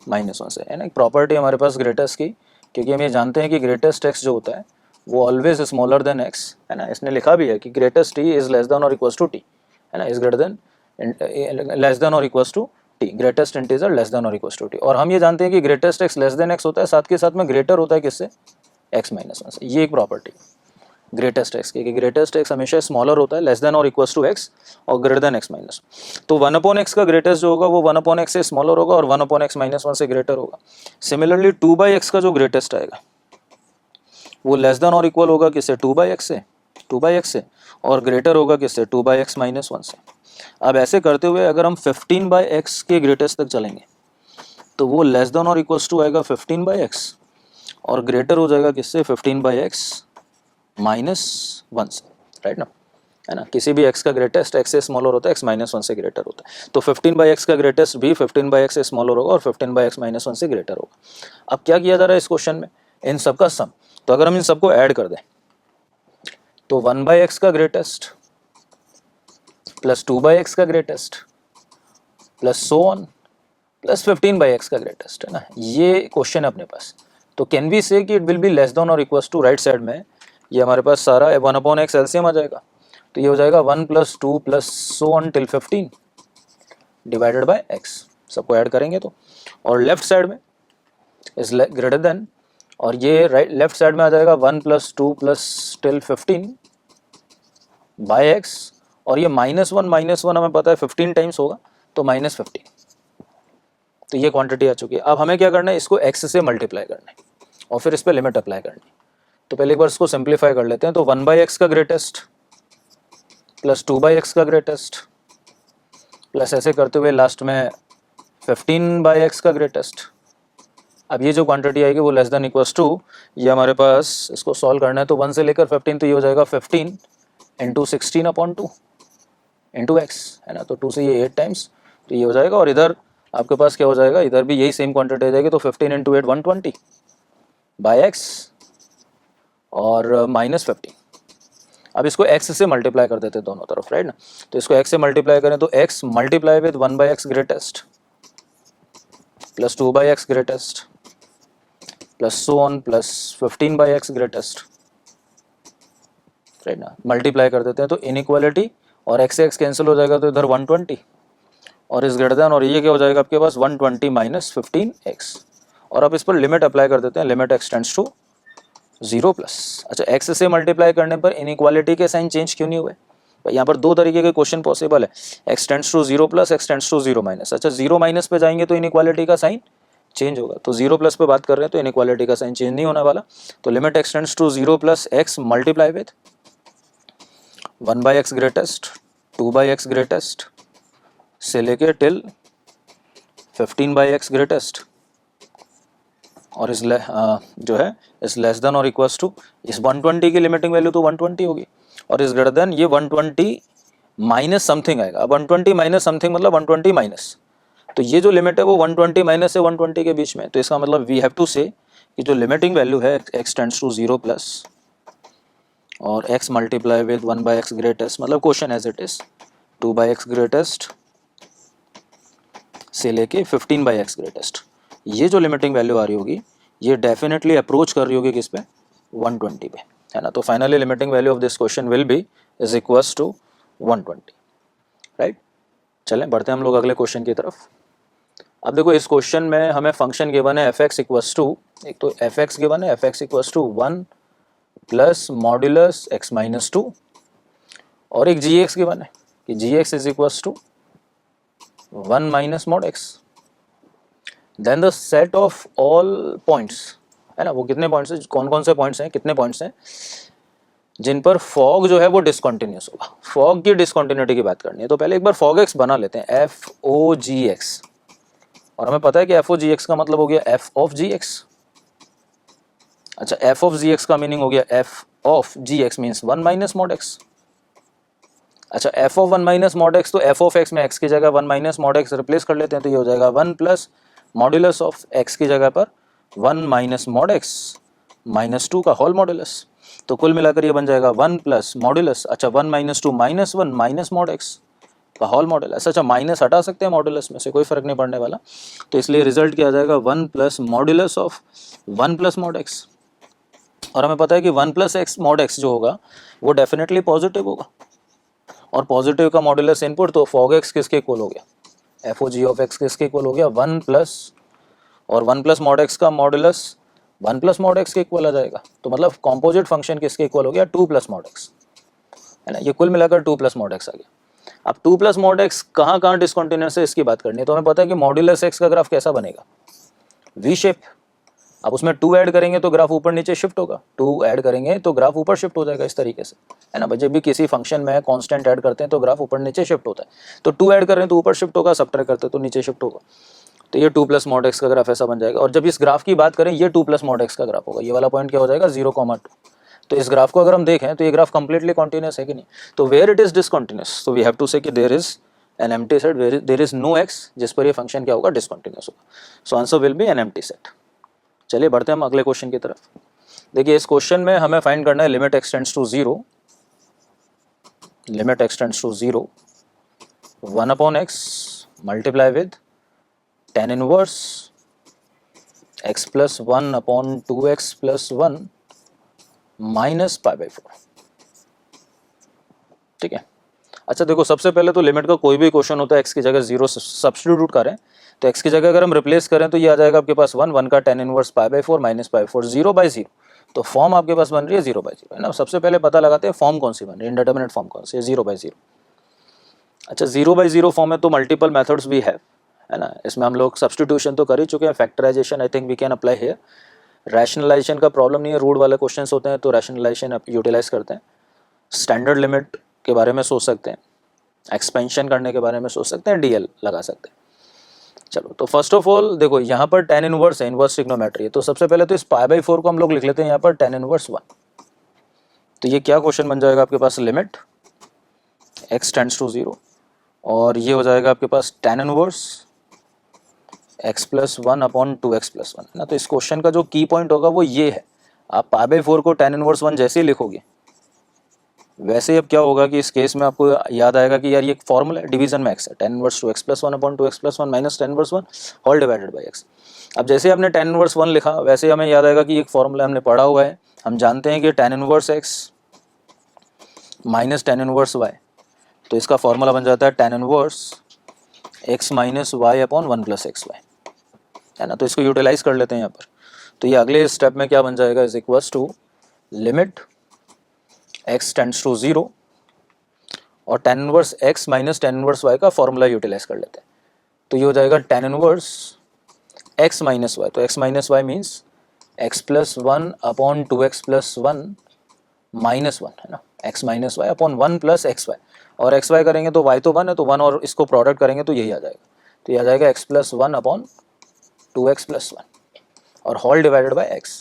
माइनस 1 से, है ना। एक प्रॉपर्टी हमारे पास ग्रेटेस्ट की, क्योंकि हम ये जानते हैं कि ग्रेटेस्ट x जो होता है वो ऑलवेज स्मॉलर देन x, है ना। इसने लिखा भी है कि greatest t is less than और इक्वल्स टू t, है ना, is greater than less than और equals to t, greatest integer less than और इक्वल्स टू t। और हम ये जानते हैं कि greatest x less than x होता है, साथ के साथ में ग्रेटर होता है किससे, x माइनस 1 से। ये एक प्रॉपर्टी ग्रेटेस्ट x की, कि ग्रेटेस्ट x हमेशा स्मॉलर होता है लेस देन और इक्वल्स टू x और ग्रेटर देन x माइनस। तो 1/x का ग्रेटेस्ट जो होगा वो 1/x से स्मॉलर होगा और 1/x माइनस 1 से ग्रेटर होगा। सिमिलरली 2/x का जो ग्रेटेस्ट आएगा वो लेस देन और इक्वल होगा किससे, 2/x से और ग्रेटर होगा किससे, 2/x माइनस 1 से। अब ऐसे करते हुए अगर हम 15/x के ग्रेटेस्ट तक चलेंगे तो वो लेस देन और इक्वल्स टू आएगा 15/x और ग्रेटर हो जाएगा किससे, 15/x माइनस 1 से, राइट ना, है ना। किसी भी x का ग्रेटेस्ट x से स्मॉलर होता है, x माइनस 1 से ग्रेटर होता है। तो 15/x का ग्रेटेस्ट भी 15/x से स्मॉलर होगा और 15/x माइनस 1 से ग्रेटर होगा। अब क्या किया जा रहा है इस क्वेश्चन में, इन सब का सम। तो अगर हम इन सबको ऐड कर दें तो 1/x का ग्रेटेस्ट प्लस 2/x का greatest plus so on plus 15/x का ग्रेटेस्ट, है ना, ये क्वेश्चन है अपने पास। तो कैन वी से कि it will be less than और इक्वल्स टू, राइट साइड में ये हमारे पास सारा 1/x एलसीएम आ जाएगा, तो ये हो जाएगा 1 + 2 + so on till 15 divided by x, सबको ऐड करेंगे तो। और लेफ्ट साइड में इज ग्रेटर देन, और ये राइट लेफ्ट साइड में आ जाएगा 1 + 2 + टिल 15 बाय x, और ये -1 हमें पता है 15 टाइम्स होगा तो -15। तो ये क्वांटिटी आ चुकी है। अब हमें क्या करना है, इसको x से मल्टीप्लाई करना है और फिर इस पर लिमिट अप्लाई करनी है। तो पहले एक बार इसको सिंप्लीफाई कर लेते हैं। तो 1/x का ग्रेटेस्ट प्लस 2/x का ग्रेटेस्ट प्लस ऐसे करते हुए लास्ट में 15/x का ग्रेटेस्ट। अब ये जो क्वांटिटी आएगी वो लेस देन इक्वल्स टू, ये हमारे पास इसको सॉल्व करना है तो 1 से लेकर 15, तो ये हो जाएगा 15 × 16/2 इंटू x, है ना। तो 2 से ये 8 टाइम्स, तो ये हो जाएगा। और इधर आपके पास क्या हो जाएगा, इधर भी यही सेम क्वांटिटी आ जाएगी। तो 15 × 8 120 बाय x और -15। अब इसको x से मल्टीप्लाई कर देते हैं दोनों तरफ, राइट ना। तो इसको x से मल्टीप्लाई करें तो x multiply with 1/x greatest plus 2/x greatest plus so on plus 15/x greatest, right ना, मल्टीप्लाई कर देते हैं। तो इनइक्वालिटी और x से x कैंसिल हो जाएगा, तो इधर 120 और इस ग्रेटर देन, और ये क्या हो जाएगा आपके पास 120 - 15x। और अब इस पर लिमिट अप्लाई कर देते हैं, limit x tends to 0 plus. अच्छा, x से मल्टीप्लाई करने पर इनइक्वालिटी के साइन चेंज क्यों नहीं हुए, यहाँ पर दो तरीके के क्वेश्चन पॉसिबल है, x tends to 0 plus, x tends to 0 minus. अच्छा, 0 माइनस पे जाएंगे तो इनइक्वालिटी का साइन चेंज होगा, तो 0 प्लस पे बात कर रहे हैं तो इनइक्वालिटी का साइन चेंज नहीं होने वाला। तो limit x tends to 0 plus x multiply with 1/x greatest 2/x greatest से लेके टिल 15/x ग्रेटेस्ट, और इस जो है इस लेस देन और इक्वल्स टू, इस 120 की लिमिटिंग वैल्यू तो 120 होगी, और इस ग्रेटर देन ये 120 माइनस समथिंग आएगा। अब 120 माइनस समथिंग मतलब 120 माइनस, तो ये जो लिमिट है वो 120 माइनस से 120 के बीच में। तो इसका मतलब वी हैव टू से कि जो लिमिटिंग वैल्यू है x टेंड्स टू 0 प्लस और x multiply with 1/x greatest, मतलब question as it is 2/x greatest से लेके 15/x ग्रेटेस्ट, ये जो लिमिटिंग वैल्यू आ रही होगी ये डेफिनेटली अप्रोच कर रही होगी किस पे, 120 पे, है ना। तो finally limiting value of this question will be is equals to 120, right. चलें बढ़ते हैं हम लोग अगले क्वेश्चन की तरफ। अब देखो इस क्वेश्चन में हमें फंक्शन गिवन है f(x) इक्वल्स टू, एक तो f(x) गिवन है, f(x) equals to 1 plus modulus x minus 2, और एक gx गिवन है कि gx is equals to 1 minus mod x। Then the set of all points, है ना, वो कितने पॉइंट्स हैं, कौन कौन से पॉइंट्स हैं, कितने पॉइंट्स हैं जिन पर फॉग जो है वो डिसकंटिन्यूस होगा। फॉग की डिसकंटिन्यूटी की बात करनी है तो पहले एक बार फॉग एक्स बना लेते हैं, अच्छा एफ ऑफ जी एक्स का मीनिंग हो गया f of g x means 1 minus mod x. अच्छा f of 1 minus mod x, तो एफ ऑफ एक्स में एक्स की जगह 1 माइनस मॉड एक्स रिप्लेस कर लेते हैं, तो ये हो जाएगा 1 प्लस मॉड्यूलस ऑफ एक्स की जगह पर 1 माइनस मॉड एक्स माइनस 2 का होल मॉड्यूलस। तो कुल मिलाकर ये बन जाएगा 1 प्लस मॉड्यूलस, अच्छा 1 minus 2 minus 1 minus mod x का होल मॉड्यूलस। अच्छा माइनस हटा सकते हैं मॉड्यूलस में से, कोई फर्क नहीं पड़ने वाला, तो इसलिए रिजल्ट क्या आ जाएगा 1 plus modulus of 1 plus mod x. और हमें पता है कि 1 प्लस एक्स मॉड एक्स जो होगा वो डेफिनेटली पॉजिटिव होगा, और पॉजिटिव का मॉड्यूलस इनपुट, तो फॉग एक्स किसके इक्वल हो गया, f o g of x किसके इक्वल हो गया 1 प्लस, और 1 प्लस मॉड एक्स का मॉड्यूलस 1 प्लस मॉड एक्स के इक्वल आ जाएगा, तो मतलब कॉम्पोजिट फंक्शन किसके इक्वल हो गया 2 प्लस मॉड एक्स, है ना। ये कुल मिलाकर 2 प्लस मॉड एक्स आ गया। अब 2 प्लस मॉड एक्स कहाँ कहाँ डिसकंटिन्यूअस है इसकी बात करनी है, तो हमें पता है कि मॉड्यूलस एक्स का ग्राफ कैसा बनेगा, वी शेप। अब उसमें 2 ऐड करेंगे तो ग्राफ ऊपर नीचे शिफ्ट होगा, 2 ऐड करेंगे तो ग्राफ ऊपर शिफ्ट हो जाएगा इस तरीके से, है ना। जब भी किसी फंक्शन में कांस्टेंट ऐड करते हैं तो ग्राफ ऊपर नीचे शिफ्ट होता है, तो 2 ऐड कर रहे हैं तो ऊपर शिफ्ट होगा, सब्ट्रैक्ट करते हैं तो नीचे शिफ्ट होगा, तो ये 2 प्लस मॉड एक्स का ग्राफ ऐसा बन जाएगा। और जब इस ग्राफ की बात करें ये 2 प्लस मॉड एक्स का ग्राफ होगा, ये वाला पॉइंट क्या हो जाएगा 0,2। तो इस ग्राफ को अगर हम देखें तो ये ग्राफ कंप्लीटली कॉन्टिन्यूस है कि नहीं, तो वेयर इट इज डिसकंटिन्यूस, तो वी हैव टू से कि there is an empty set, there is no x जिस पर ये फंक्शन क्या होगा डिसकंटिन्यूस होगा, so answer will be an empty set. चलिए बढ़ते हैं हम अगले क्वेश्चन की तरफ। देखिए इस क्वेश्चन में हमें फाइंड करना है limit x tends to 0, limit x tends to 0 1 upon x multiply with tan inverse x plus 1 upon 2x plus 1 minus pi by 4, ठीक है। अच्छा देखो सबसे पहले तो लिमिट का कोई भी क्वेश्चन होता है x की जगह 0 सब्स्टिट्यूट करें, तो x की जगह अगर हम रिप्लेस करें तो ये आ जाएगा आपके पास 1 का tan inverse pi by 4 minus pi 4 0 by 0, तो फॉर्म आपके पास बन रही है 0 बाई 0, है ना। सबसे पहले पता लगाते हैं फॉर्म कौन सी बन रही है, इंडिटरमिनेट फॉर्म कौन सी है 0 बाई 0। अच्छा 0 बाई 0 फॉर्म है तो मल्टीपल मेथड्स भी है ना, इसमें हम लोग सब्स्टिट्यूशन तो कर ही चुके हैं, factorization I think we can apply here, rationalization का प्रॉब्लम नहीं है, रूट वाले क्वेश्चंस होते हैं तो रैशनलाइजेशन यूटिलाइज करते हैं, स्टैंडर्ड लिमिट के बारे में सोच सकते हैं, एक्सपेंशन करने के बारे में सोच सकते हैं, डीएल लगा सकते हैं। चलो तो फर्स्ट ऑफ ऑल देखो यहाँ पर tan इनवर्स है, इनवर्स ट्रिग्नोमेट्री है, तो सबसे पहले तो इस पाई बाई 4 को हम लोग लिख लेते हैं यहाँ पर tan इनवर्स 1, तो ये क्या क्वेश्चन बन जाएगा आपके पास लिमिट x टेंड्स टू 0, और ये हो जाएगा आपके पास tan inverse x plus 1 upon 2x plus 1 ना। तो इस क्वेश्चन का जो की पॉइंट होगा वो ये है, आप पाई बाई 4 को tan इनवर्स 1 जैसे ही लिखोगे वैसे ही अब क्या होगा कि इस केस में आपको याद आएगा कि यार ये फॉर्मूला है, डिवीजन में x है, tan inverse 2x plus 1 upon 2x plus 1 minus tan inverse 1 whole divided by x। अब जैसे आपने tan इनवर्स 1 लिखा वैसे हमें याद आएगा कि एक फॉर्मूला हमने पढ़ा हुआ है, हम जानते हैं कि tan inverse x minus tan inverse y, तो इसका फॉर्मूला बन जाता है tan inverse x minus y upon 1 plus x y, है ना। तो इसको यूटिलाइज कर लेते हैं यहाँ पर, तो ये अगले स्टेप में क्या बन जाएगा is equals to limit x tends to 0 और tan inverse x minus tan inverse y का फॉर्मूला यूटिलाइज कर लेते हैं, तो ये हो जाएगा tan inverse x minus y, तो x minus y means x plus 1 upon 2x plus 1 minus 1, है ना, x minus y upon 1 plus x y, और एक्स वाई करेंगे तो y तो 1 है, तो 1 और इसको प्रोडक्ट करेंगे तो यही आ जाएगा, तो ये आ जाएगा x plus 1 upon 2x plus 1 और होल डिवाइडेड बाई x,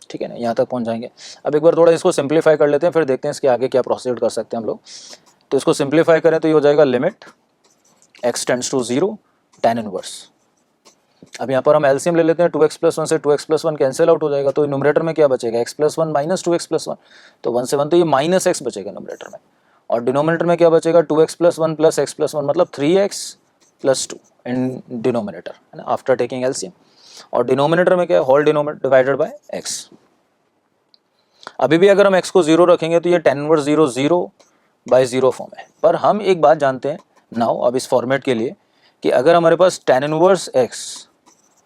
ठीक है ना, यहाँ तक पहुँच जाएंगे। अब एक बार थोड़ा इसको सिंप्लीफाई कर लेते हैं, फिर देखते हैं इसके आगे क्या प्रोसीड कर सकते हैं हम लोग। तो इसको सिंप्लीफाई करें तो ये हो जाएगा limit x tends to 0 tan inverse, अब यहाँ पर हम एलसीएम ले लेते हैं, 2x प्लस 1 से 2x प्लस 1 कैंसिल आउट हो जाएगा, तो न्यूमरेटर में क्या बचेगा x plus 1 minus 2x plus 1, तो 1 से 1 तो ये माइनस x बचेगा न्यूमरेटर में, और डिनोमिनेटर में क्या बचेगा 2x plus 1 plus x plus 1 मतलब 3x प्लस 2 इन डिनोमिनेटर, है ना, आफ्टर टेकिंग एलसीएम, और डिनोमिनेटर में क्या है whole denominator divided by x। अभी भी अगर हम x को 0 रखेंगे तो ये tan इनवर्स 0 0 बाई 0 फॉर्म है, पर हम एक बात जानते हैं नाउ अब इस फॉर्मेट के लिए कि अगर हमारे पास tan inverse x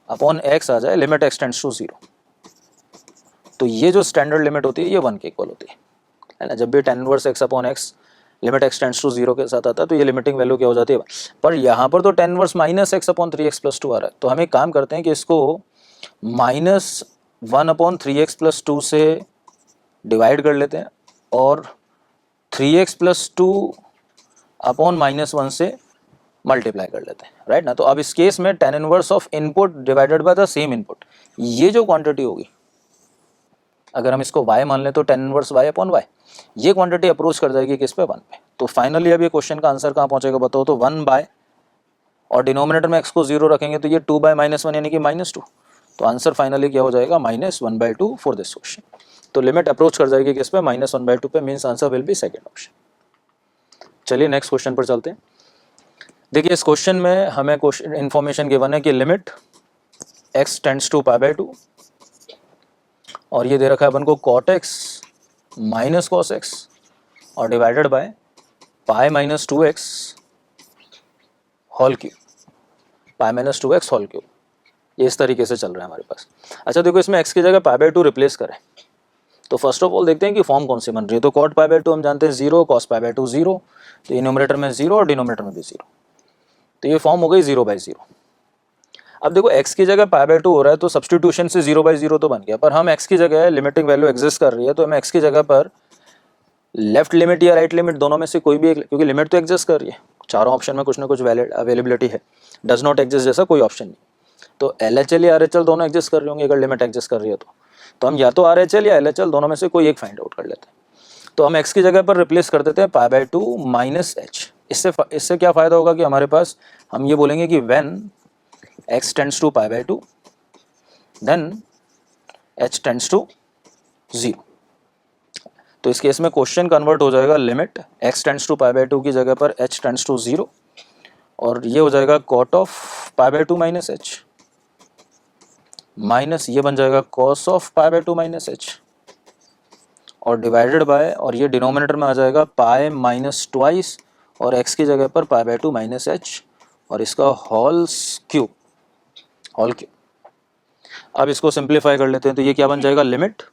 upon x आ जाए लिमिट x टेंड्स टू 0, तो ये जो स्टैंडर्ड लिमिट होती है ये 1 के इक्वल होती है ना। जब भी tan inverse x upon x limit x tends to 0 के साथ आता है तो ये लिमिटिंग वैल्यू क्या हो जाती है, पर यहाँ पर तो tan inverse minus x upon 3x plus 2 आ रहा है, तो हम एक काम करते हैं कि इसको माइनस 1 अपॉन 3x प्लस 2 से डिवाइड कर लेते हैं और 3x प्लस 2 अपॉन माइनस 1 से मल्टीप्लाई कर लेते हैं, राइट ना। तो अब इस केस में tan inverse of input divided by the same input, ये जो क्वांटिटी होगी अगर हम इसको y मान लें तो tan inverse y upon y, ये क्वांटिटी अप्रोच कर जाएगी किस पे 1 पे। तो फाइनली अब ये क्वेश्चन का आंसर कहाँ पहुंचेगा बताओ, तो 1 बाय, और डिनोमिनेटर में x को 0 रखेंगे तो ये 2 बाय -1 यानी कि -2। तो आंसर फाइनली क्या हो जाएगा, -1/2 फॉर दिस क्वेश्चन। तो लिमिट अप्रोच कर जाएगी किस पे, -1/2 पे, means answer will B second option. चलिए नेक्स्ट क्वेश्चन पर चलते हैं। देखिए इस क्वेश्चन में हमें क्वेश्चन इन्फॉर्मेशन गिवन है कि लिमिट x टेंड्स टू π/2, और ये दे रखा है अपन को cot x minus cos x और divided by π-2x whole cube, π-2x whole cube. ये इस तरीके से चल रहा है हमारे पास। अच्छा देखो इसमें x की जगह π/2 रिप्लेस करें तो फर्स्ट ऑफ ऑल देखते हैं कि फॉर्म कौन सी बन रही है। तो cot π/2 हम जानते हैं 0, cos π/2 0, तो ये न्यूमरेटर में 0 और डिनोमिनेटर में भी 0, तो ये फॉर्म हो गई 0/0। अब देखो x की जगह π/2 हो रहा है तो सब्सटीट्यूशन से 0/0 तो बन गया, पर हम x की जगह लिमिटिंग वैल्यू एग्जिस्ट कर रही है तो हमें x की जगह पर लेफ्ट लिमिट या राइट लिमिट दोनों में से कोई भी एक, क्योंकि लिमिट तो एग्जिस्ट कर रही है, चारों ऑप्शन में कुछ ना कुछ वैलिड अवेलेबिलिटी है, डज नॉट एग्जिस्ट जैसा कोई ऑप्शन नहीं। तो LHL या RHL दोनों एग्जिस्ट कर रही होंगी अगर लिमिट एग्जिस्ट कर रही है तो हम या तो RHL या LHL दोनों में से कोई एक फाइंड आउट कर लेते हैं। तो हम x की जगह पर रिप्लेस कर देते हैं π/2 माइनस h। इससे क्या फ़ायदा होगा कि हमारे पास हम ये बोलेंगे कि when x tends to π/2 then h tends to 0। तो इस केस में क्वेश्चन कन्वर्ट हो जाएगा लिमिट x टेंड्स टू π/2 की जगह पर h टेंड्स टू 0, और ये हो जाएगा cot of π/2 minus h minus ये बन जाएगा cos ऑफ π/2 माइनस h, और डिवाइडेड बाय, और ये डिनोमिनेटर में आ जाएगा पाई माइनस ट्वाइस और x की जगह पर π/2 माइनस h और इसका होल क्यूब। अब इसको सिंप्लीफाई कर लेते हैं तो ये क्या बन जाएगा, लिमिट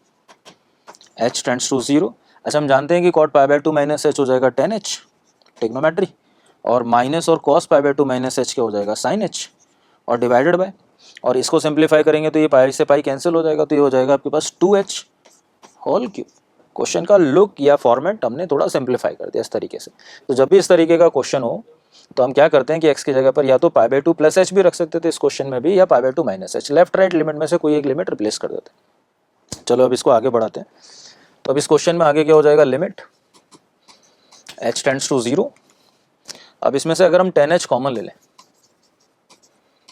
h टेंड्स टू 0। अच्छा हम जानते हैं कि cot π/2 माइनस h हो जाएगा tan h ट्रिग्नोमेट्री, और माइनस और cos π/2 माइनस h क्या हो जाएगा sin h, और डिवाइडेड बाय, और इसको सिंप्लीफाई करेंगे तो ये पाई से पाई कैंसिल हो जाएगा, तो ये हो जाएगा आपके पास 2h होल क्यूब। क्वेश्चन का लुक या फॉर्मेट हमने थोड़ा सिंप्लीफाई कर दिया इस तरीके से। तो जब भी इस तरीके का क्वेश्चन हो तो हम क्या करते हैं कि x की जगह पर या तो π/2 प्लस h भी रख सकते थे इस क्वेश्चन में भी, या π/2 minus h, left right limit में से कोई एक लिमिट रिप्लेस कर देते हैं। चलो अब इसको आगे बढ़ाते हैं। तो अब इस क्वेश्चन में आगे क्या हो जाएगा, लिमिट h टेंड्स टू 0। अब इसमें से अगर हम tan h कॉमन ले लें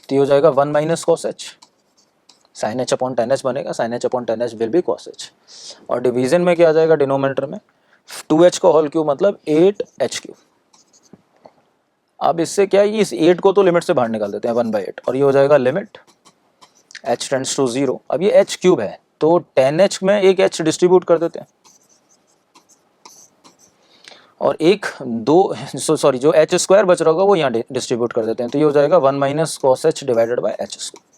तो ये हो जाएगा 1 minus cos h, sin h upon tan h बनेगा, sin h upon tan h will be cos h, और डिवीजन में क्या आ जाएगा, डिनोमिनेटर में 2h का होल क्यूब मतलब 8h क्यूब। अब इससे क्या है, इस 8 को तो लिमिट से बाहर निकाल देते हैं 1/8, और ये हो जाएगा लिमिट h टेंड्स टू 0। अब ये h क्यूब है तो tan h में एक h डिस्ट्रीब्यूट कर देते हैं, और एक दो सॉरी जो h स्क्वायर बच रहा होगा वो यहाँ डिस्ट्रीब्यूट कर देते हैं, तो ये हो जाएगा 1 minus cos h divided by h square.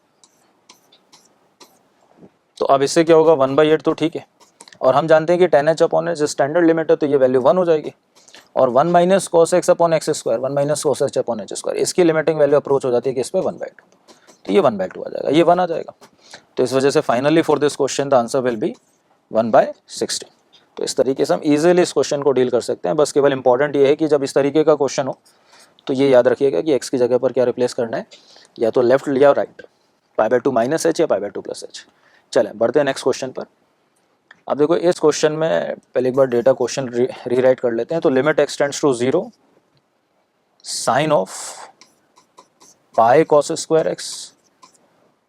तो अब इससे क्या होगा, 1/8 तो ठीक है, और हम जानते हैं कि tan h upon h standard limit है तो ये वैल्यू 1 हो जाएगी, और 1 minus cos x upon x square, 1 minus cos h upon h square, इसकी लिमिटिंग वैल्यू अप्रोच हो जाती है कि इस पर 1/2, तो ये 1/2 आ जाएगा, ये 1 आ जाएगा। तो इस वजह से finally for this question the answer will B 1/16। तो इस तरीके से हम इजीली इस क्वेश्चन को डील कर सकते हैं। बस केवल इंपॉर्टेंट ये है कि जब इस तरीके का क्वेश्चन हो तो ये याद रखिएगा कि x की जगह पर क्या रिप्लेस करना है, या तो लेफ्ट या राइट, π/2 माइनस h या π/2 प्लस h। चलें बढ़ते हैं नेक्स्ट क्वेश्चन पर। अब देखो इस क्वेश्चन में पहले एक बार डेटा क्वेश्चन रीराइट कर लेते हैं। तो limit x tends to 0 sine of pi cos square x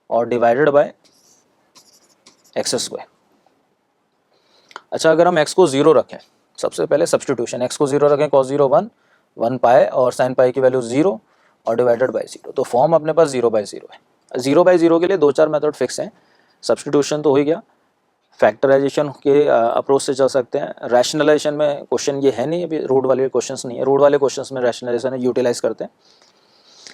और डिवाइडेड बाय x स्क्वायर। अच्छा अगर हम x को 0 रखें, सबसे पहले सब्सटीट्यूशन, x को 0 रखें, cos 0 1, 1 पाई और साइन पाई की वैल्यू 0 और डिवाइडेड बाय 0, तो फॉर्म अपने पास 0/0 है। 0/0 के लिए 2-4 मेथड फिक्स हैं, सब्सटीट्यूशन तो हो ही गया, फैक्टराइजेशन के अप्रोच से चल सकते हैं, रैशनलाइजेशन में क्वेश्चन ये है नहीं, अभी रूट वाले क्वेश्चंस नहीं है, रूट वाले क्वेश्चंस में रैशनलाइजेशन यूटिलाइज करते हैं,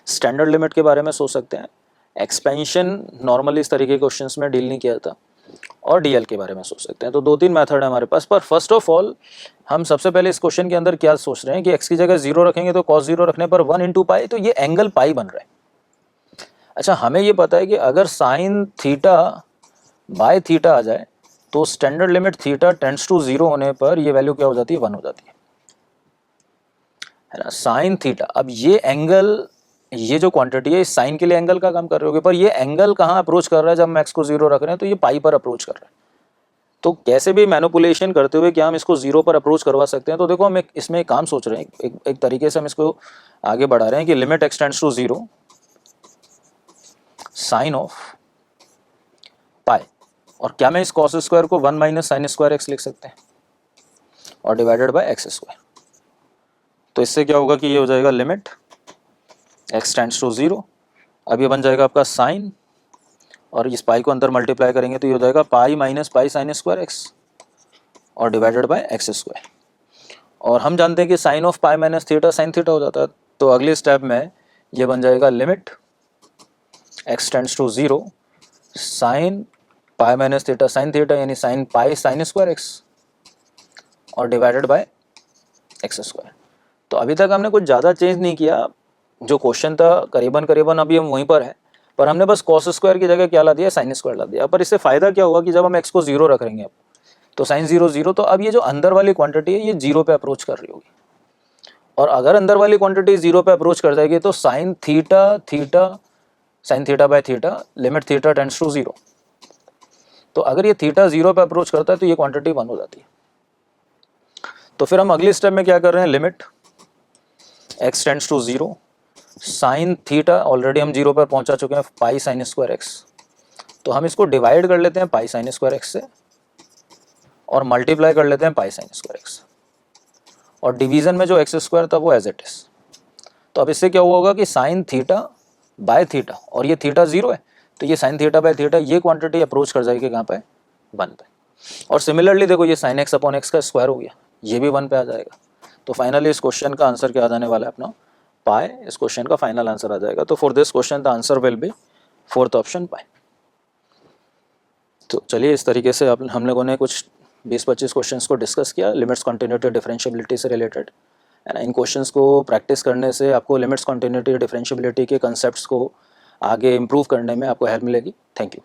स्टैंडर्ड लिमिट के बारे में सोच सकते हैं, एक्सपेंशन नॉर्मली इस तरीके के क्वेश्चंस में डील नहीं किया था, और डीएल के बारे में सोच सकते हैं। तो 2-3 मेथड है हमारे पास, पर फर्स्ट ऑफ ऑल हम सबसे पहले इस क्वेश्चन के अंदर क्या सोच रहे हैं कि x की जगह 0 रखेंगे तो cos 0 रखने पर 1 इंटू पाई, तो ये एंगल पाई बन रहा है। अच्छा हमें ये पता है कि अगर साइन थीटा बाय थीटा आ जाए तो standard limit theta tends to 0 होने पर ये वैल्यू क्या हो जाती है, 1 हो जाती है ना, साइन थीटा। अब ये एंगल, ये जो क्वांटिटी है इस साइन के लिए एंगल का काम कर रहे होगे, पर ये एंगल कहाँ अप्रोच कर रहा है, जब हम x को 0 रख रहे हैं तो ये पाई पर अप्रोच कर रहा है। तो कैसे भी मैनिपुलेशन करते हुए क्या हम इसको जीरो पर अप्रोच करवा सकते हैं? तो देखो हम इसमें एक काम सोच रहे हैं, एक तरीके से हम इसको आगे बढ़ा रहे हैं कि limit x tends to zero sine of pi, और क्या मैं इस कॉस स्क्वायर को 1 माइनस साइन स्क्वायर एक्स लिख सकते हैं और डिवाइडेड बाय एक्स स्क्वायर। तो इससे क्या होगा कि ये हो जाएगा limit x tends to zero, अब ये बन जाएगा आपका साइन, और इस पाई को अंदर मल्टीप्लाई करेंगे तो ये हो जाएगा pi minus pi sine square x और डिवाइडेड बाय एक्स स्क्वायर। और हम जानते हैं कि sine of pi minus theta sine theta हो जाता है, तो अगले स्टेप में ये बन जाएगा limit x tends to zero sine pi minus theta sine theta, यानी sine pi sine square x और डिवाइडेड बाय एक्स स्क्वायर। तो अभी तक हमने कुछ ज़्यादा चेंज नहीं किया, जो क्वेश्चन था करीबन करीबन अभी हम वहीं पर है, पर हमने बस कॉस स्क्वायर की जगह क्या ला दिया, साइन स्क्वायर ला दिया। पर इससे फ़ायदा क्या होगा कि जब हम एक्स को जीरो रखेंगे अब, तो साइन जीरो जीरो, तो अब ये जो अंदर वाली क्वांटिटी है ये जीरो पे अप्रोच कर रही होगी, और अगर अंदर वाली क्वांटिटी जीरो पे अप्रोच कर जाएगी तो sine theta theta sine theta by theta limit theta tends to zero, तो अगर ये थीटा जीरो पे अप्रोच करता है तो ये क्वांटिटी 1 हो जाती है। तो फिर हम अगले स्टेप में क्या कर रहे हैं, limit x tends to zero sine theta, already हम जीरो पर पहुंचा चुके हैं, पाई साइन स्क्वायर एक्स, तो हम इसको डिवाइड कर लेते हैं पाई साइन स्क्वायर एक्स से और मल्टीप्लाई कर लेते हैं पाई साइन स्क्वायर एक्स, और डिवीजन में जो एक्स स्क्वायर था वो एज इट इज। तो अब इससे क्या हुआ होगा कि साइन थीटा बाय थीटा, और ये थीटा जीरो है तो ये साइन थीटा बाय थीटा ये क्वांटिटी अप्रोच कर जाएगी कहाँ पे, 1 पे। और सिमिलरली देखो ये साइन एक्स अपॉन एक्स का स्क्वायर हो गया, ये भी 1 पे आ जाएगा। तो फाइनली इस क्वेश्चन का आंसर क्या आ जाने वाला है अपना, पाई। इस क्वेश्चन का फाइनल आंसर आ जाएगा। तो for this question the answer will be 4th option pi. तो चलिए इस तरीके से हम लोगों ने कुछ 20-25 क्वेश्चंस को डिस्कस किया लिमिट्स कॉन्टिन्यूटी डिफरेंशियबिलिटी से रिलेटेड। एंड इन क्वेश्चंस को प्रैक्टिस करने से आपको लिमिट्स कॉन्टिन्यूटी डिफरेंशियबिलिटी के कंसेप्ट्स को आगे इम्प्रूव करने में आपको हेल्प मिलेगी। Thank you.